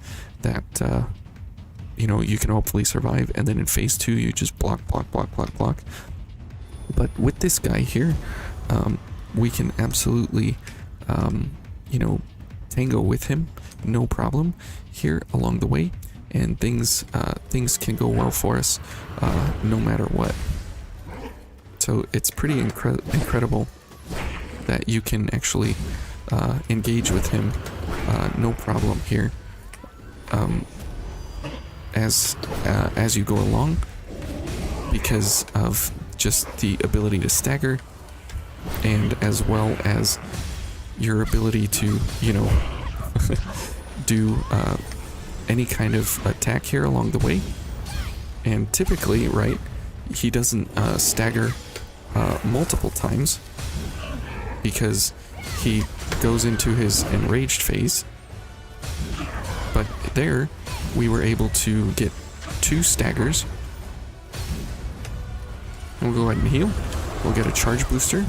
that you know, you can hopefully survive, and then in phase 2 you just block. But with this guy here, we can absolutely you know, tango with him, no problem here along the way, and things can go well for us no matter what. So it's pretty incredible that you can actually engage with him no problem here, as you go along, because of just the ability to stagger, and as well as your ability to, you know, do any kind of attack here along the way. And typically, right, he doesn't stagger multiple times because he goes into his enraged phase. But there, we were able to get 2 staggers. And we'll go ahead and heal. We'll get a charge booster.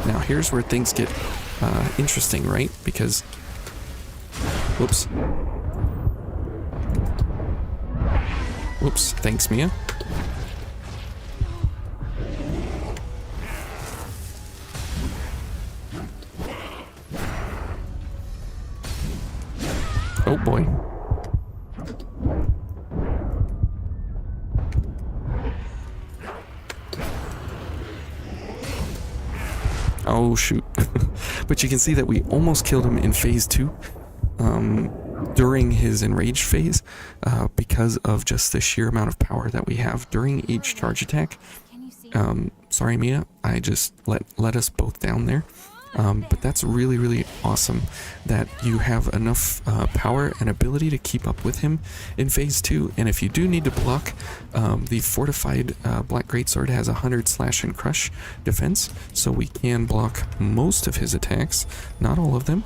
Now here's where things get interesting, right? Because, whoops. Whoops, thanks Mia. Oh boy. Oh shoot. But you can see that we almost killed him in phase 2 during his enraged phase because of just the sheer amount of power that we have during each charge attack. Can you see? Sorry Mia, I just let us both down there. But that's really, really awesome that you have enough power and ability to keep up with him in phase 2. And if you do need to block, the fortified Black Greatsword has 100 slash and crush defense, so we can block most of his attacks, not all of them.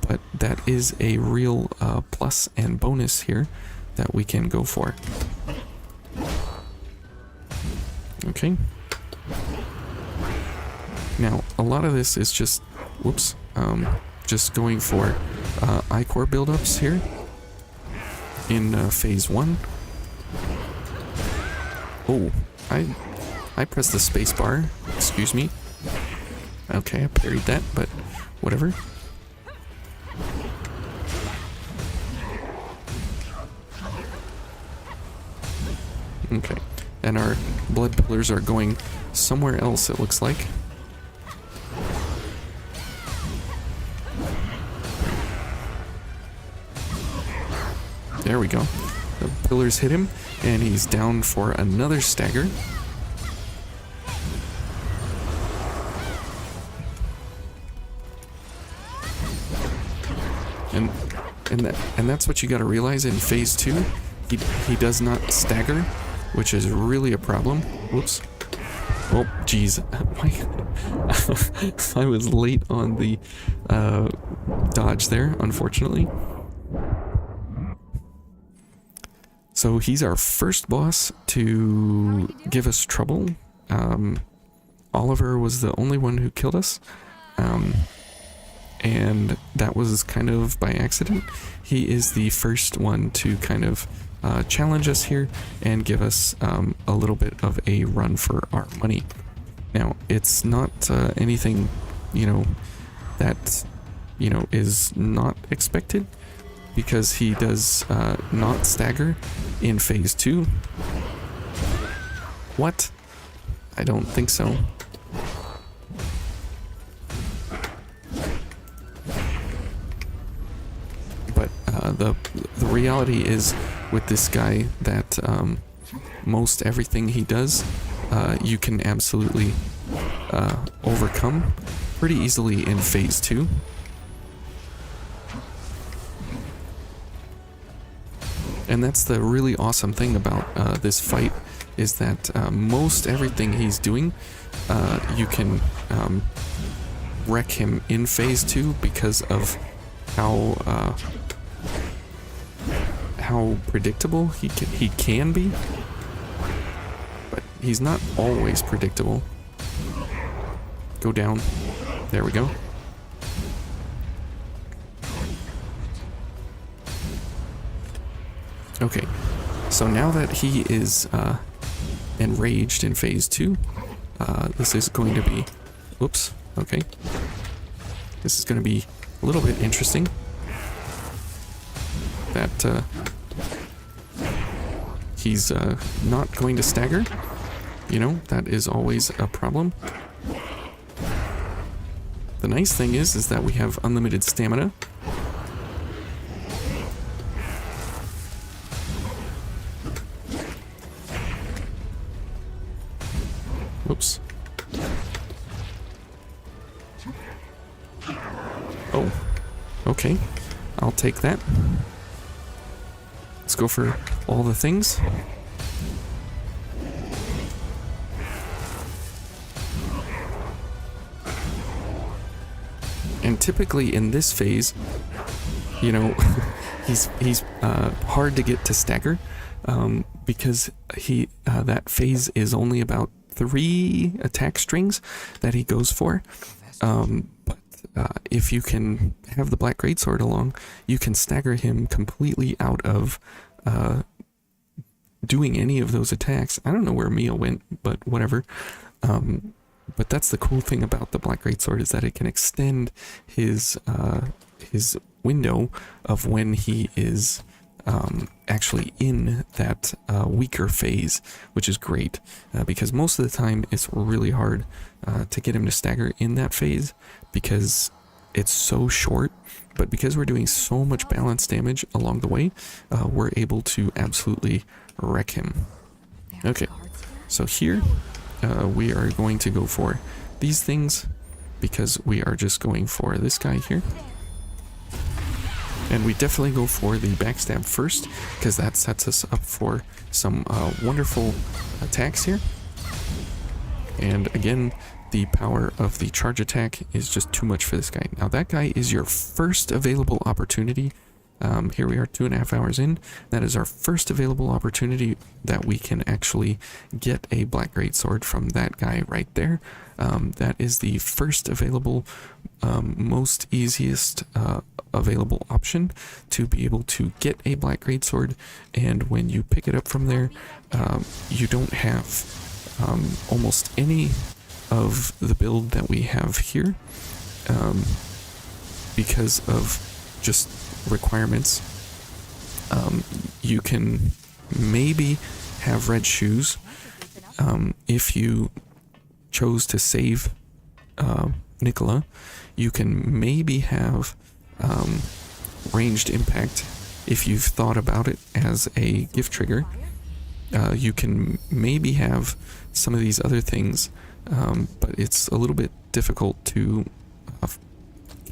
But that is a real plus and bonus here that we can go for. Okay. Now, a lot of this is just, whoops, just going for Ichor buildups here in phase 1. Oh, I pressed the space bar, excuse me. Okay, I parried that, but whatever. Okay, and our blood pillars are going somewhere else, it looks like. There we go. The pillars hit him, and he's down for another stagger. And that's what you got to realize in phase 2. He does not stagger, which is really a problem. Whoops. Oh, geez. I was late on the dodge there, unfortunately. So he's our first boss to give us trouble. Oliver was the only one who killed us. And that was kind of by accident. He is the first one to kind of challenge us here and give us a little bit of a run for our money. Now, it's not anything, that, is not expected, because he does not stagger in phase 2. What? I don't think so. But the reality is with this guy that most everything he does you can absolutely overcome pretty easily in phase 2. And that's the really awesome thing about this fight, is that most everything he's doing, you can wreck him in phase 2 because of how predictable he can be. But he's not always predictable. Go down. There we go. Okay, so now that he is enraged in phase 2, this is going to be, whoops, okay, this is going to be a little bit interesting, that he's not going to stagger. That is always a problem. The nice thing is that we have unlimited stamina. Whoops. Oh, okay. I'll take that. Let's go for all the things. And typically in this phase, you know, he's hard to get to stagger, because that phase is only about 3 attack strings that he goes for. But if you can have the Black Greatsword along, you can stagger him completely out of doing any of those attacks. I don't know where Mia went, but whatever. But that's the cool thing about the Black Greatsword, is that it can extend his window of when he is actually in that weaker phase, which is great, because most of the time it's really hard to get him to stagger in that phase because it's so short. But because we're doing so much balance damage along the way, we're able to absolutely wreck him. Okay, so here we are going to go for these things, because we are just going for this guy here. And we definitely go for the backstab first, because that sets us up for some wonderful attacks here. And again, the power of the charge attack is just too much for this guy. Now that guy is your first available opportunity. Here we are 2.5 hours in. That is our first available opportunity that we can actually get a Black Greatsword from that guy right there. That is the first available, most easiest available option to be able to get a Black Greatsword. And when you pick it up from there, you don't have almost any of the build that we have here, because of just requirements. You can maybe have red shoes if you chose to save Nicola. You can maybe have ranged impact if you've thought about it as a gift trigger. You can maybe have some of these other things, but it's a little bit difficult to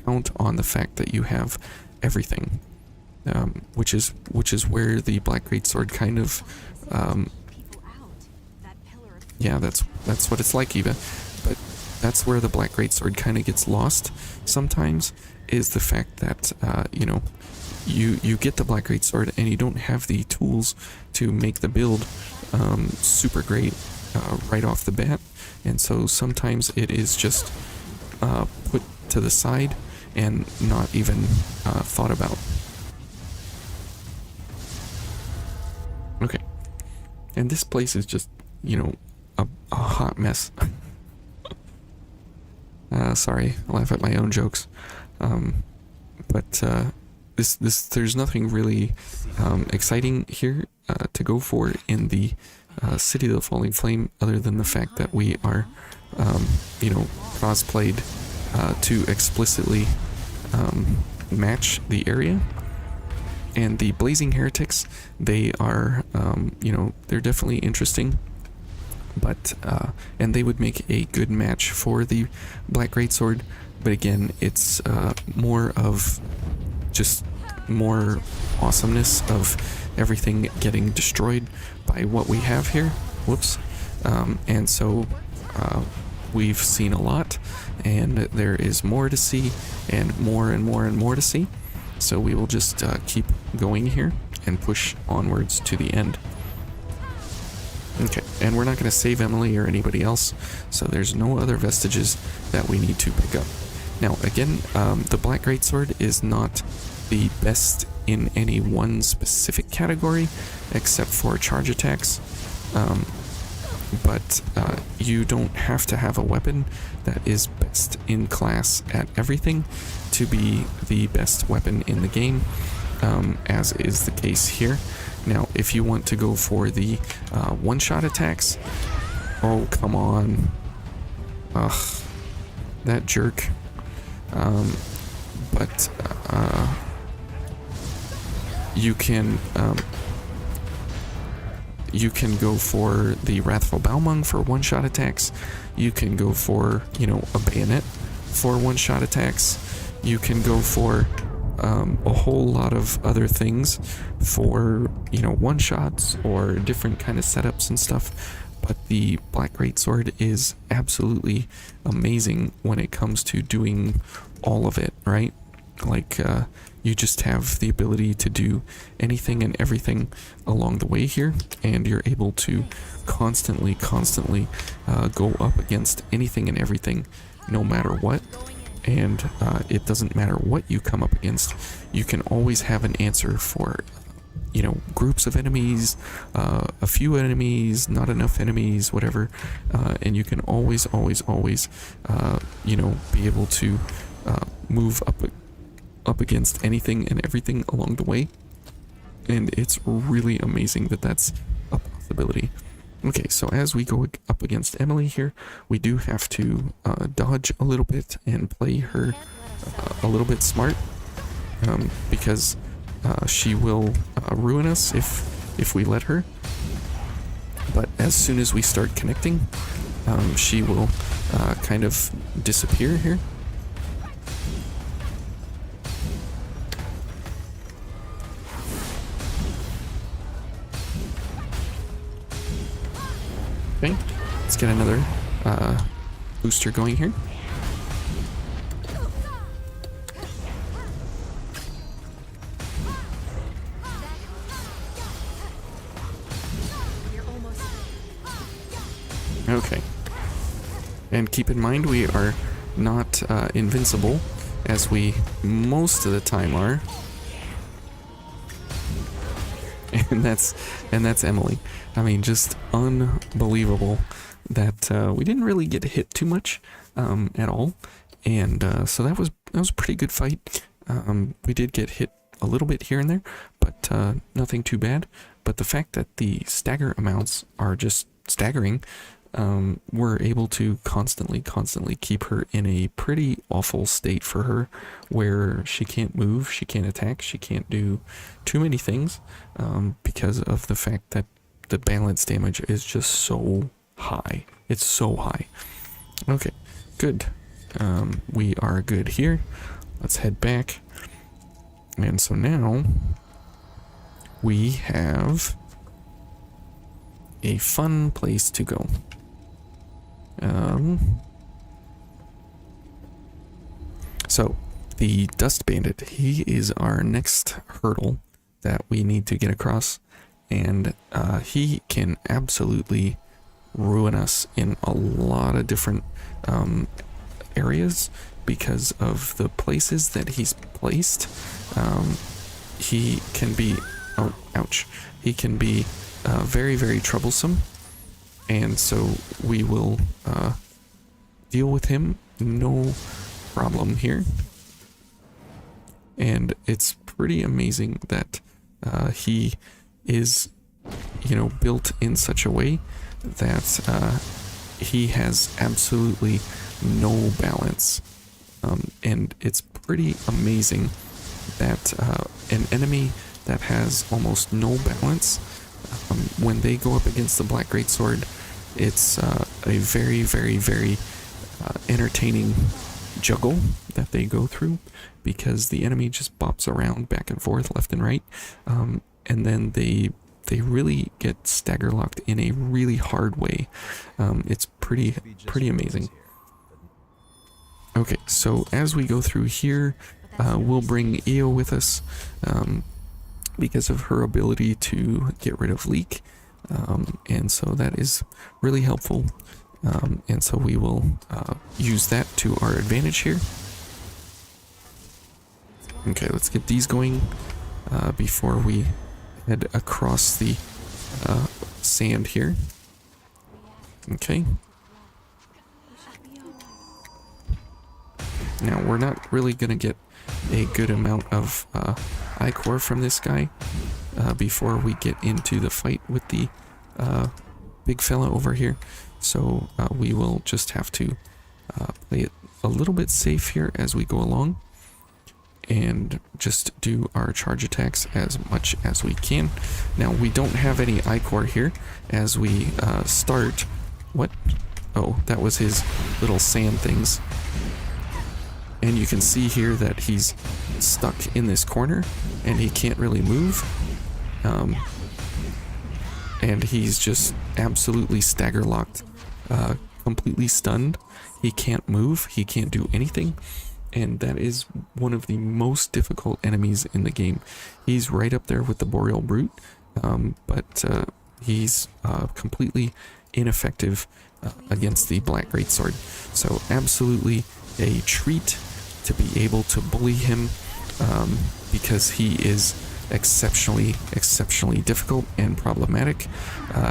count on the fact that you have everything, which is where the Black Greatsword kind of, yeah, that's what it's like, Eva. But that's where the Black Greatsword kind of gets lost sometimes, is the fact that you know, you get the Black Greatsword and you don't have the tools to make the build super great right off the bat, and so sometimes it is just put to the side and not even thought about. Okay, and this place is just, you know, a hot mess. Sorry, I laugh at my own jokes, but there's nothing really exciting here to go for in the City of the Falling Flame, other than the fact that we are, you know, cosplayed to explicitly match the area. And the Blazing Heretics, they are, you know, they're definitely interesting, but and they would make a good match for the Black Greatsword. But again, it's more of just more awesomeness of everything getting destroyed by what we have here. Whoops. And so we've seen a lot, and there is more to see, and more and more and more to see. So we will just keep going here and push onwards to the end. Okay, and we're not going to save Emily or anybody else, so there's no other vestiges that we need to pick up. Now again, the Black Greatsword is not the best in any one specific category, except for charge attacks. But you don't have to have a weapon that is best in class at everything to be the best weapon in the game, as is the case here. Now, if you want to go for the one-shot attacks, oh, come on. Ugh, that jerk. But you can go for the Wrathful Balmung for one-shot attacks. You can go for, you know, a bayonet for one-shot attacks. You can go for a whole lot of other things for, you know, one-shots or different kind of setups and stuff. but the Black Greatsword is absolutely amazing when it comes to doing all of it, right? Like, you just have the ability to do anything and everything along the way here, and you're able to constantly go up against anything and everything, no matter what. And it doesn't matter what you come up against, you can always have an answer for, you know, groups of enemies, a few enemies, not enough enemies, whatever, and you can always, you know, be able to move up against anything and everything along the way. And it's really amazing that that's a possibility. Okay, so as we go up against Emily here, we do have to dodge a little bit and play her a little bit smart, because she will ruin us if we let her. But as soon as we start connecting, she will kind of disappear here. Okay, let's get another booster going here. Okay. And keep in mind, we are not invincible, as we most of the time are. And that's Emily. I mean, just unbelievable that we didn't really get hit too much at all, and so that was a pretty good fight. We did get hit a little bit here and there, but nothing too bad. But the fact that the stagger amounts are just staggering, we're able to constantly keep her in a pretty awful state for her, where she can't move, she can't attack, she can't do too many things, because of the fact that the balance damage is just so high. It's so high. Okay, good. We are good here. Let's head back. And so now we have a fun place to go. So the Dust Bandit, he is our next hurdle that we need to get across, and he can absolutely ruin us in a lot of different areas because of the places that he's placed. He can be, oh, ouch, he can be very troublesome, and so we will deal with him no problem here. And it's pretty amazing that he is, you know, built in such a way that he has absolutely no balance, and it's pretty amazing that an enemy that has almost no balance, when they go up against the Black Greatsword, it's a very entertaining juggle that they go through, because the enemy just bops around back and forth, left and right, and then they really get stagger locked in a really hard way. It's pretty amazing. Okay, so as we go through here, we'll bring Io with us, because of her ability to get rid of leak, and so that is really helpful, and so we will use that to our advantage here. Okay, let's get these going before we head across the sand here. Okay. Now, we're not really going to get a good amount of Ichor from this guy before we get into the fight with the big fella over here. So we will just have to play it a little bit safe here as we go along, and just do our charge attacks as much as we can. Now, we don't have any Ichor here as we start. What? Oh, that was his little sand things. And you can see here that he's stuck in this corner and he can't really move. and he's just absolutely stagger locked, completely stunned. He can't move, he can't do anything, and that is one of the most difficult enemies in the game. He's right up there with the Boreal Brute, but he's completely ineffective against the Black Greatsword. So absolutely a treat to be able to bully him, because he is exceptionally difficult and problematic.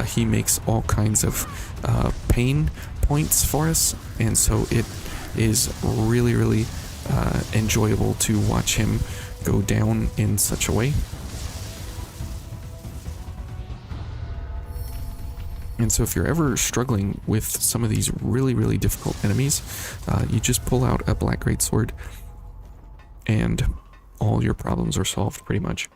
He makes all kinds of pain points for us, and so it is really enjoyable to watch him go down in such a way. And so if you're ever struggling with some of these really difficult enemies, you just pull out a Black Greatsword and all your problems are solved pretty much.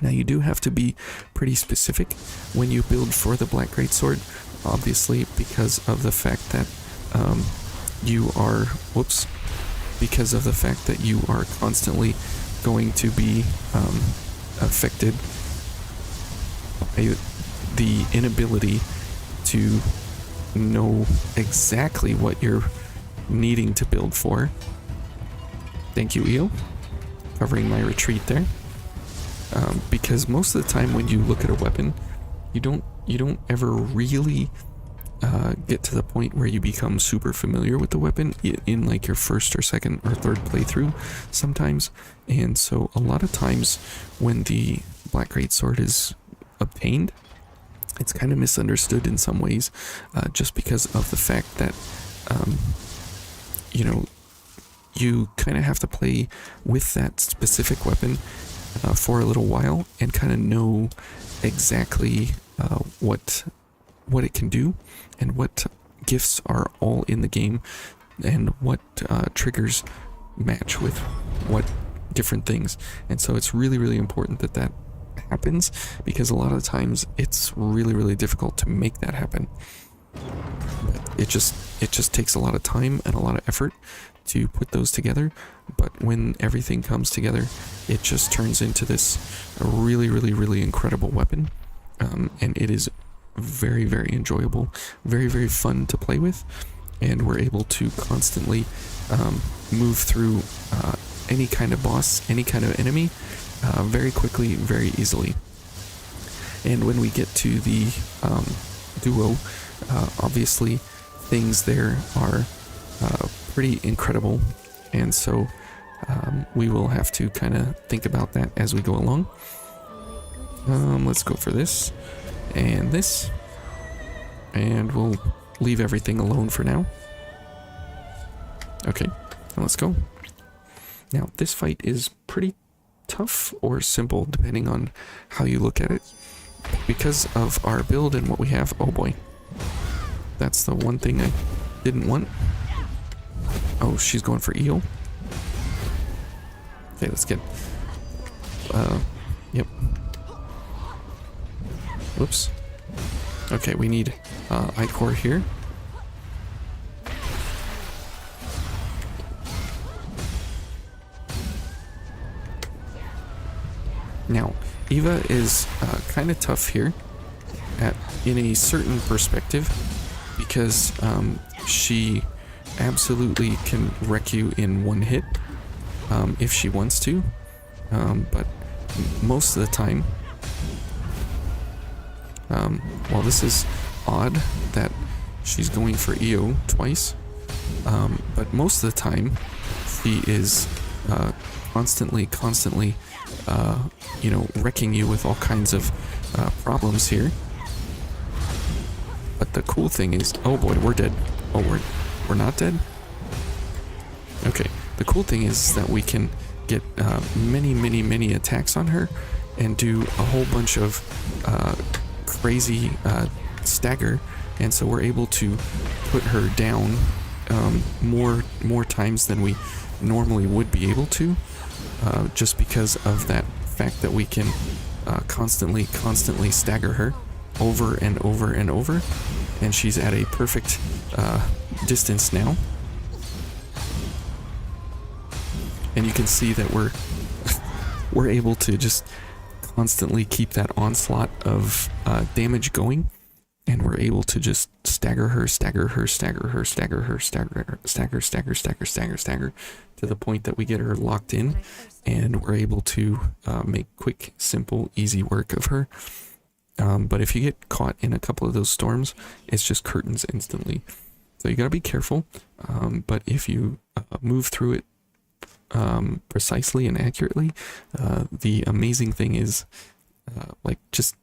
Now you do have to be pretty specific when you build for the Black Greatsword, obviously, because of the fact that you are constantly going to be affected by the inability to know exactly what you're needing to build for. Thank you, Io, covering my retreat there. Because most of the time when you look at a weapon, you don't ever really get to the point where you become super familiar with the weapon in like your first or second or third playthrough sometimes. And so a lot of times when the Black Greatsword is obtained, it's kind of misunderstood in some ways, just because of the fact that you kind of have to play with that specific weapon for a little while and kind of know exactly what it can do and what gifts are all in the game and what triggers match with what different things. And so it's really important that happens, because a lot of times it's really difficult to make that happen. But it just takes a lot of time and a lot of effort to put those together, but when everything comes together, it just turns into this really incredible weapon, and it is very enjoyable, very fun to play with, and we're able to constantly move through any kind of boss, any kind of enemy, very quickly, very easily. And when we get to the duo, obviously things there are pretty incredible, and so we will have to kind of think about that as we go along. Let's go for this and this, and we'll leave everything alone for now. Okay, let's go. Now this fight is pretty tough or simple depending on how you look at it, because of our build and what we have. Oh boy, that's the one thing I didn't want. Oh, she's going for Eel. Okay, let's get yep. Whoops. Okay, we need Ichor here. Now, Eva is kind of tough here in a certain perspective, because she absolutely can wreck you in one hit if she wants to, but most of the time, well, this is odd that she's going for EO twice, but most of the time she is constantly wrecking you with all kinds of problems here. But the cool thing is, oh boy, we're dead. Oh, we're not dead? Okay, the cool thing is that we can get many attacks on her and do a whole bunch of crazy stagger, and so we're able to put her down more times than we normally would be able to, just because of that fact that we can constantly stagger her over and over, and she's at a perfect distance now. And you can see that we're able to just constantly keep that onslaught of damage going, and we're able to just stagger her, stagger her, stagger her, stagger her, stagger her, stagger to the point that we get her locked in, and we're able to make quick, simple, easy work of her. But if you get caught in a couple of those storms, it's just curtains instantly. So you gotta be careful. But if you move through it precisely and accurately, the amazing thing is, like, just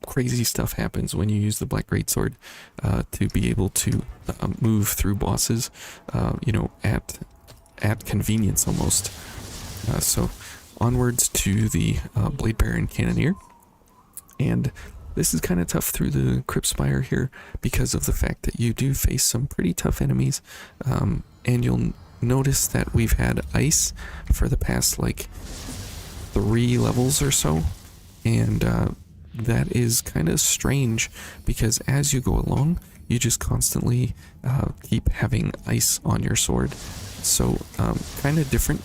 crazy stuff happens when you use the Black Greatsword to be able to move through bosses, you know, at convenience almost. So onwards to the Blade Baron Cannoneer, and this is kind of tough through the Crypt Spire here because of the fact that you do face some pretty tough enemies, and you'll notice that we've had ice for the past like 3 levels or so, and that is kind of strange because as you go along, you just constantly keep having ice on your sword. So kind of different,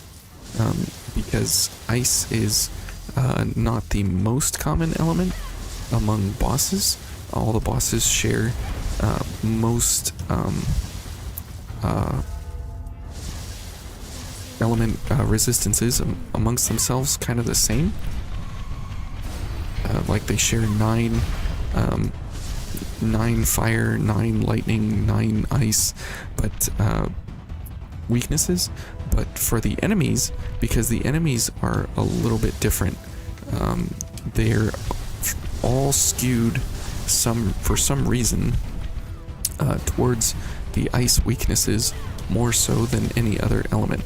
because ice is not the most common element among bosses. All the bosses share most element resistances amongst themselves, kind of the same. Like they share 9 fire, 9 lightning, 9 ice, but weaknesses. But for the enemies, because the enemies are a little bit different, they're all skewed for some reason towards the ice weaknesses more so than any other element.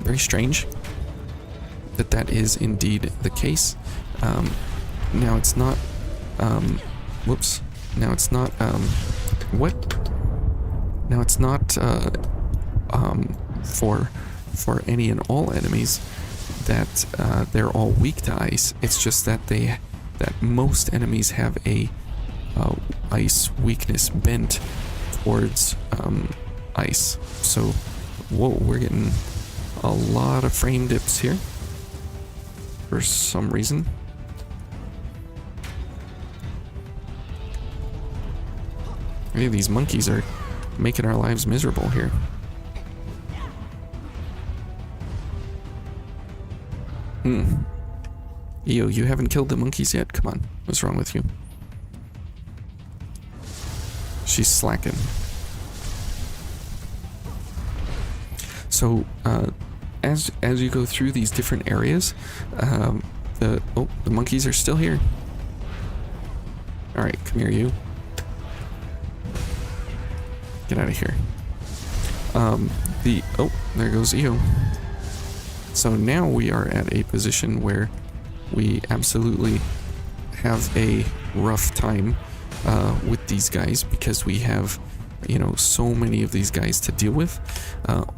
Very strange that is indeed the case. Now it's not whoops. Now it's not Now it's not for any and all enemies that they're all weak to ice. It's just that most enemies have a ice weakness bent towards ice. So, whoa, we're getting a lot of frame dips here for some reason. Hey, these monkeys are making our lives miserable here. Io, you haven't killed the monkeys yet? Come on, what's wrong with you? She's slacking. So, as you go through these different areas, the monkeys are still here. All right, come here, you. Get out of here. There goes Io. So now we are at a position where we absolutely have a rough time with these guys because we have, so many of these guys to deal with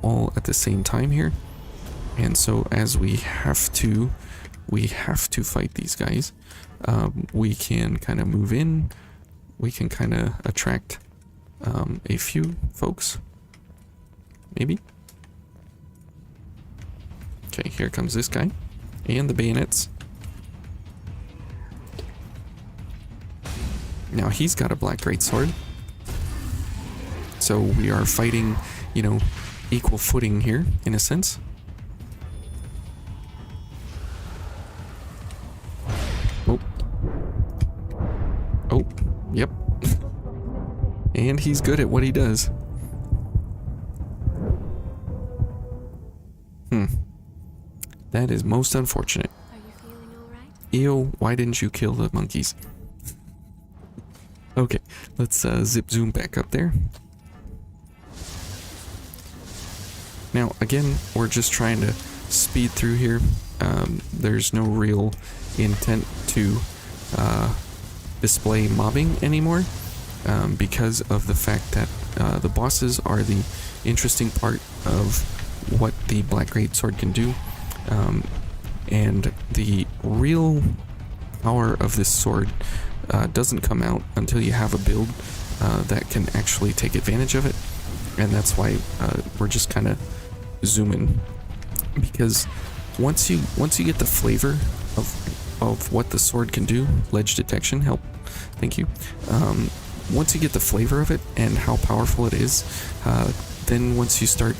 all at the same time here. And so as we have to fight these guys, we can kind of move in, we can kind of attract a few folks, maybe. Okay, here comes this guy and the bayonets. Now he's got a Black Greatsword, so we are fighting, equal footing here in a sense. Oh, yep. And he's good at what he does. That is most unfortunate. Are you feeling alright? Io, why didn't you kill the monkeys? Okay, let's zip zoom back up there. Now, again, we're just trying to speed through here. There's no real intent to display mobbing anymore, because of the fact that the bosses are the interesting part of what the Black Greatsword can do. And the real power of this sword doesn't come out until you have a build that can actually take advantage of it. And that's why we're just kind of zooming, because once you get the flavor of what the sword can do, ledge detection, help, thank you. Once you get the flavor of it and how powerful it is, then once you start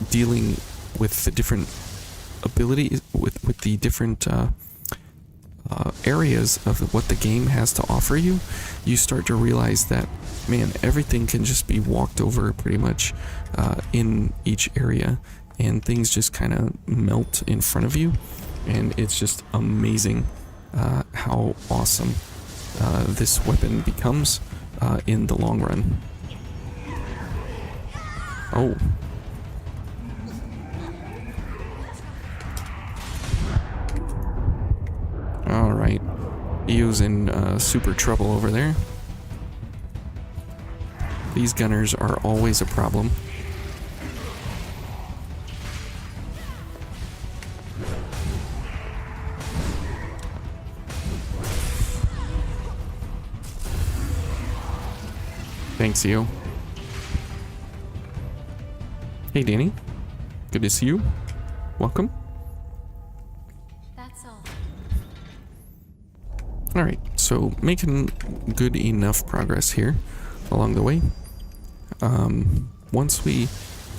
dealing with the different abilities, with the different areas of what the game has to offer you, you start to realize that, man, everything can just be walked over pretty much in each area, and things just kind of melt in front of you, and it's just amazing how awesome this weapon becomes in the long run. Oh. Alright. Io's in super trouble over there. These gunners are always a problem. Thanks, Io. Hey, Danny. Good to see you. Welcome. That's all. Alright, so making good enough progress here along the way. Once we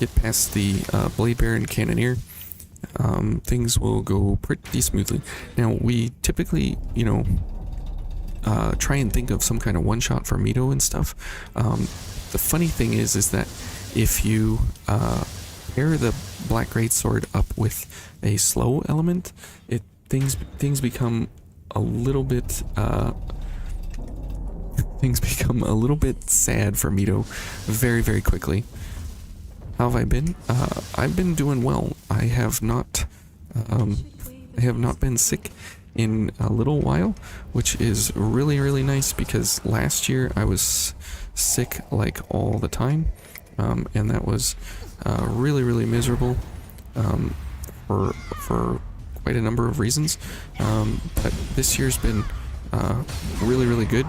get past the Blade Bear and Cannoneer, things will go pretty smoothly. Now, we typically, you know, try and think of some kind of one-shot for Mito and stuff. The funny thing is that if you pair the Black Greatsword up with a slow element, things become a little bit sad for Mito very, very quickly. How have I been? I've been doing well. I have not been sick in a little while, which is really, really nice, because last year I was sick like all the time, and that was really, really miserable for quite a number of reasons. But this year's been really, really good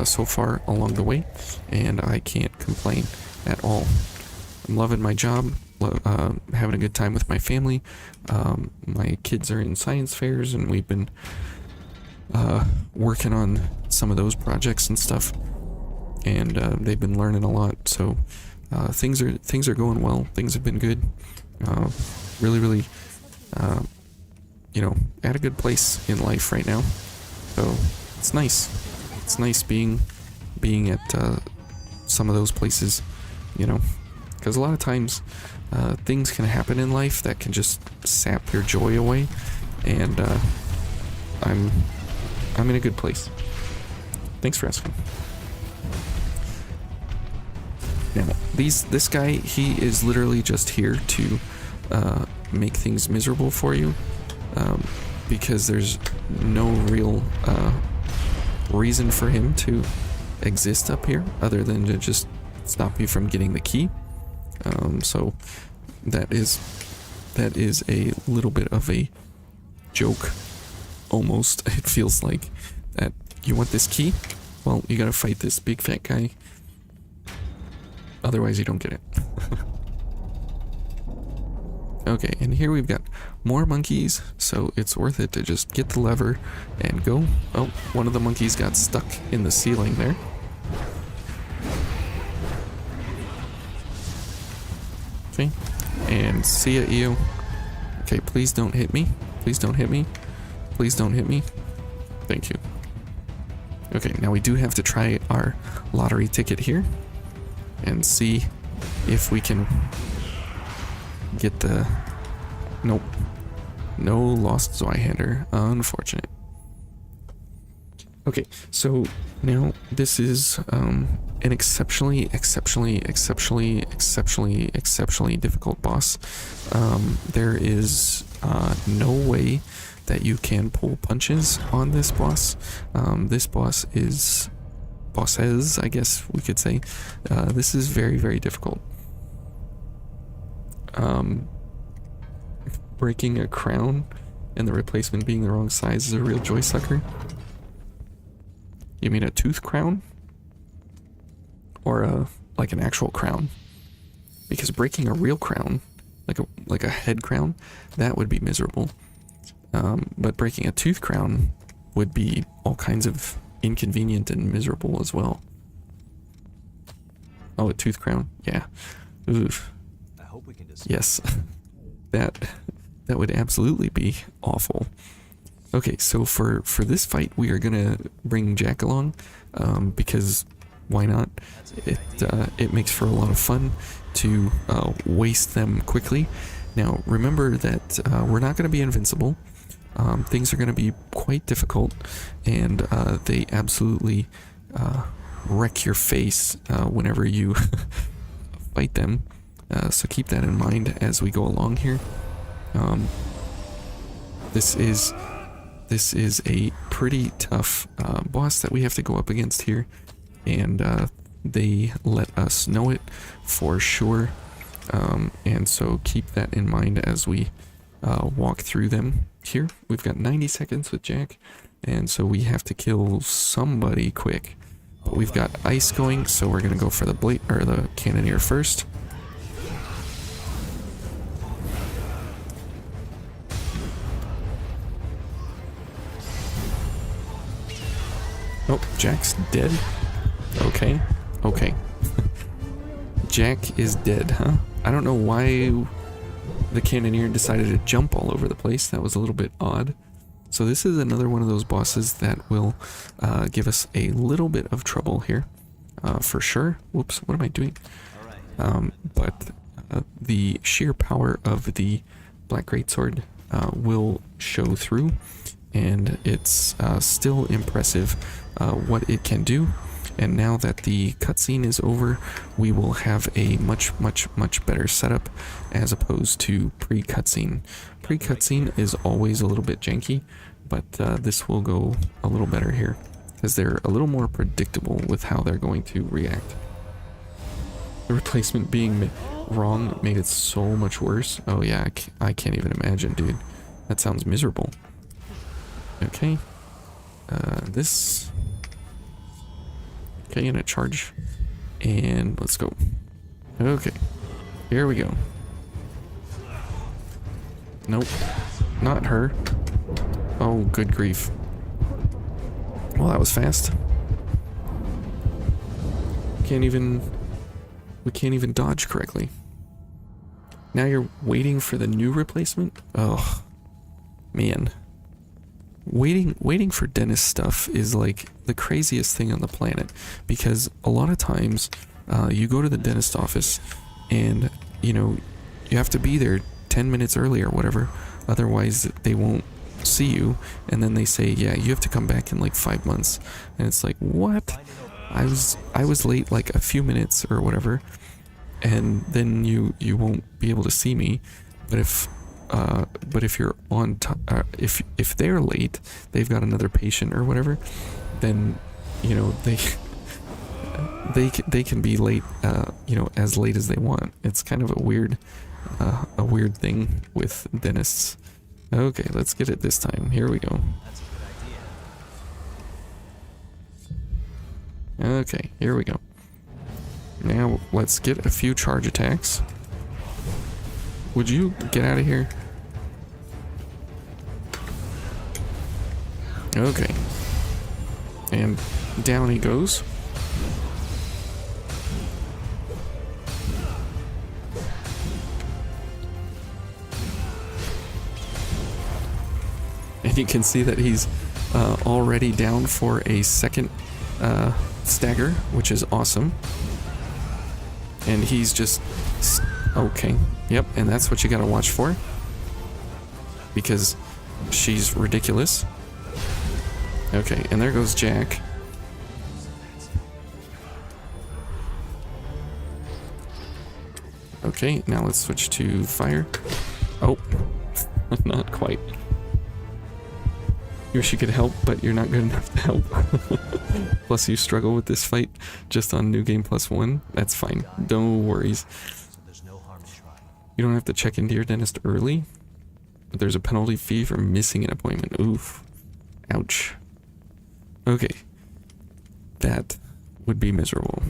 so far along the way, and I can't complain at all. I'm loving my job, having a good time with my family. My kids are in science fairs, and we've been working on some of those projects and stuff, and they've been learning a lot. So things are going well. Things have been good. Really, really, you know, at a good place in life right now. So it's nice. It's nice being at some of those places, you know, because a lot of times things can happen in life that can just sap your joy away, and I'm in a good place. Thanks for asking. Now, this guy, he is literally just here to make things miserable for you, because there's no real reason for him to exist up here other than to just stop you from getting the key. So that is a little bit of a joke, almost. It feels like that you want this key, well, you gotta fight this big fat guy, otherwise you don't get it. Okay, and here we've got more monkeys, so it's worth it to just get the lever and go. Oh, one of the monkeys got stuck in the ceiling there. Okay, and see ya, Io. Okay, please don't hit me. Please don't hit me. Please don't hit me. Thank you. Okay, now we do have to try our lottery ticket here and see if we can get the... Nope. No lost Zweihander. Unfortunate. Okay, so now this is an exceptionally difficult boss. There is no way that you can pull punches on this boss. This boss is... bosses, I guess we could say. This is very, very difficult. Breaking a crown and the replacement being the wrong size is a real joy sucker. You mean a tooth crown? Or like an actual crown? Because breaking a real crown, like a head crown, that would be miserable. But breaking a tooth crown would be all kinds of inconvenient and miserable as well. Oh, a tooth crown? Yeah. Oof. I hope we can just. Yes. that would absolutely be awful. Okay, so for this fight, we are gonna bring Jack along, because why not? It makes for a lot of fun to waste them quickly. Now, remember that we're not gonna be invincible. Things are gonna be quite difficult, and they absolutely wreck your face whenever you fight them. So keep that in mind as we go along here. This is a pretty tough boss that we have to go up against here, and they let us know it for sure. And so keep that in mind as we walk through them here. We've got 90 seconds with Jack, and so we have to kill somebody quick. But we've got ice going, so we're gonna go for the blade or the cannoneer first. Oh, Jack's dead. Okay. Okay. Jack is dead, huh? I don't know why the cannoneer decided to jump all over the place. That was a little bit odd. So this is another one of those bosses that will give us a little bit of trouble here, for sure. Whoops, what am I doing? But the sheer power of the Black Greatsword will show through, and it's still impressive what it can do. And now that the cutscene is over, we will have a much better setup as opposed to pre-cutscene. Pre-cutscene is always a little bit janky, but this will go a little better here because they're a little more predictable with how they're going to react. The replacement being wrong made it so much worse. Oh yeah, I can't even imagine, dude. That sounds miserable. Okay. This... Okay, and a charge. And let's go. Okay. Here we go. Nope. Not her. Oh, good grief. Well, that was fast. We can't even dodge correctly. Now you're waiting for the new replacement? Oh, man. Waiting for dentist stuff is like the craziest thing on the planet, because a lot of times you go to the dentist office and you have to be there 10 minutes early or whatever, otherwise they won't see you, and then they say, yeah, you have to come back in like 5 months, and it's like, what? I was late like a few minutes or whatever, and then you won't be able to see me. But if you're on if they're late, they've got another patient or whatever, then they can be late as late as they want. It's kind of a weird thing with dentists. Okay, let's get it this time. Here we go. That's a good idea. Okay, here we go. Now let's get a few charge attacks. Would you get out of here? Okay. And down he goes. And you can see that he's already down for a second stagger, which is awesome. And he's just... Okay. Yep, and that's what you gotta watch for. Because she's ridiculous. Okay, and there goes Jack. Okay, now let's switch to fire. Oh, not quite. You wish you could help, but you're not good enough to help. Plus you struggle with this fight just on New Game Plus 1. That's fine. No worries. So there's no harm in trying. You don't have to check into your dentist early, but there's a penalty fee for missing an appointment. Oof. Ouch. Okay. That would be miserable.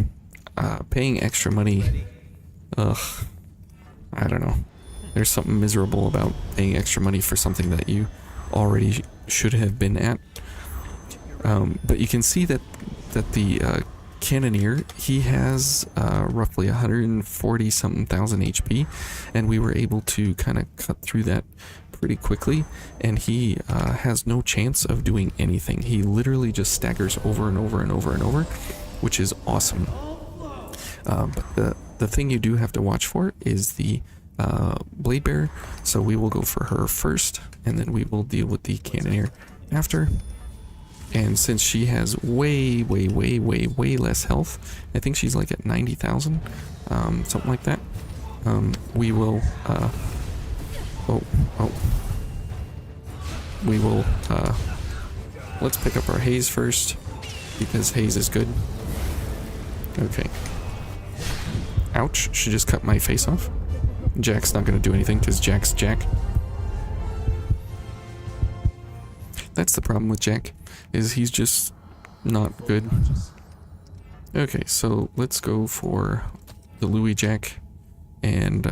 Paying extra money. Ugh. I don't know. There's something miserable about paying extra money for something that you already should have been at. But you can see that the Cannoneer, he has roughly 140 something thousand HP, and we were able to kind of cut through that pretty quickly, and he has no chance of doing anything. He literally just staggers over and over and over and over, which is awesome. But the thing you do have to watch for is the Blade Bearer, so we will go for her first, and then we will deal with the Cannoneer after. And since she has way less health, I think she's like at 90,000, something like that, we will, we will, let's pick up our Haze first, because Haze is good. Okay. Ouch, she just cut my face off. Jack's not gonna do anything, because Jack's Jack. That's the problem with Jack, is he's just not good. Okay, so let's go for the Louis Jack, and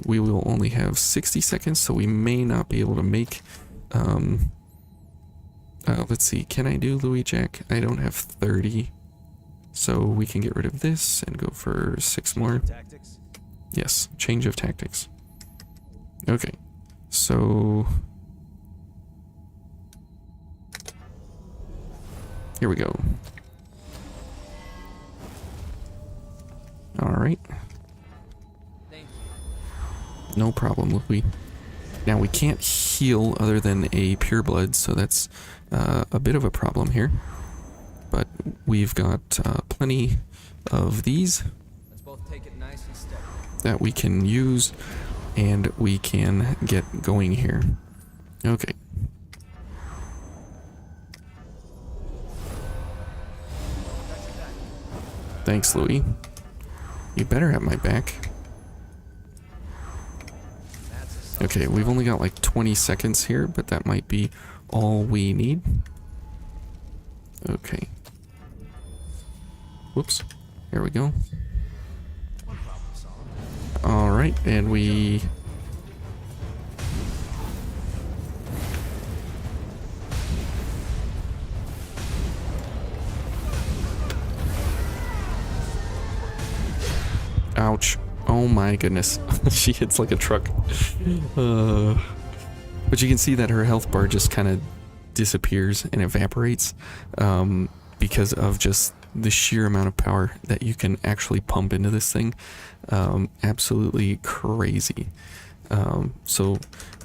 we will only have 60 seconds, so we may not be able to make, let's see, can I do Louis Jack? I don't have 30, so we can get rid of this and go for 6 more. Yes, change of tactics. Okay, so here we go. Alright. No problem, Louis. Now we can't heal other than a pure blood, so that's a bit of a problem here. But we've got plenty of these that we can use, and we can get going here. Okay. Thanks, Louis. You better have my back. Okay, we've only got like 20 seconds here, but that might be all we need. Okay. Whoops. Here we go. Alright, and we... Ouch. Oh my goodness. She hits like a truck. But you can see that her health bar just kind of disappears and evaporates because of just the sheer amount of power that you can actually pump into this thing. Absolutely crazy. So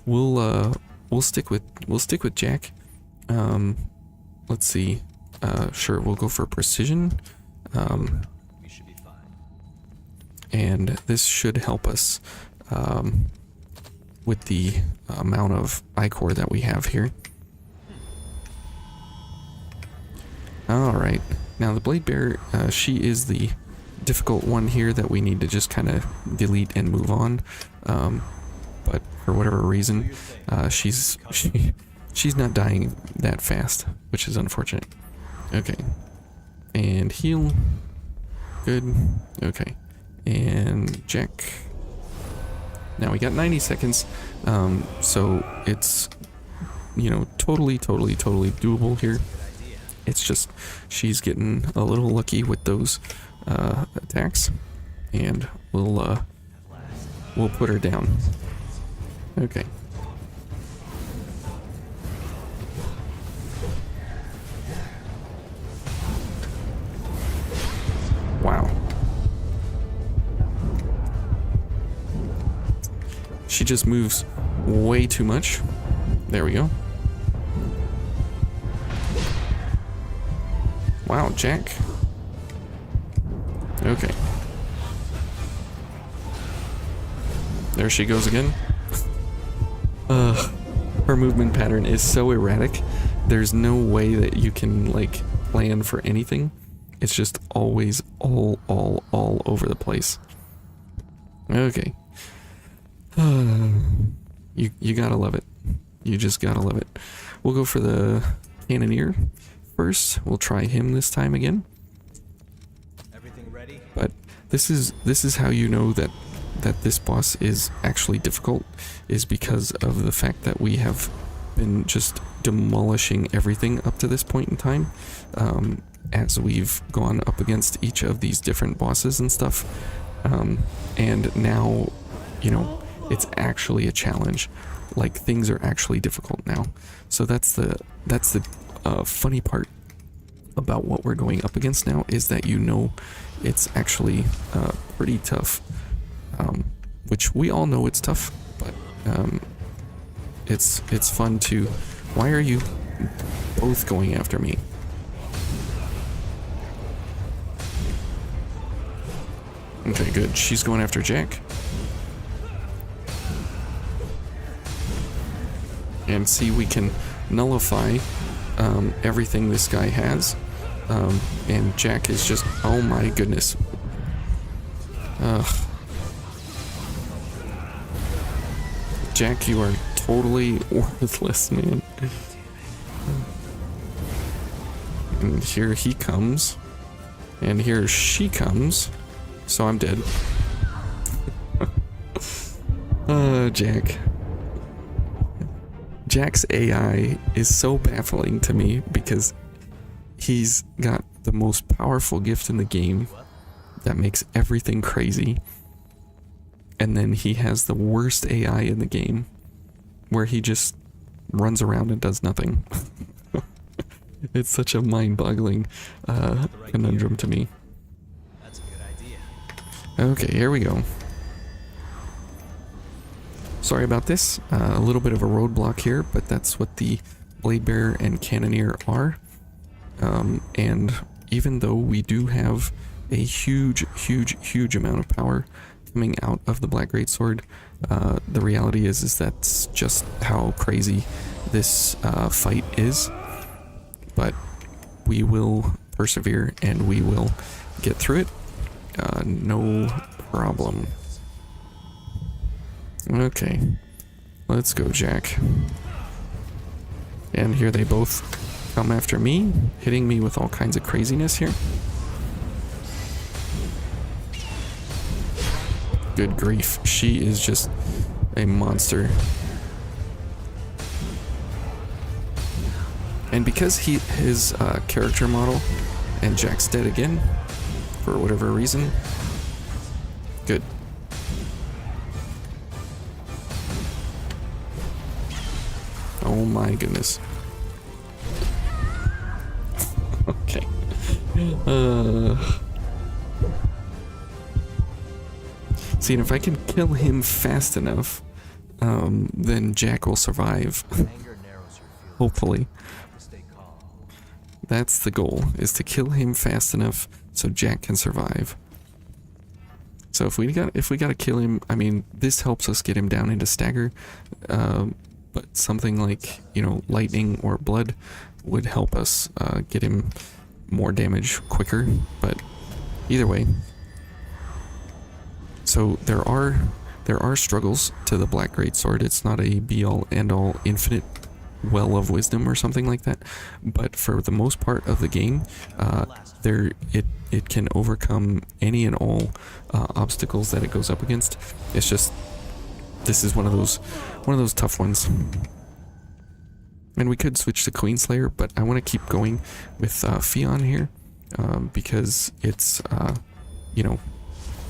we'll stick with Jack. Let's see. Sure, we'll go for precision. And this should help us with the amount of Ichor that we have here. Alright, now the Blade Bearer, she is the difficult one here that we need to just kind of delete and move on. But for whatever reason, she's not dying that fast, which is unfortunate. Okay, and heal. Good. Okay. And Jack. Now we got 90 seconds, so it's, you know, totally doable here. It's just she's getting a little lucky with those attacks, and we'll put her down. Okay. Wow. She just moves way too much. There we go. Wow, Jack. Okay. There she goes again. Her movement pattern is so erratic. There's no way that you can, like, plan for anything. It's just always all over the place. Okay. You gotta love it. You just gotta love it. We'll go for the Cannoneer first. We'll try him this time again. Everything ready? But this is how you know that this boss is actually difficult, is because of the fact that we have been just demolishing everything up to this point in time, as we've gone up against each of these different bosses and stuff. And now, you know, it's actually a challenge. Like, things are actually difficult now. So that's the funny part about what we're going up against now, is that, you know, it's actually pretty tough. Which we all know it's tough, but it's fun to... Why are you both going after me? Okay, good. She's going after Jack. And see, we can nullify everything this guy has. And Jack is just... Oh my goodness. Ugh. Jack, you are totally worthless, man. And here he comes. And here she comes. So I'm dead. Jack. Jack's AI is so baffling to me because he's got the most powerful gift in the game that makes everything crazy. And then he has the worst AI in the game where he just runs around and does nothing. It's such a mind-boggling conundrum to me. That's a good idea. Okay, here we go. Sorry about this. A little bit of a roadblock here, but that's what the Blade Bearer and Cannoneer are. And even though we do have a huge amount of power coming out of the Black Greatsword, the reality is that's just how crazy this fight is. But we will persevere and we will get through it. No problem. Okay, let's go, Jack. And here they both come after me, hitting me with all kinds of craziness here. Good grief, she is just a monster. And because his character model, and Jack's dead again, for whatever reason. Good. Oh my goodness. Okay. See, and if I can kill him fast enough, then Jack will survive. Anger narrows your field. Hopefully. Stay calm. That's the goal, is to kill him fast enough so Jack can survive. So if we gotta kill him, I mean, this helps us get him down into stagger, but something like, you know, lightning or blood would help us get him more damage quicker. But either way, so there are struggles to the Black Greatsword. It's not a be-all end-all infinite well of wisdom or something like that, but for the most part of the game, it can overcome any and all obstacles that it goes up against. It's just, this is one of those tough ones. And we could switch to Queenslayer, but I want to keep going with Fion here, because it's you know,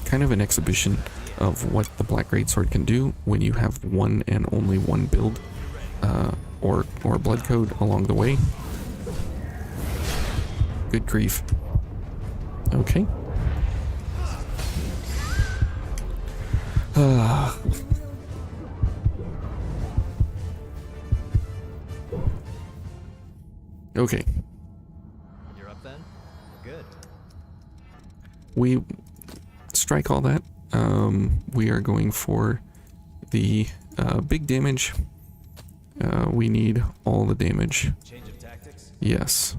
kind of an exhibition of what the Black Greatsword can do when you have one and only one build, or blood code along the way. Good grief. Okay. Okay. You're up then? Good. We strike all that. We are going for the big damage. We need all the damage. Change of tactics? Yes.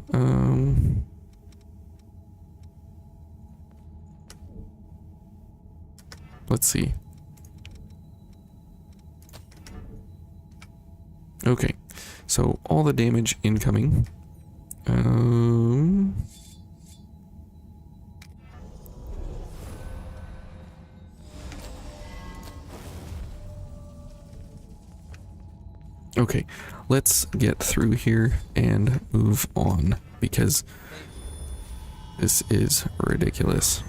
Let's see. Okay, so all the damage incoming. Okay, let's get through here and move on because this is ridiculous.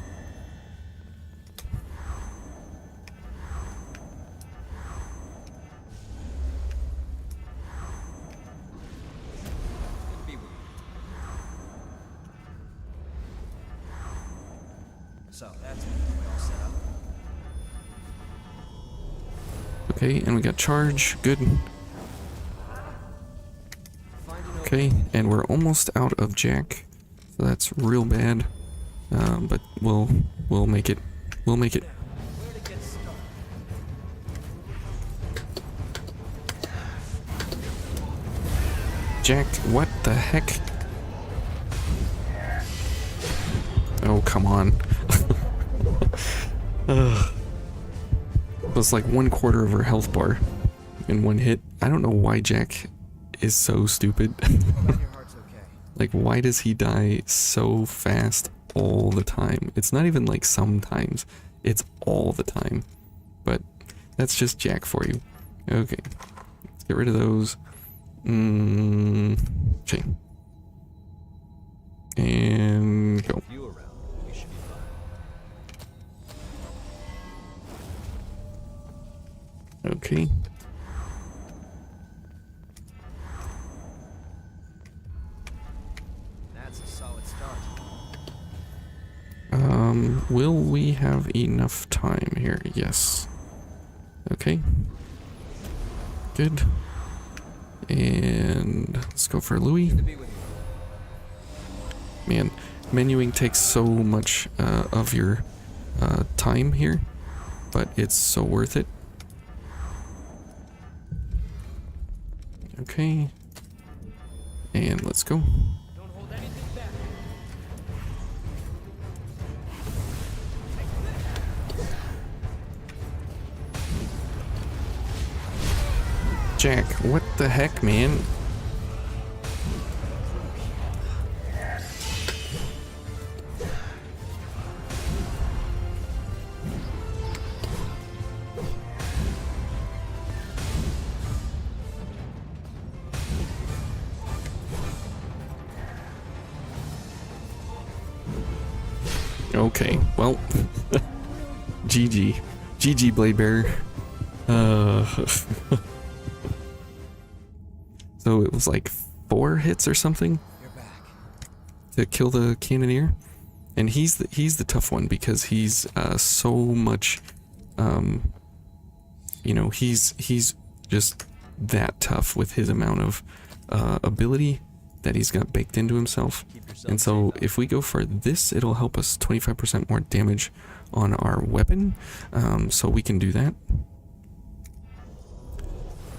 Be with you. So that's we all set up. Okay, and we got charge. Good. Find an Okay, and we're almost out of Jack, so that's real bad. But we'll make it. We'll make it. where to get started. Jack, what the heck? Oh, come on. Ugh. It was like 1/4 of her health bar in one hit. I don't know why Jack is so stupid. Glad your heart's okay. Like, why does he die so fast all the time? It's not even like sometimes, it's all the time. But that's just Jack for you. Okay, let's get rid of those. Okay. And go. With you around, we should be fine. Okay. That's a solid start. Will we have enough time here? Yes. Okay. Good. And let's go for Louis. Good to be with you. Man, menuing takes so much of your time here, but it's so worth it. Okay. And let's go. Don't hold anything back. Jack, what the heck, man? Okay, well, GG. GG, Blade Bearer. So it was like 4 hits or something You're back. to kill the Cannoneer, and he's the tough one because he's so much, you know, he's just that tough with his amount of ability that he's got baked into himself. Keep yourself And so safe. if we go for this, it'll help us 25% more damage on our weapon. So we can do that.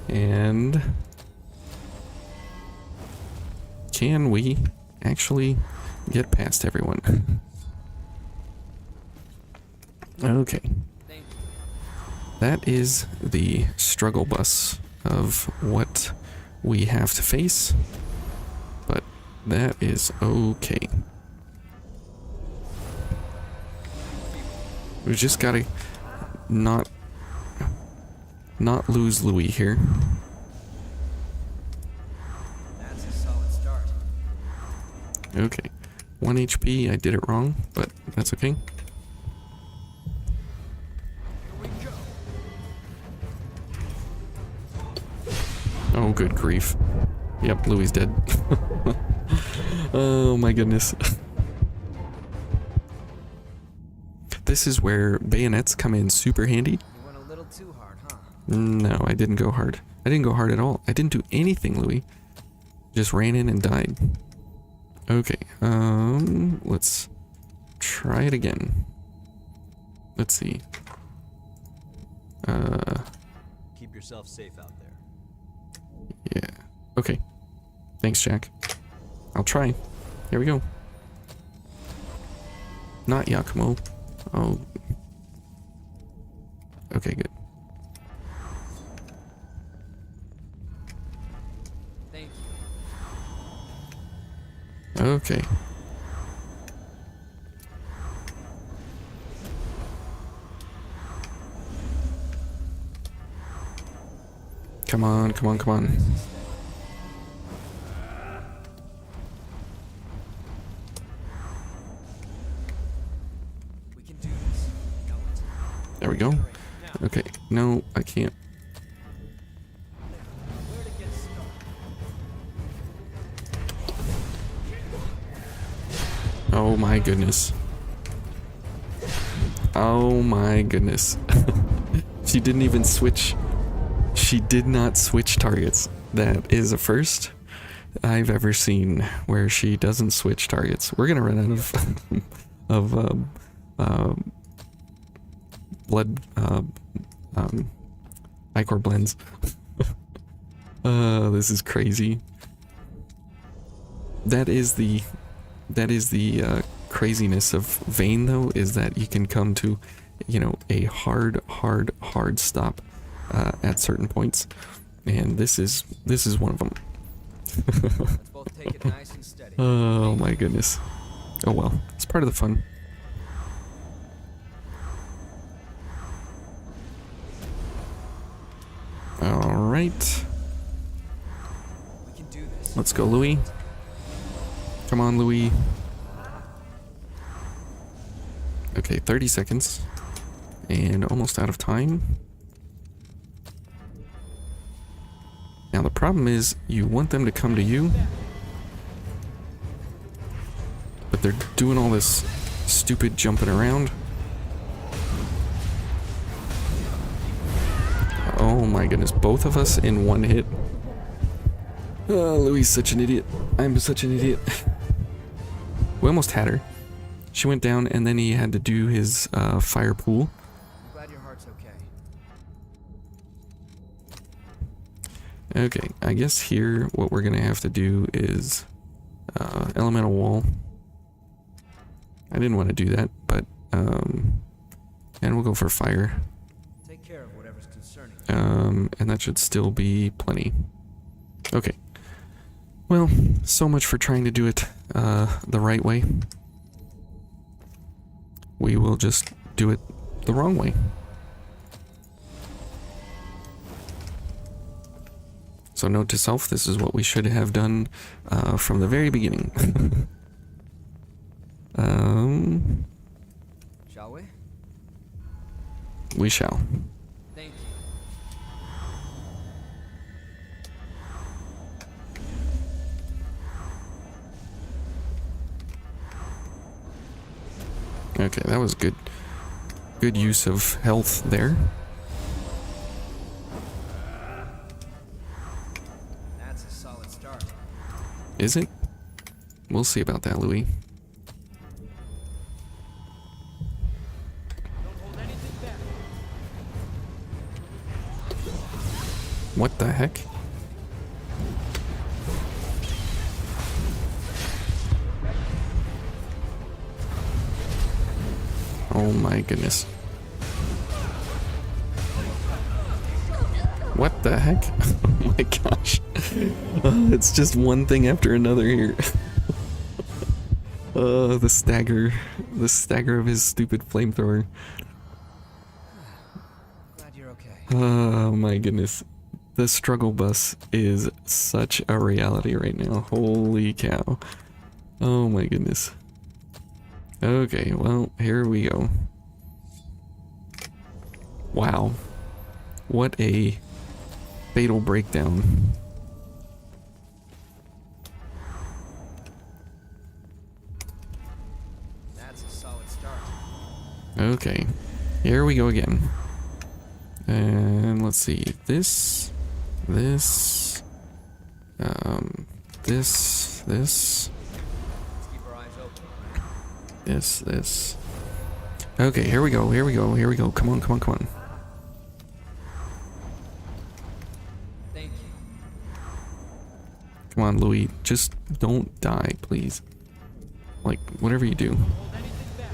And can we actually get past everyone? Okay. Thank you. That is the struggle bus of what we have to face. But that is okay. We just gotta not lose Louis here. That's a solid start. Okay. 1 HP, I did it wrong, but that's okay. Here we go. Oh, good grief. Yep, Louis dead. Oh my goodness. This is where bayonets come in super handy. You went a little too hard, huh? No, I didn't go hard. I didn't go hard at all. I didn't do anything, Louis. Just ran in and died. Okay, let's try it again. Let's see. Keep yourself safe out there. Yeah. Okay. Thanks, Jack. I'll try. Here we go. Not Yakumo. Oh. Okay, good. Thank you. Okay. Come on, come on, come on. We can do this. Now what's There we go. Okay, no, I can't. where to get started? Oh my goodness. Oh my goodness. She didn't even switch. She did not switch targets. That is a first I've ever seen where she doesn't switch targets. We're gonna run out of blood Ichor blends. This is crazy. That is the craziness of Vayne, though, is that you can come to, you know, a hard stop at certain points, and this is one of them. Let's both take it nice and steady. Oh my goodness. Oh well, it's part of the fun. All right, We can do this. let's go, Louis. Come on, Louis. Okay, 30 seconds. And almost out of time. Now the problem is, you want them to come to you. But they're doing all this stupid jumping around. Oh my goodness, both of us in one hit. Oh, Louis is such an idiot. I'm such an idiot. We almost had her. She went down, and then he had to do his fire pool. I'm glad your heart's okay. Okay, I guess here what we're gonna have to do is elemental wall. I didn't want to do that, but and we'll go for fire. Take care of whatever's concerning. And that should still be plenty. Okay. Well, so much for trying to do it the right way. We will just do it the wrong way. So note to self, this is what we should have done from the very beginning. Shall we? We shall. Thank you. Okay, that was good. Good use of health there. That's a solid start. Is it? We'll see about that, Louis. Don't hold anything back. What the heck? Oh my goodness. What the heck? Oh my gosh. It's just one thing after another here. The stagger of his stupid flamethrower. Glad you're okay. Oh my goodness. The struggle bus is such a reality right now. Holy cow. Oh my goodness. Okay, well, here we go. Wow. What a fatal breakdown. That's a solid start. Okay, here we go again. And let's see, this, Let's keep our eyes open. this. Okay, here we go. Come on. Thank you. Come on, Louis. Just don't die, please. Like, whatever you do. Hold anything back.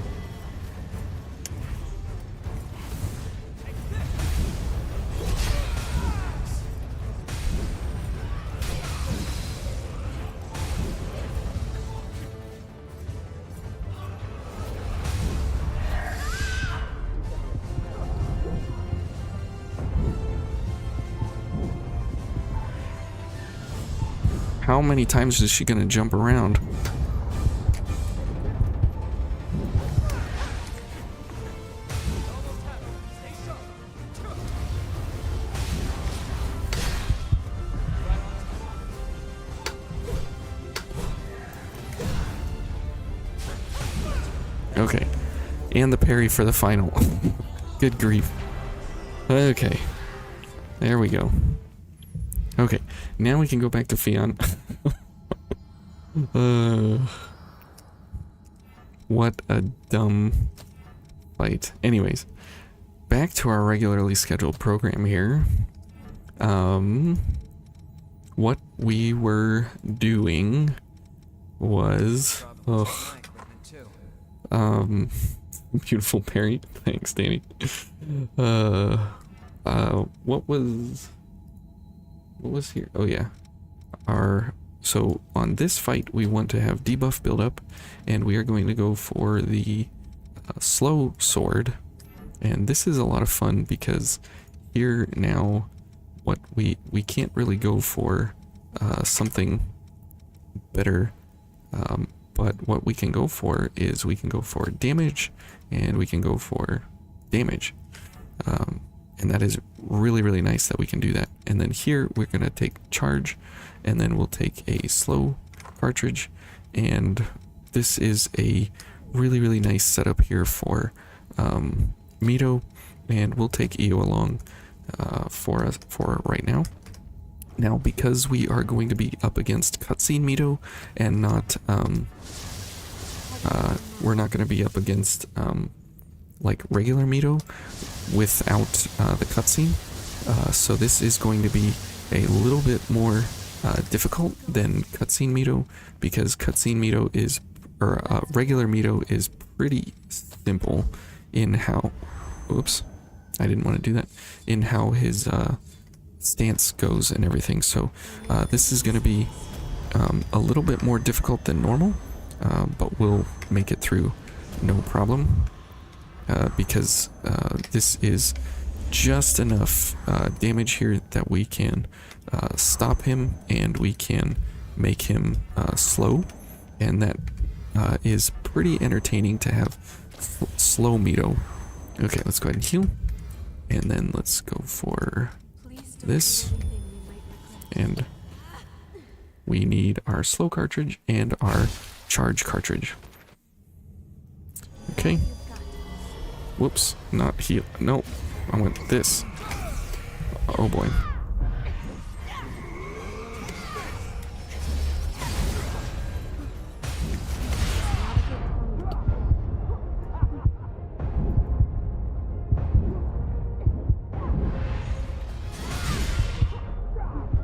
How many times is she gonna jump around? Okay. And the parry for the final. Good grief. Okay. There we go. Okay. Now we can go back to Fion. What a dumb fight. Anyways. Back to our regularly scheduled program here. What we were doing was... My Ugh. equipment too. Beautiful parry. Thanks, Danny. What was here? Oh yeah. So on this fight we want to have debuff build up, and we are going to go for the slow sword. And this is a lot of fun because here now what we can't really go for something better, but what we can go for is we can go for damage, and we can go for damage, and that is really, really nice that we can do that. And then here we're gonna take charge, and then we'll take a slow cartridge, and this is a really, really nice setup here for Mito, and we'll take Io along for right now. Now, because we are going to be up against cutscene Mito and not we're not going to be up against like regular Mito without the cutscene, so this is going to be a little bit more difficult than cutscene Mito, because cutscene Mito is, or regular Mito is pretty simple in how, oops, I didn't want to do that, in how his stance goes and everything. So this is going to be a little bit more difficult than normal, but we'll make it through no problem, because this is just enough damage here that we can stop him, and we can make him slow, and that is pretty entertaining to have slow Mito. Okay, let's go ahead and heal, and then let's go for this, and we need our slow cartridge and our charge cartridge. Okay. Whoops, not heal. No, I went this. Oh boy.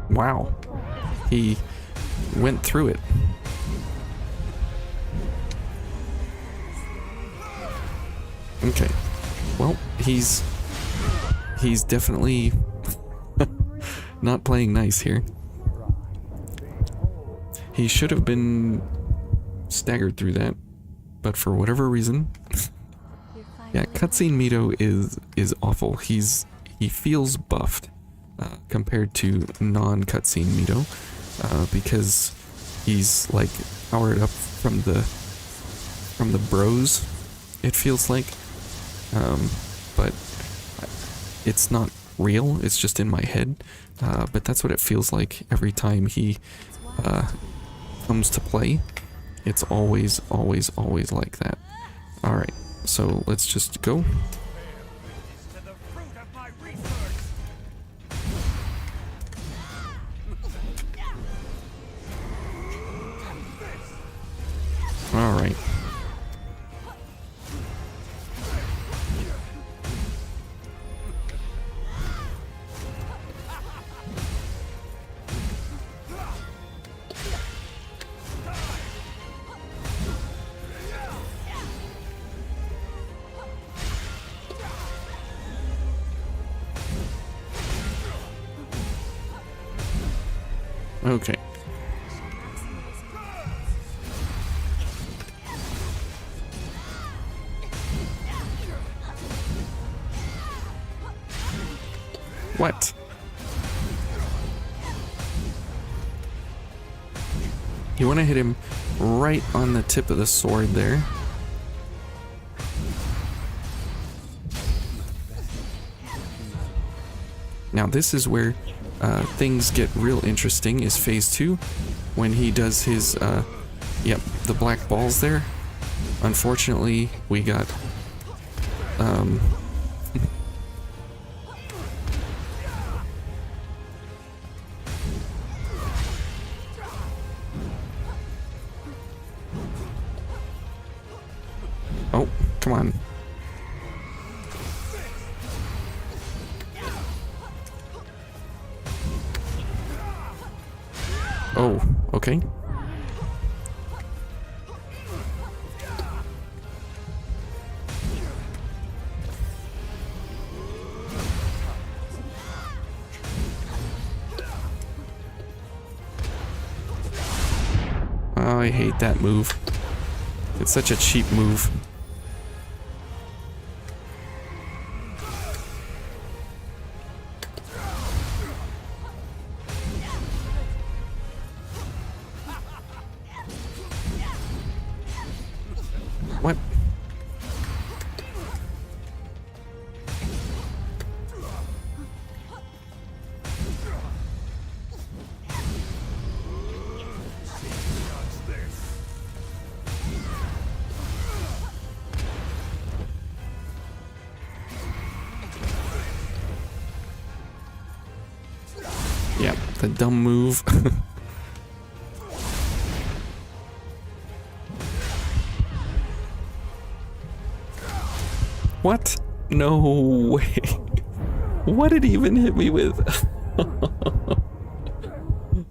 Wow. He went through it. Okay. Well, he's definitely not playing nice here. He should have been staggered through that, but for whatever reason, yeah, cutscene Mito is awful. He feels buffed compared to non-cutscene Mito, because he's like powered up from the bros, it feels like, but it's not real, it's just in my head, but that's what it feels like every time he comes to play. It's always like that. Alright, so let's just go. Alright. Okay. What? You want to hit him right on the tip of the sword there. Now this is where things get real interesting, is phase 2, when he does his, yep, the black balls there. Unfortunately, we got, oh, come on. Oh, okay. Oh, I hate that move. It's such a cheap move. What? Yeah, the dumb move. What? No way. What did he even hit me with?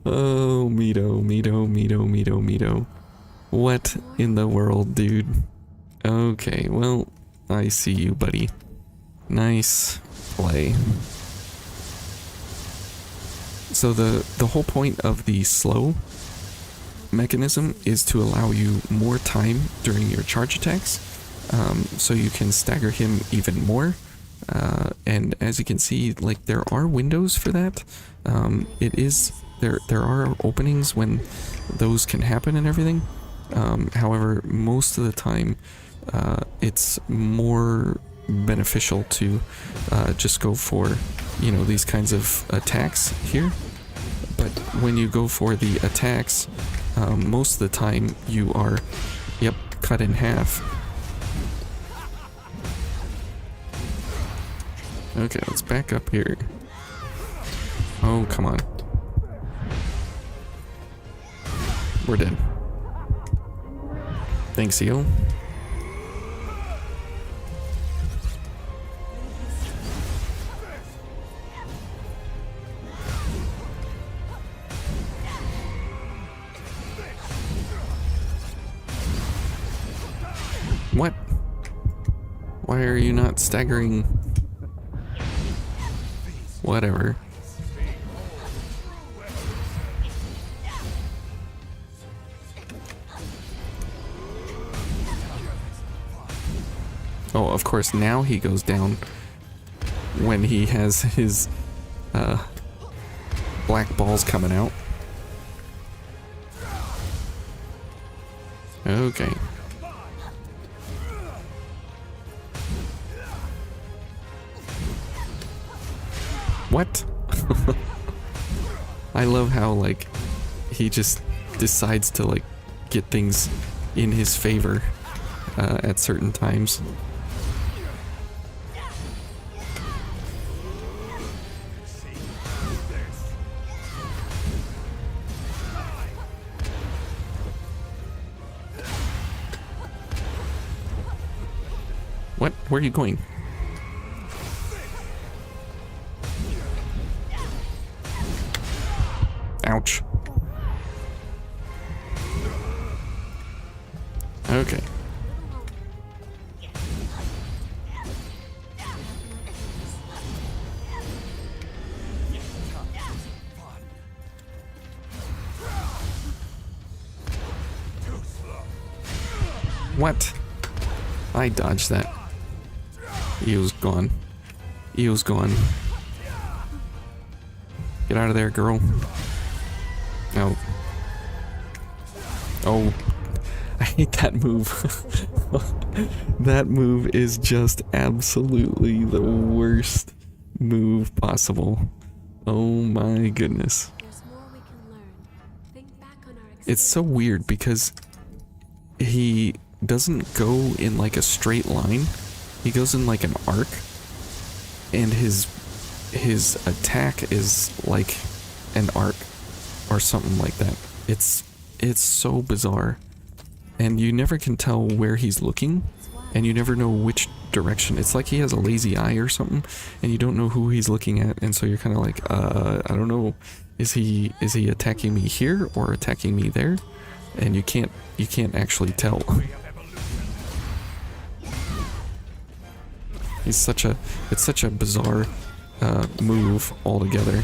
Oh, Mito. What in the world, dude? Okay, well, I see you, buddy. Nice play. So the whole point of the slow mechanism is to allow you more time during your charge attacks, so you can stagger him even more. And as you can see, like, there are windows for that. There are openings when those can happen and everything. However, most of the time, it's more beneficial to just go for, you know, these kinds of attacks here. But when you go for the attacks, most of the time you are, yep, cut in half. Okay, let's back up here. Oh, come on. We're dead. Thanks, Eo. What? Why are you not staggering? Whatever. Oh, of course, now he goes down when he has his black balls coming out. Okay. What? I love how, like, he just decides to, like, get things in his favor at certain times. What? Where are you going? Ouch. Okay. What? I dodged that. Eo's gone. Eo's gone. Get out of there, girl. No. Oh, I hate that move. That move is just absolutely the worst move possible. Oh my goodness. There's more we can learn. Think back on our It's so weird because he doesn't go in like a straight line. He goes in like an arc. And his attack is like an arc or something like that. It's so bizarre. And you never can tell where he's looking, and you never know which direction. It's like he has a lazy eye or something, and you don't know who he's looking at, and so you're kind of like, I don't know, is he attacking me here or attacking me there? And you can't actually tell. It's such a bizarre move altogether.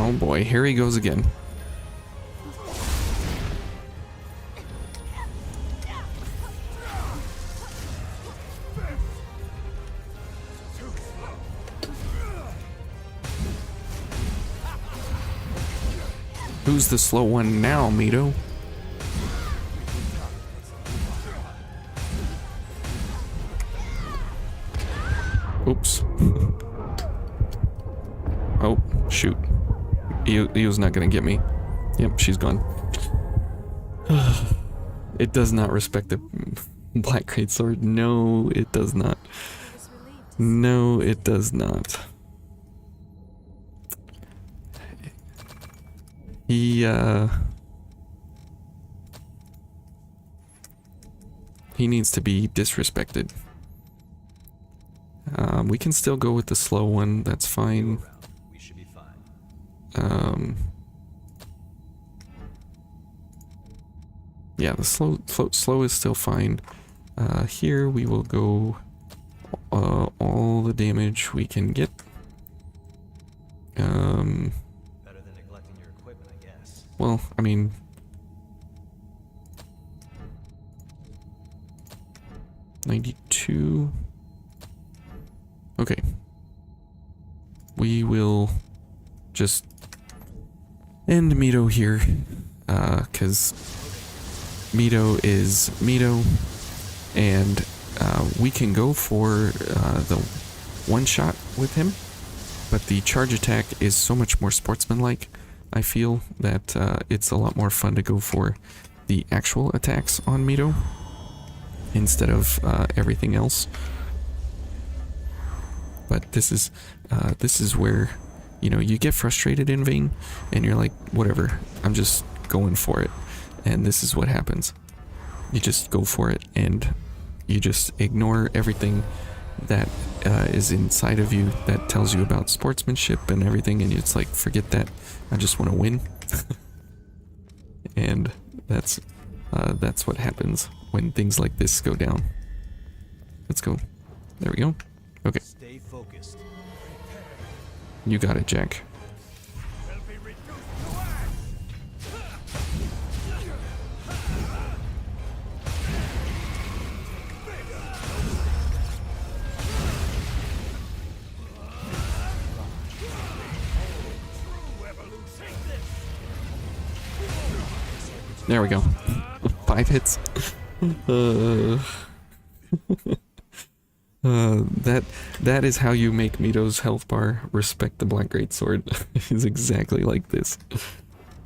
Oh boy, here he goes again. Who's the slow one now, Mito? Oops. Oh, shoot. Io's not gonna get me. Yep, she's gone. It does not respect the Black Greatsword. No, it does not. No, it does not. He needs to be disrespected. We can still go with the slow one, that's fine. We should be fine. Yeah, the slow is still fine. Here we will go all the damage we can get. Better than neglecting your equipment, I guess. Well, I mean, $92. Okay. We will just end Mito here, because Mito is Mito, and we can go for the one shot with him, but the charge attack is so much more sportsmanlike. I feel that it's a lot more fun to go for the actual attacks on Mito instead of everything else. But this is where, you know, you get frustrated in Vayne, and you're like, whatever, I'm just going for it. And this is what happens. You just go for it, and you just ignore everything that is inside of you that tells you about sportsmanship and everything, and it's like, forget that, I just want to win. And that's what happens when things like this go down. Let's go. There we go. Okay. Stay focused. You got it, Jack. There we go. 5 hits. That is how you make Mito's health bar respect the Black Greatsword. Is exactly like this.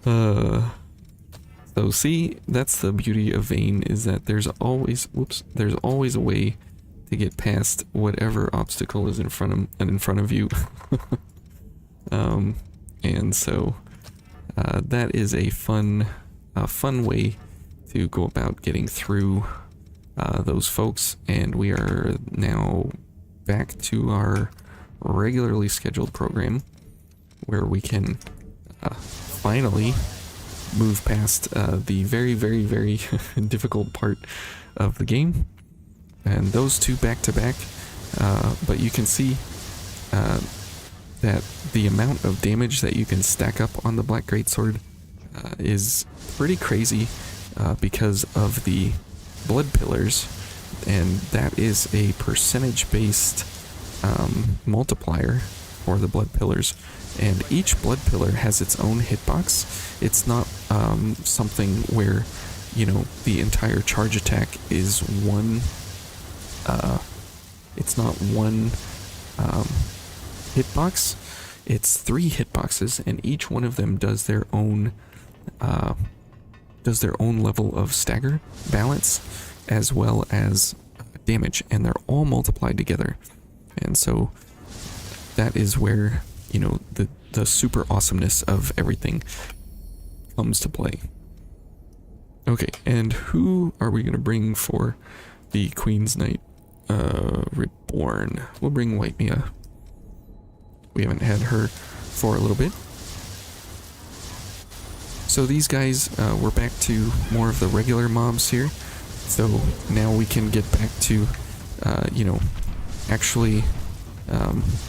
So see, that's the beauty of Vayne, is that there's always a way to get past whatever obstacle is in front of you. And so that is a fun way to go about getting through those folks. And we are now back to our regularly scheduled program, where we can finally move past the very, very, very difficult part of the game. And those two back to back, but you can see that the amount of damage that you can stack up on the Black Greatsword is pretty crazy because of the blood pillars, and that is a percentage based multiplier for the blood pillars, and each blood pillar has its own hitbox. It's not something where, you know, the entire charge attack is one it's not one hitbox, it's 3 hitboxes, and each one of them does their own level of stagger balance as well as damage, and they're all multiplied together. And so that is where, you know, the super awesomeness of everything comes to play. Okay, and who are we gonna bring for the Queen's Knight Reborn? We'll bring White Mia. We haven't had her for a little bit. So these guys, we're back to more of the regular mobs here. So now we can get back to, you know, actually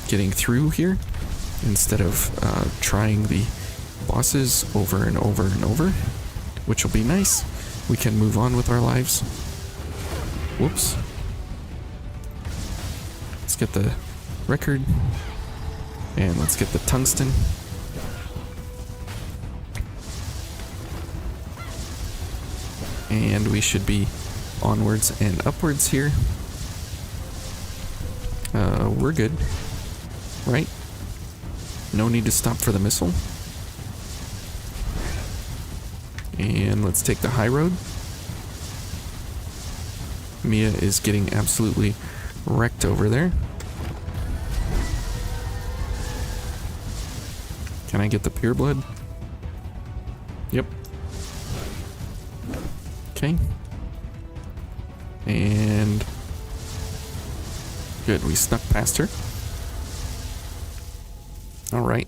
getting through here instead of trying the bosses over and over and over, which will be nice. We can move on with our lives. Whoops. Let's get the record. And let's get the tungsten. And we should be onwards and upwards here. We're good, right? No need to stop for the missile. And let's take the high road. Mia is getting absolutely wrecked over there. Can I get the pure blood? Yep. Okay. And good, we snuck past her. Alright.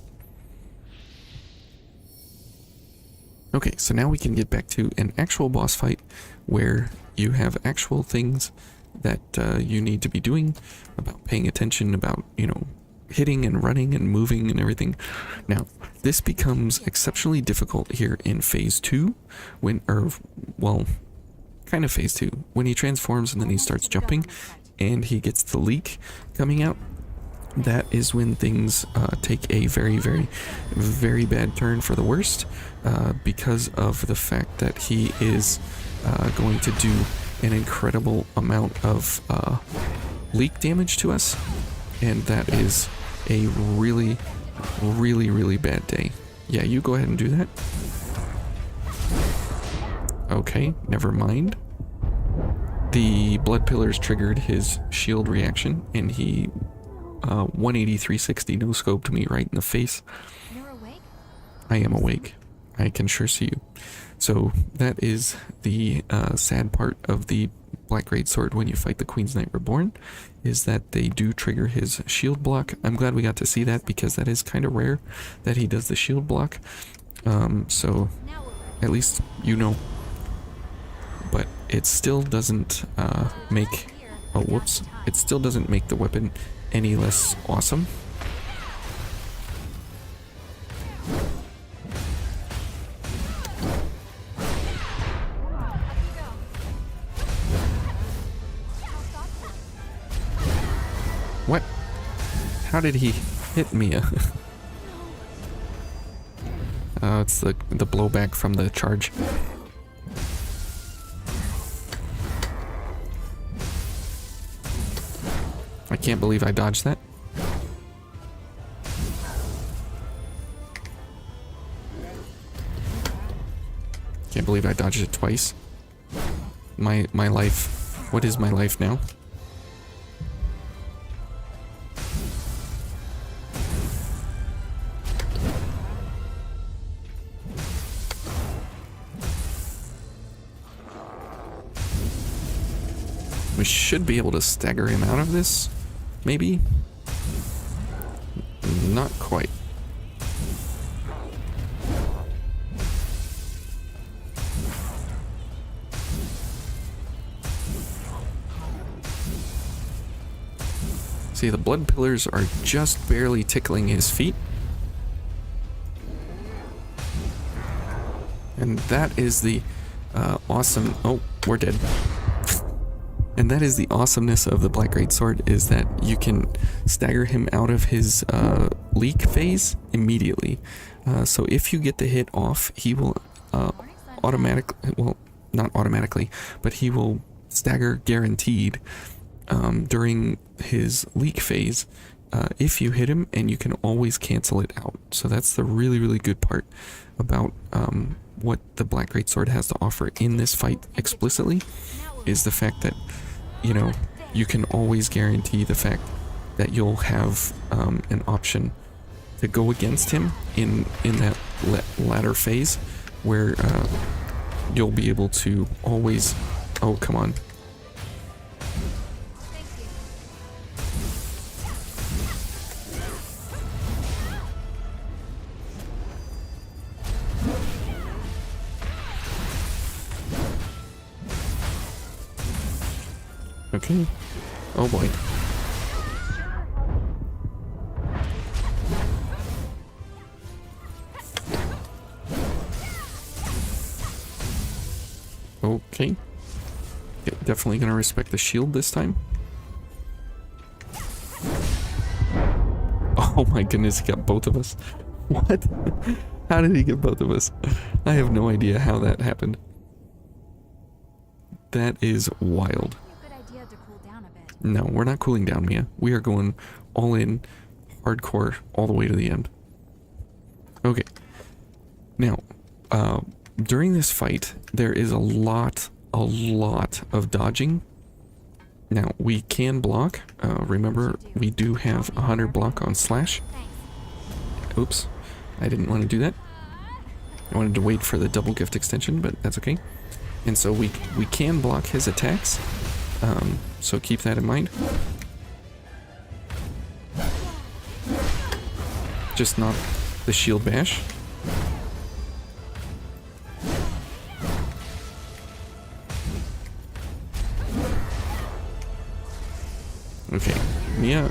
Okay, so now we can get back to an actual boss fight where you have actual things that you need to be doing, about paying attention, about, you know, hitting and running and moving and everything. Now, this becomes exceptionally difficult here in phase 2, kind of phase 2, when he transforms and then he starts jumping and he gets the leak coming out. That is when things take a very, very, very bad turn for the worst, because of the fact that he is going to do an incredible amount of leak damage to us, and that is a really, really, really bad day. Yeah, you go ahead and do that. Okay, never mind. The blood pillars triggered his shield reaction, and he 180 360 no scoped me right in the face. You're awake? I am awake. I can sure see you. So that is the sad part of the Black Greatsword when you fight the Queen's Knight Reborn, is that they do trigger his shield block. I'm glad we got to see that, because that is kind of rare that he does the shield block. So at least you know. But it still doesn't make... Oh, whoops. It still doesn't make the weapon any less awesome. What? How did he hit Mia? It's the blowback from the charge. I can't believe I dodged that. Can't believe I dodged it twice. My life. What is my life now? We should be able to stagger him out of this, maybe? Not quite. See, the blood pillars are just barely tickling his feet. And that is the awesome... Oh, we're dead. And that is the awesomeness of the Black Greatsword, is that you can stagger him out of his leak phase immediately. So if you get the hit off, he will automatically, well, not automatically, but he will stagger guaranteed during his leak phase if you hit him, and you can always cancel it out. So that's the really, really good part about what the Black Greatsword has to offer in this fight explicitly, is the fact that, you know, you can always guarantee the fact that you'll have an option to go against him in that latter phase, where you'll be able to always... Oh, come on. Okay. Oh boy. Okay. Yeah, definitely gonna respect the shield this time. Oh my goodness, he got both of us. What? How did he get both of us? I have no idea how that happened. That is wild. No, we're not cooling down, Mia. We are going all in, hardcore, all the way to the end. Okay. Now, during this fight, there is a lot of dodging. Now, we can block. Remember, we do have 100 block on Slash. Oops. I didn't want to do that. I wanted to wait for the double gift extension, but that's okay. And so we can block his attacks. So keep that in mind. Just not the shield bash. Okay, Mia.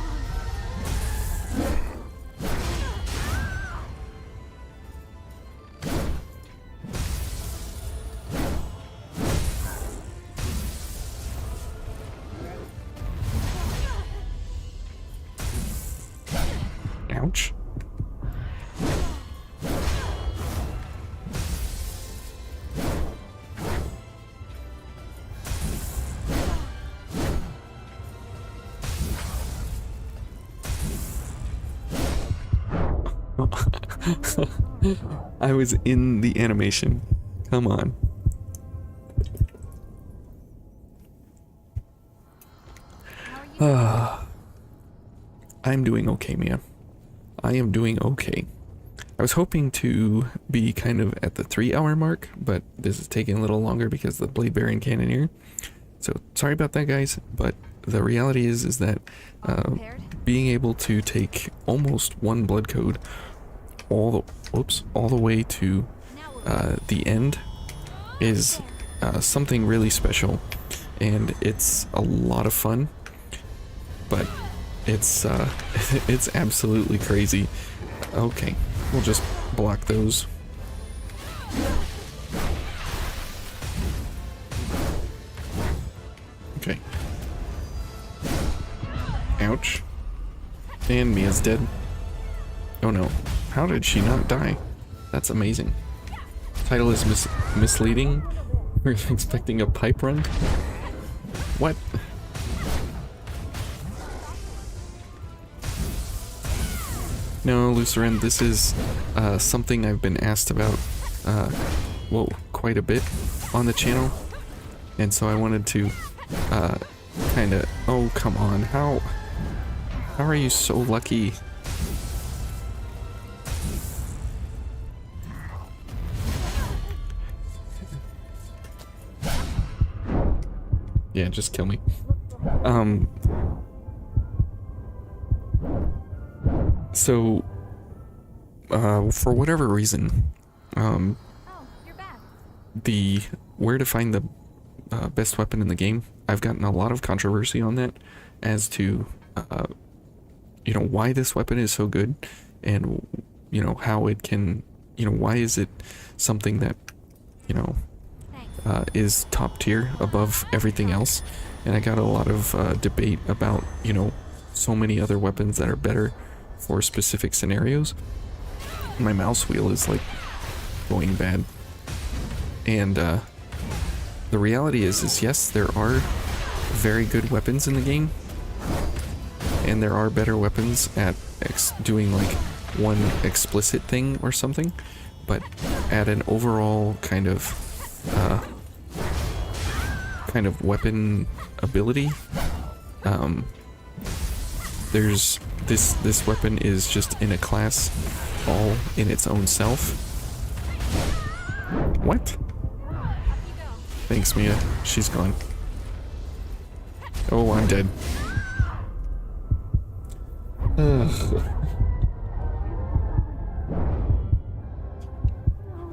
Ouch. I was in the animation. Come on. I'm doing okay, Mia. I am doing okay. I was hoping to be kind of at the 3-hour mark, but this is taking a little longer because of the Blade Bearing Cannoneer. So sorry about that, guys, but the reality is that being able to take almost one blood code all the way to the end is something really special, and it's a lot of fun, but it's it's absolutely crazy. Okay, we'll just block those. Okay. Ouch. And Mia's dead. Oh no. How did she not die? That's amazing. Title is misleading. We're expecting a pipe run? What? No, Lucerin, this is something I've been asked about, well, quite a bit on the channel. And so I wanted to kind of... Oh, come on. How are you so lucky? Yeah, just kill me. So, for whatever reason, Oh, you're back. the where to find the best weapon in the game, I've gotten a lot of controversy on that as to, you know, why this weapon is so good and, you know, how it can, you know, why is it something that, you know, Thanks. is top tier above everything else. And I got a lot of debate about, you know, so many other weapons that are better for specific scenarios. My mouse wheel is like going bad. And the reality is yes, there are very good weapons in the game. And there are better weapons at doing like one explicit thing or something. But at an overall kind of weapon ability, there's this weapon is just in a class all in its own self. What? Thanks, Mia. She's gone. Oh, I'm dead. Ugh.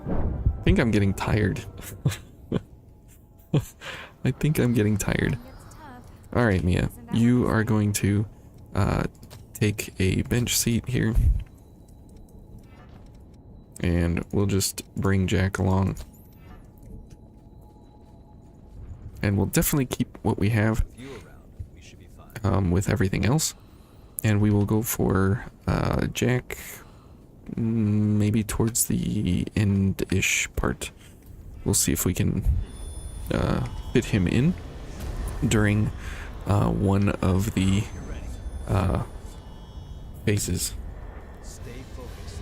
I think I'm getting tired. I think I'm getting tired. It's tough. Alright, Mia. You are going to take a bench seat here. And we'll just bring Jack along. And we'll definitely keep what we have With you around, we should be fine. with everything else. And we will go for Jack maybe towards the end-ish part. We'll see if we can fit him in during one of the phases. Stay focused.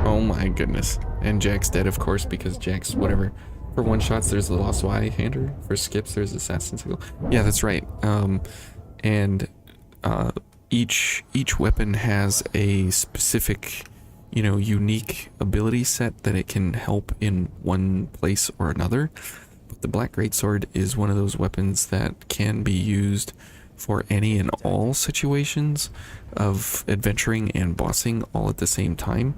Oh my goodness. And Jack's dead, of course, because Jack's whatever. For one shots, there's the Lost Y-hander. For skips, there's Assassin's Sickle. Yeah, that's right. And each weapon has a specific, you know, unique ability set that it can help in one place or another. But the Black Greatsword is one of those weapons that can be used for any and all situations of adventuring and bossing all at the same time.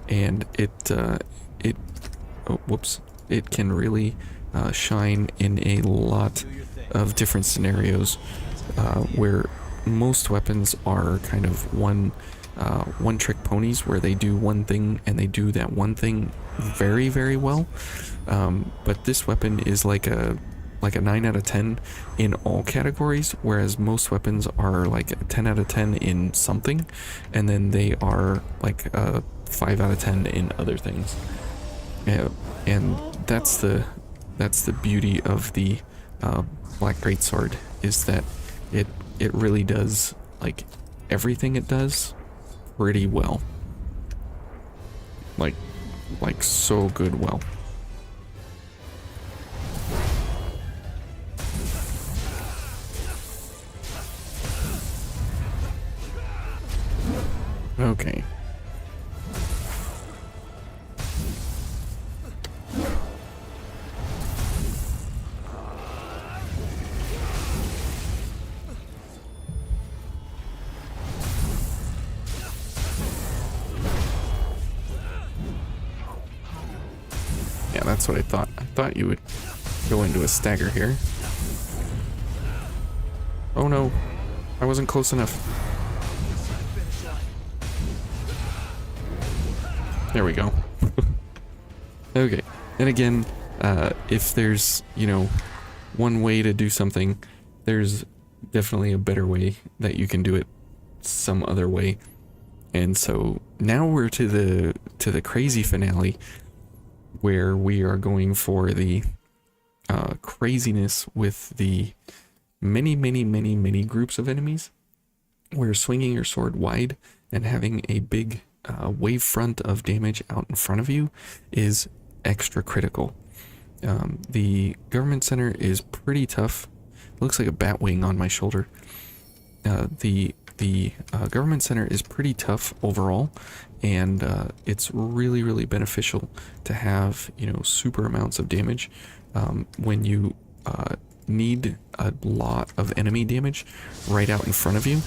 And it can really shine in a lot of different scenarios where most weapons are kind of one trick ponies where they do one thing and they do that one thing very, very well. But this weapon is like a 9 out of 10 in all categories, whereas most weapons are like a 10 out of 10 in something, and then they are like a 5 out of 10 in other things. And that's the beauty of the Black Greatsword, is that it really does like everything it does pretty well, like so good well. Okay. Yeah, that's what I thought. I thought you would go into a stagger here. Oh no, I wasn't close enough. There we go. Okay, and again, if there's, you know, one way to do something, there's definitely a better way that you can do it some other way. And so now we're to the crazy finale, where we are going for the craziness with the many groups of enemies, where swinging your sword wide and having a big wave front of damage out in front of you is extra critical. The government center is pretty tough. It looks like a bat wing on my shoulder. The government center is pretty tough overall, and it's really beneficial to have, you know, super amounts of damage when you need a lot of enemy damage right out in front of you.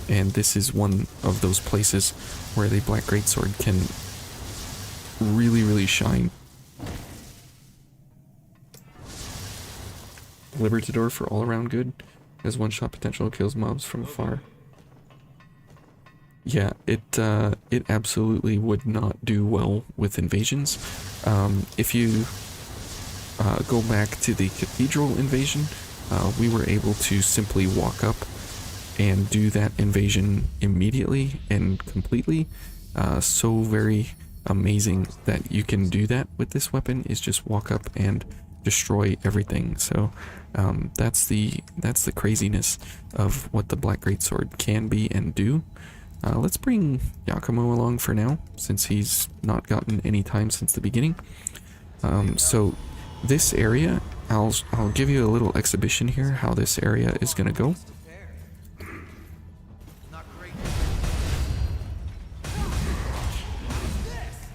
And this is one of those places where the Black Greatsword can really shine. Libertador for all around good. Has one-shot potential, kills mobs from afar. Yeah, it absolutely would not do well with invasions. If you go back to the cathedral invasion, we were able to simply walk up and do that invasion immediately and completely. So very amazing that you can do that with this weapon, is just walk up and destroy everything. So that's the craziness of what the Black Greatsword can be and do. Let's bring Yakumo along for now, since he's not gotten any time since the beginning. So this area, I'll give you a little exhibition here how this area is gonna go.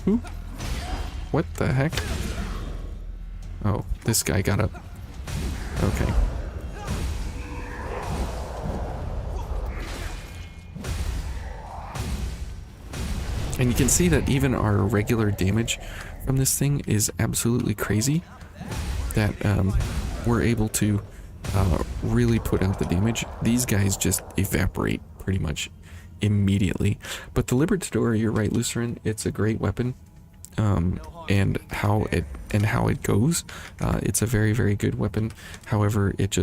Who? What the heck? Oh, this guy got up. Okay. And you can see that even our regular damage from this thing is absolutely crazy. That we're able to really put out the damage. These guys just evaporate pretty much immediately. But the Libertador, you're right, Lucerin, it's a great weapon. And how it goes, it's a very good weapon. However, it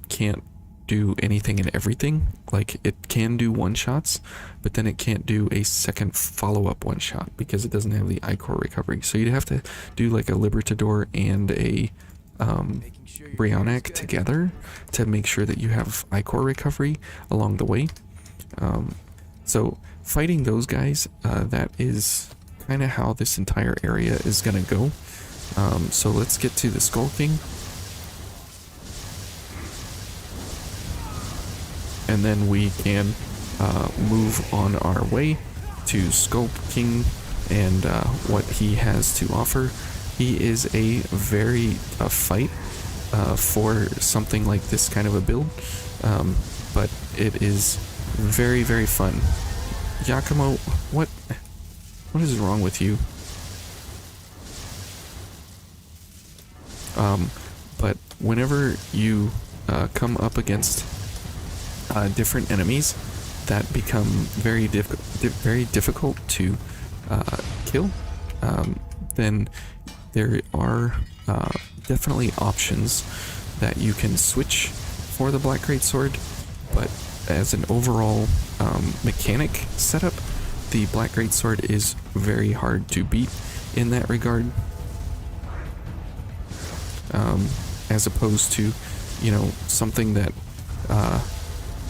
can't do anything and everything. Like, it can do one-shots, but then it can't do a second follow-up one-shot because it doesn't have the Ichor recovery. So you'd have to do like a Libertador and a Brionac together to make sure that you have Ichor recovery along the way. So fighting those guys, that is kind of how this entire area is gonna go. So let's get to the Skull King. And then we can move on our way to Sculpt King and what he has to offer. He is a very tough fight for something like this kind of a build, but it is very fun. Yakumo, what is wrong with you? But whenever you come up against different enemies that become very difficult to kill, then there are definitely options that you can switch for the Black Greatsword, but as an overall mechanic setup, the Black Greatsword is very hard to beat in that regard, as opposed to, you know, something that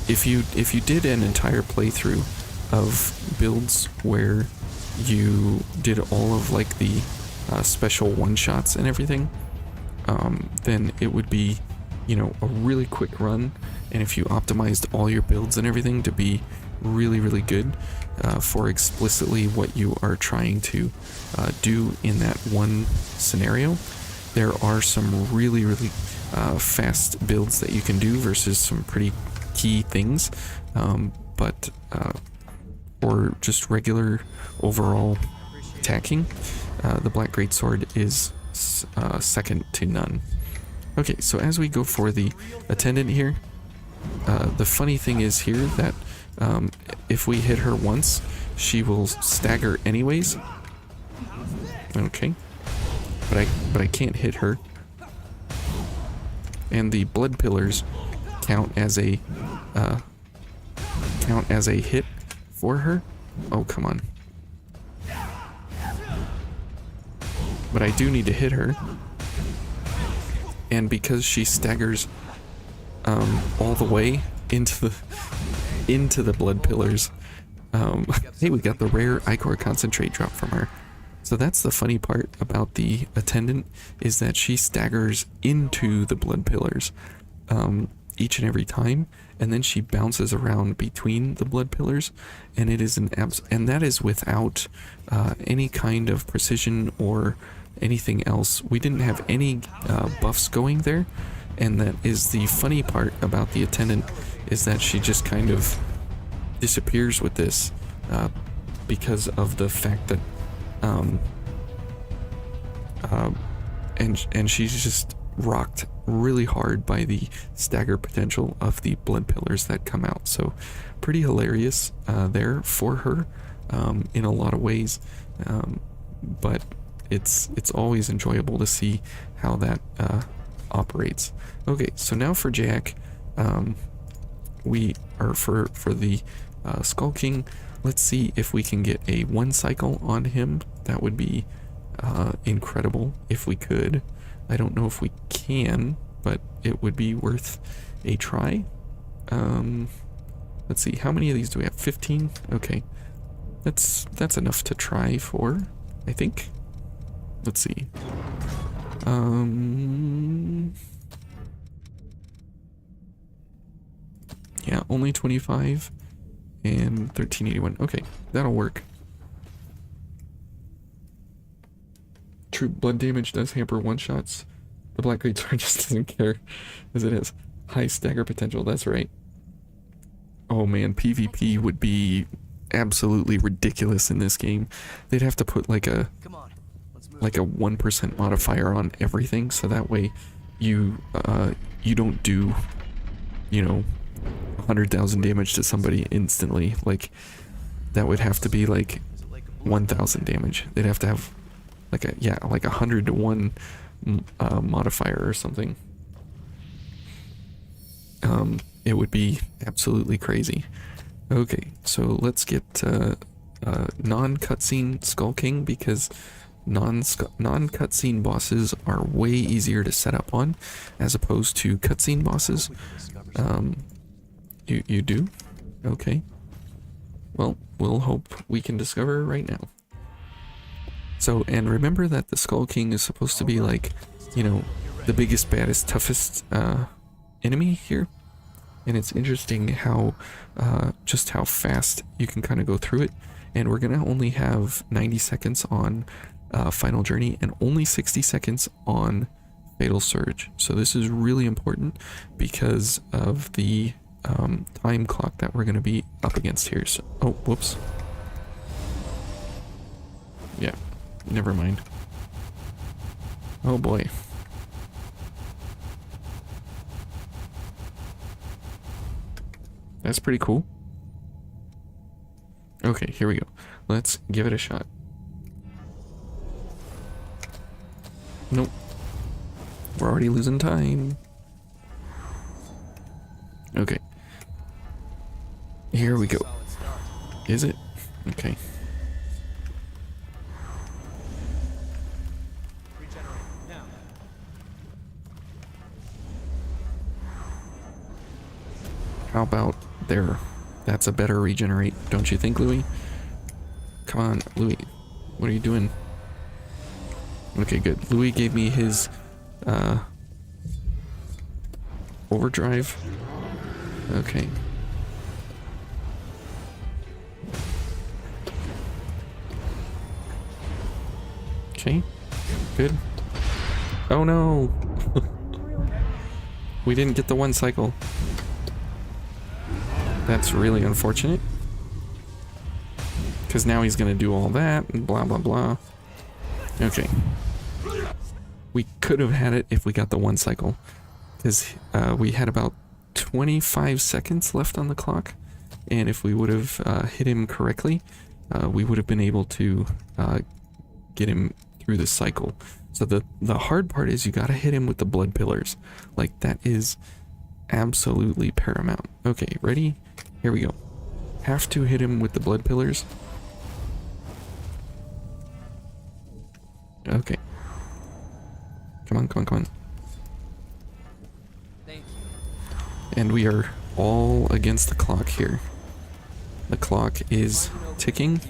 if you did an entire playthrough of builds where you did all of like the special one-shots and everything, then it would be, you know, a really quick run. And if you optimized all your builds and everything to be really good for explicitly what you are trying to do in that one scenario, there are some really fast builds that you can do versus some pretty key things, but for just regular overall attacking, the Black Greatsword is second to none. Okay, so as we go for the attendant here, the funny thing is here that if we hit her once, she will stagger anyways. Okay. but I can't hit her. And the blood pillars count as a hit for her. Oh, come on. But I do need to hit her. And because she staggers all the way into the blood pillars, hey, we got the rare Ichor concentrate drop from her. So that's the funny part about the attendant, is that she staggers into the blood pillars each and every time, and then she bounces around between the blood pillars, and it is and that is without any kind of precision or anything else. We didn't have any buffs going there, and that is the funny part about the attendant, is that she just kind of disappears with this because of the fact that and she's just rocked really hard by the stagger potential of the blood pillars that come out. So pretty hilarious there for her in a lot of ways, but it's always enjoyable to see how that operates. Okay, so now for Jack, we are for the Skull King. Let's see if we can get a 1 cycle on him. That would be incredible if we could. I don't know if we can, but it would be worth a try. Let's see, how many of these do we have? 15? Okay, that's enough to try for, I think. Let's see. Yeah, only 25 and 1381. Okay, that'll work. True blood damage does hamper one-shots. The Black Great Sword just doesn't care, as it has high stagger potential. That's right. Oh man, PvP would be absolutely ridiculous in this game. They'd have to put like a 1% modifier on everything, so that way you don't do, 100,000 damage to somebody instantly. Like, that would have to be like 1,000 damage. They'd have to have like a 100 to 1 modifier or something. It would be absolutely crazy. Okay, so let's get non-cutscene Skull King, because non-cutscene bosses are way easier to set up on as opposed to cutscene bosses. You do? Okay. Well, we'll hope we can discover right now. So, and remember that the Skull King is supposed to be like, the biggest, baddest, toughest enemy here. And it's interesting how, just how fast you can kind of go through it. And we're gonna only have 90 seconds on Final Journey and only 60 seconds on Fatal Surge. So this is really important because of the time clock that we're gonna be up against here. So, oh, whoops. Yeah, never mind. Oh boy. That's pretty cool. Okay, here we go. Let's give it a shot. Nope. We're already losing time. Okay. Here we go. Is it? Okay. How about there? That's a better regenerate, don't you think, Louis? Come on, Louis. What are you doing? Okay, good. Louis gave me his overdrive. Okay. Okay. Good. Oh no! We didn't get the 1 cycle. That's really unfortunate. Because now he's going to do all that and blah blah blah. Okay. We could have had it if we got the 1 cycle. Because we had about 25 seconds left on the clock. And if we would have hit him correctly, we would have been able to get him through the cycle. So the hard part is you gotta hit him with the blood pillars. Like, that is absolutely paramount. Okay, ready? Here we go. Have to hit him with the blood pillars. Okay. Come on, come on, come on. Thank you. And we are all against the clock here. The clock is ticking.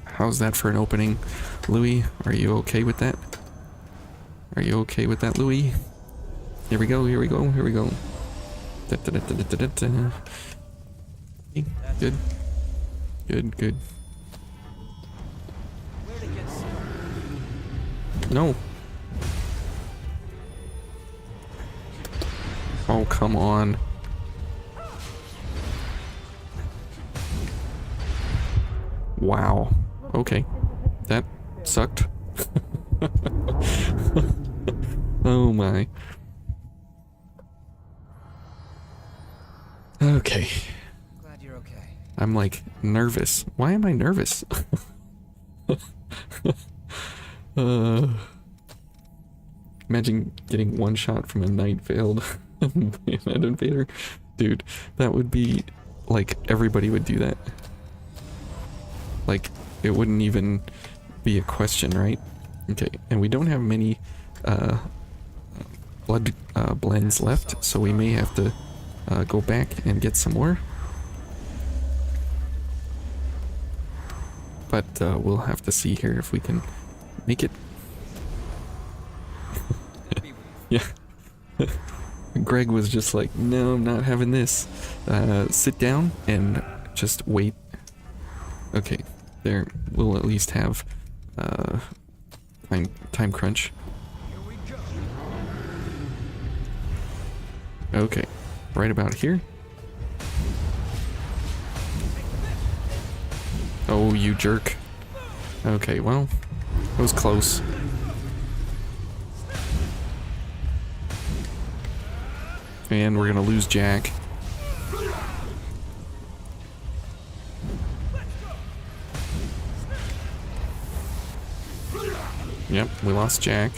How's that for an opening? Louis, are you okay with that? Are you okay with that, Louis? Here we go, here we go, here we go. Da, da, da, da, da, da, da. Good. Good, good. Where to get started? No. Oh, come on. Wow. Okay. That sucked. Oh my. Okay. Glad you're okay. I'm like nervous. Why am I nervous? Imagine getting one shot from a Night Veiled Bayonet Invader. Dude, that would be like everybody would do that. Like, it wouldn't even be a question, right? Okay, and we don't have many blood blends left, so we may have to go back and get some more. But we'll have to see here if we can make it. Yeah. Greg was just like, no, I'm not having this. Sit down and just wait. Okay, there. We'll at least have time crunch. Okay, right about here. Oh, you jerk. Okay, well, it was close. And we're gonna lose Jack. Yep, we lost Jack.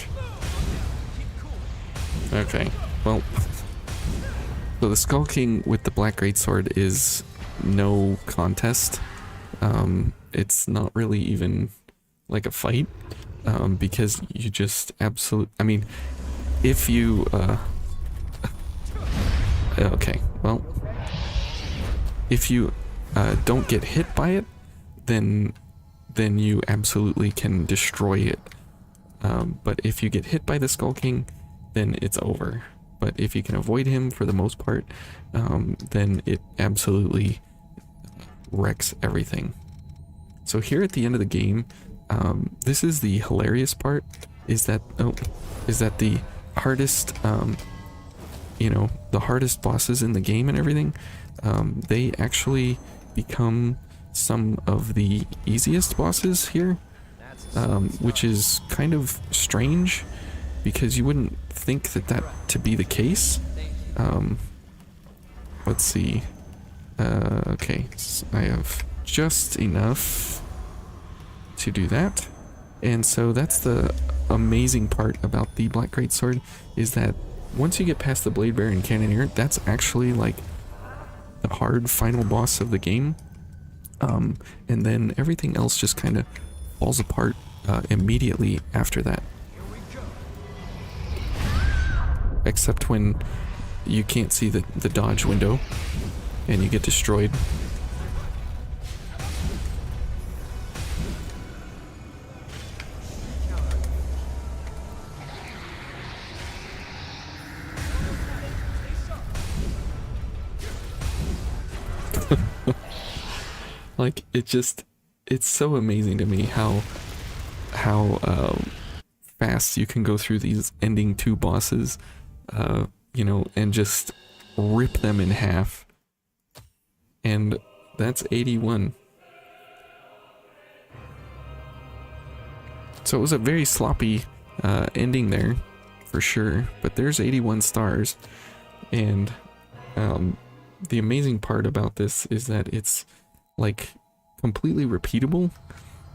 Okay, well. So the Skull King with the Black Greatsword is no contest. It's not really even like a fight, because you just I mean, if you, okay, well, if you don't get hit by it, then you absolutely can destroy it. But if you get hit by the Skull King, then it's over. But if you can avoid him for the most part, then it absolutely wrecks everything. So here at the end of the game, this is the hilarious part, is that the hardest, you know, the hardest bosses in the game and everything, they actually become some of the easiest bosses here, which is kind of strange, because you wouldn't think that to be the case. Let's see. Okay, so I have just enough to do that. And so that's the amazing part about the Black Greatsword, is that once you get past the Blade Bearer and Cannoneer, that's actually like the hard final boss of the game. And then everything else just kind of falls apart immediately after that. Except when you can't see the dodge window and you get destroyed. Like, it's so amazing to me how fast you can go through these ending two bosses, you know, and just rip them in half. And that's 81. So it was a very sloppy ending there, for sure, but there's 81 stars. And the amazing part about this is that it's like completely repeatable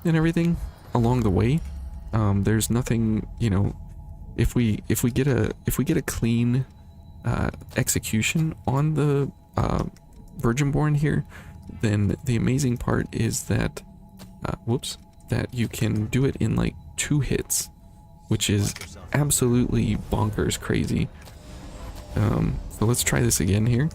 and everything. along the way. There's nothing, you know, if we get a clean execution on the Virginborn here, then the amazing part is that that you can do it in like 2 hits, which is absolutely bonkers crazy. So let's try this again here.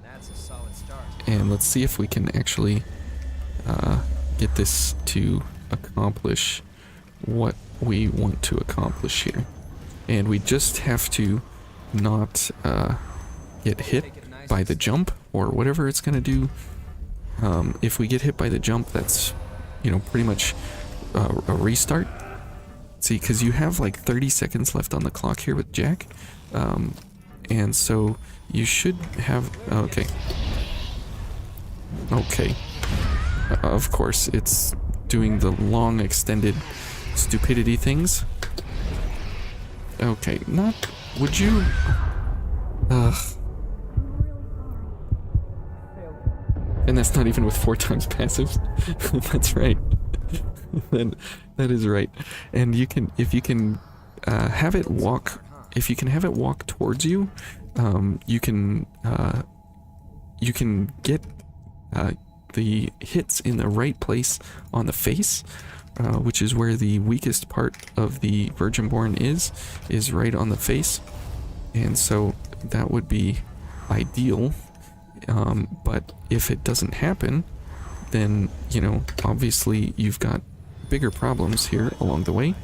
That's a solid start. And let's see if we can actually get this to accomplish what we want to accomplish here. And we just have to not get hit by the jump or whatever it's gonna do. If we get hit by the jump, that's, you know, pretty much a restart. See, because you have like 30 seconds left on the clock here with Jack. And so you should have... Okay. Okay. Of course, it's doing the long extended stupidity things. Okay, not... Would you... Ugh. And that's not even with 4 times passives. That's right. That is right. And you can, if you can have it walk, if you can have it walk towards you, you can get the hits in the right place on the face, which is where the weakest part of the Virginborn is right on the face. And so that would be ideal. But if it doesn't happen, then, you know, obviously you've got bigger problems here along the way.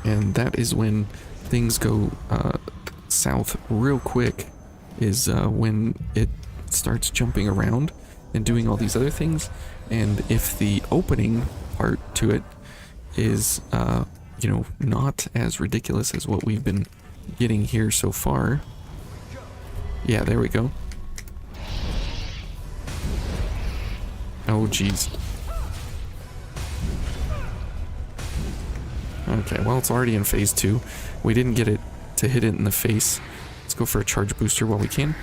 And that is when things go south real quick, is when it starts jumping around and doing all these other things. And if the opening part to it is, you know, not as ridiculous as what we've been getting here so far. Yeah, there we go. Oh, jeez. Okay, well, it's already in phase 2. We didn't get it to hit it in the face. Let's go for a charge booster while we can.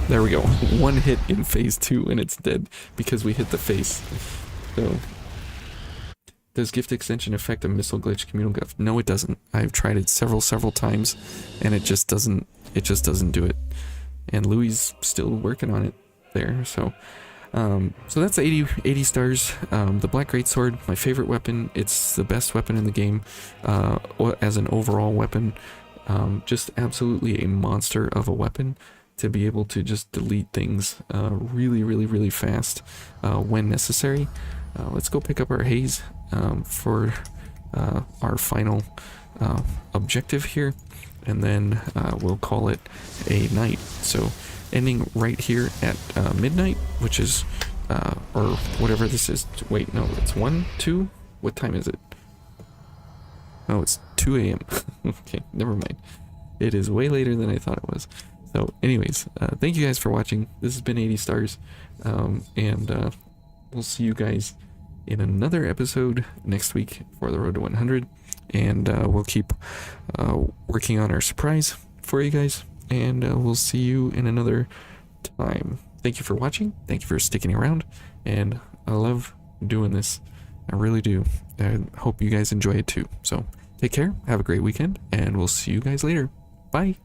There we go. 1 hit in phase 2 and it's dead because we hit the face. So, does gift extension affect a missile glitch communal gift? No, it doesn't. I've tried it several times and it just doesn't do it. And Louis still working on it there. So so that's 80 stars. The Black Greatsword, my favorite weapon. It's the best weapon in the game as an overall weapon. Just absolutely a monster of a weapon to be able to just delete things really fast when necessary. Let's go pick up our haze for our final objective here, and then we'll call it a night. So ending right here at midnight, which is or whatever this is. Wait, no, it's 1, 2. What time is it? Oh, it's 2 a.m. Okay, never mind. It is way later than I thought it was. So anyways, thank you guys for watching. This has been 80 stars, and we'll see you guys in another episode next week for the road to 100, and we'll keep working on our surprise for you guys, and we'll see you in another time. Thank you for watching. Thank you for sticking around, and I love doing this. I really do. I hope you guys enjoy it too. So take care, have a great weekend, and we'll see you guys later. Bye.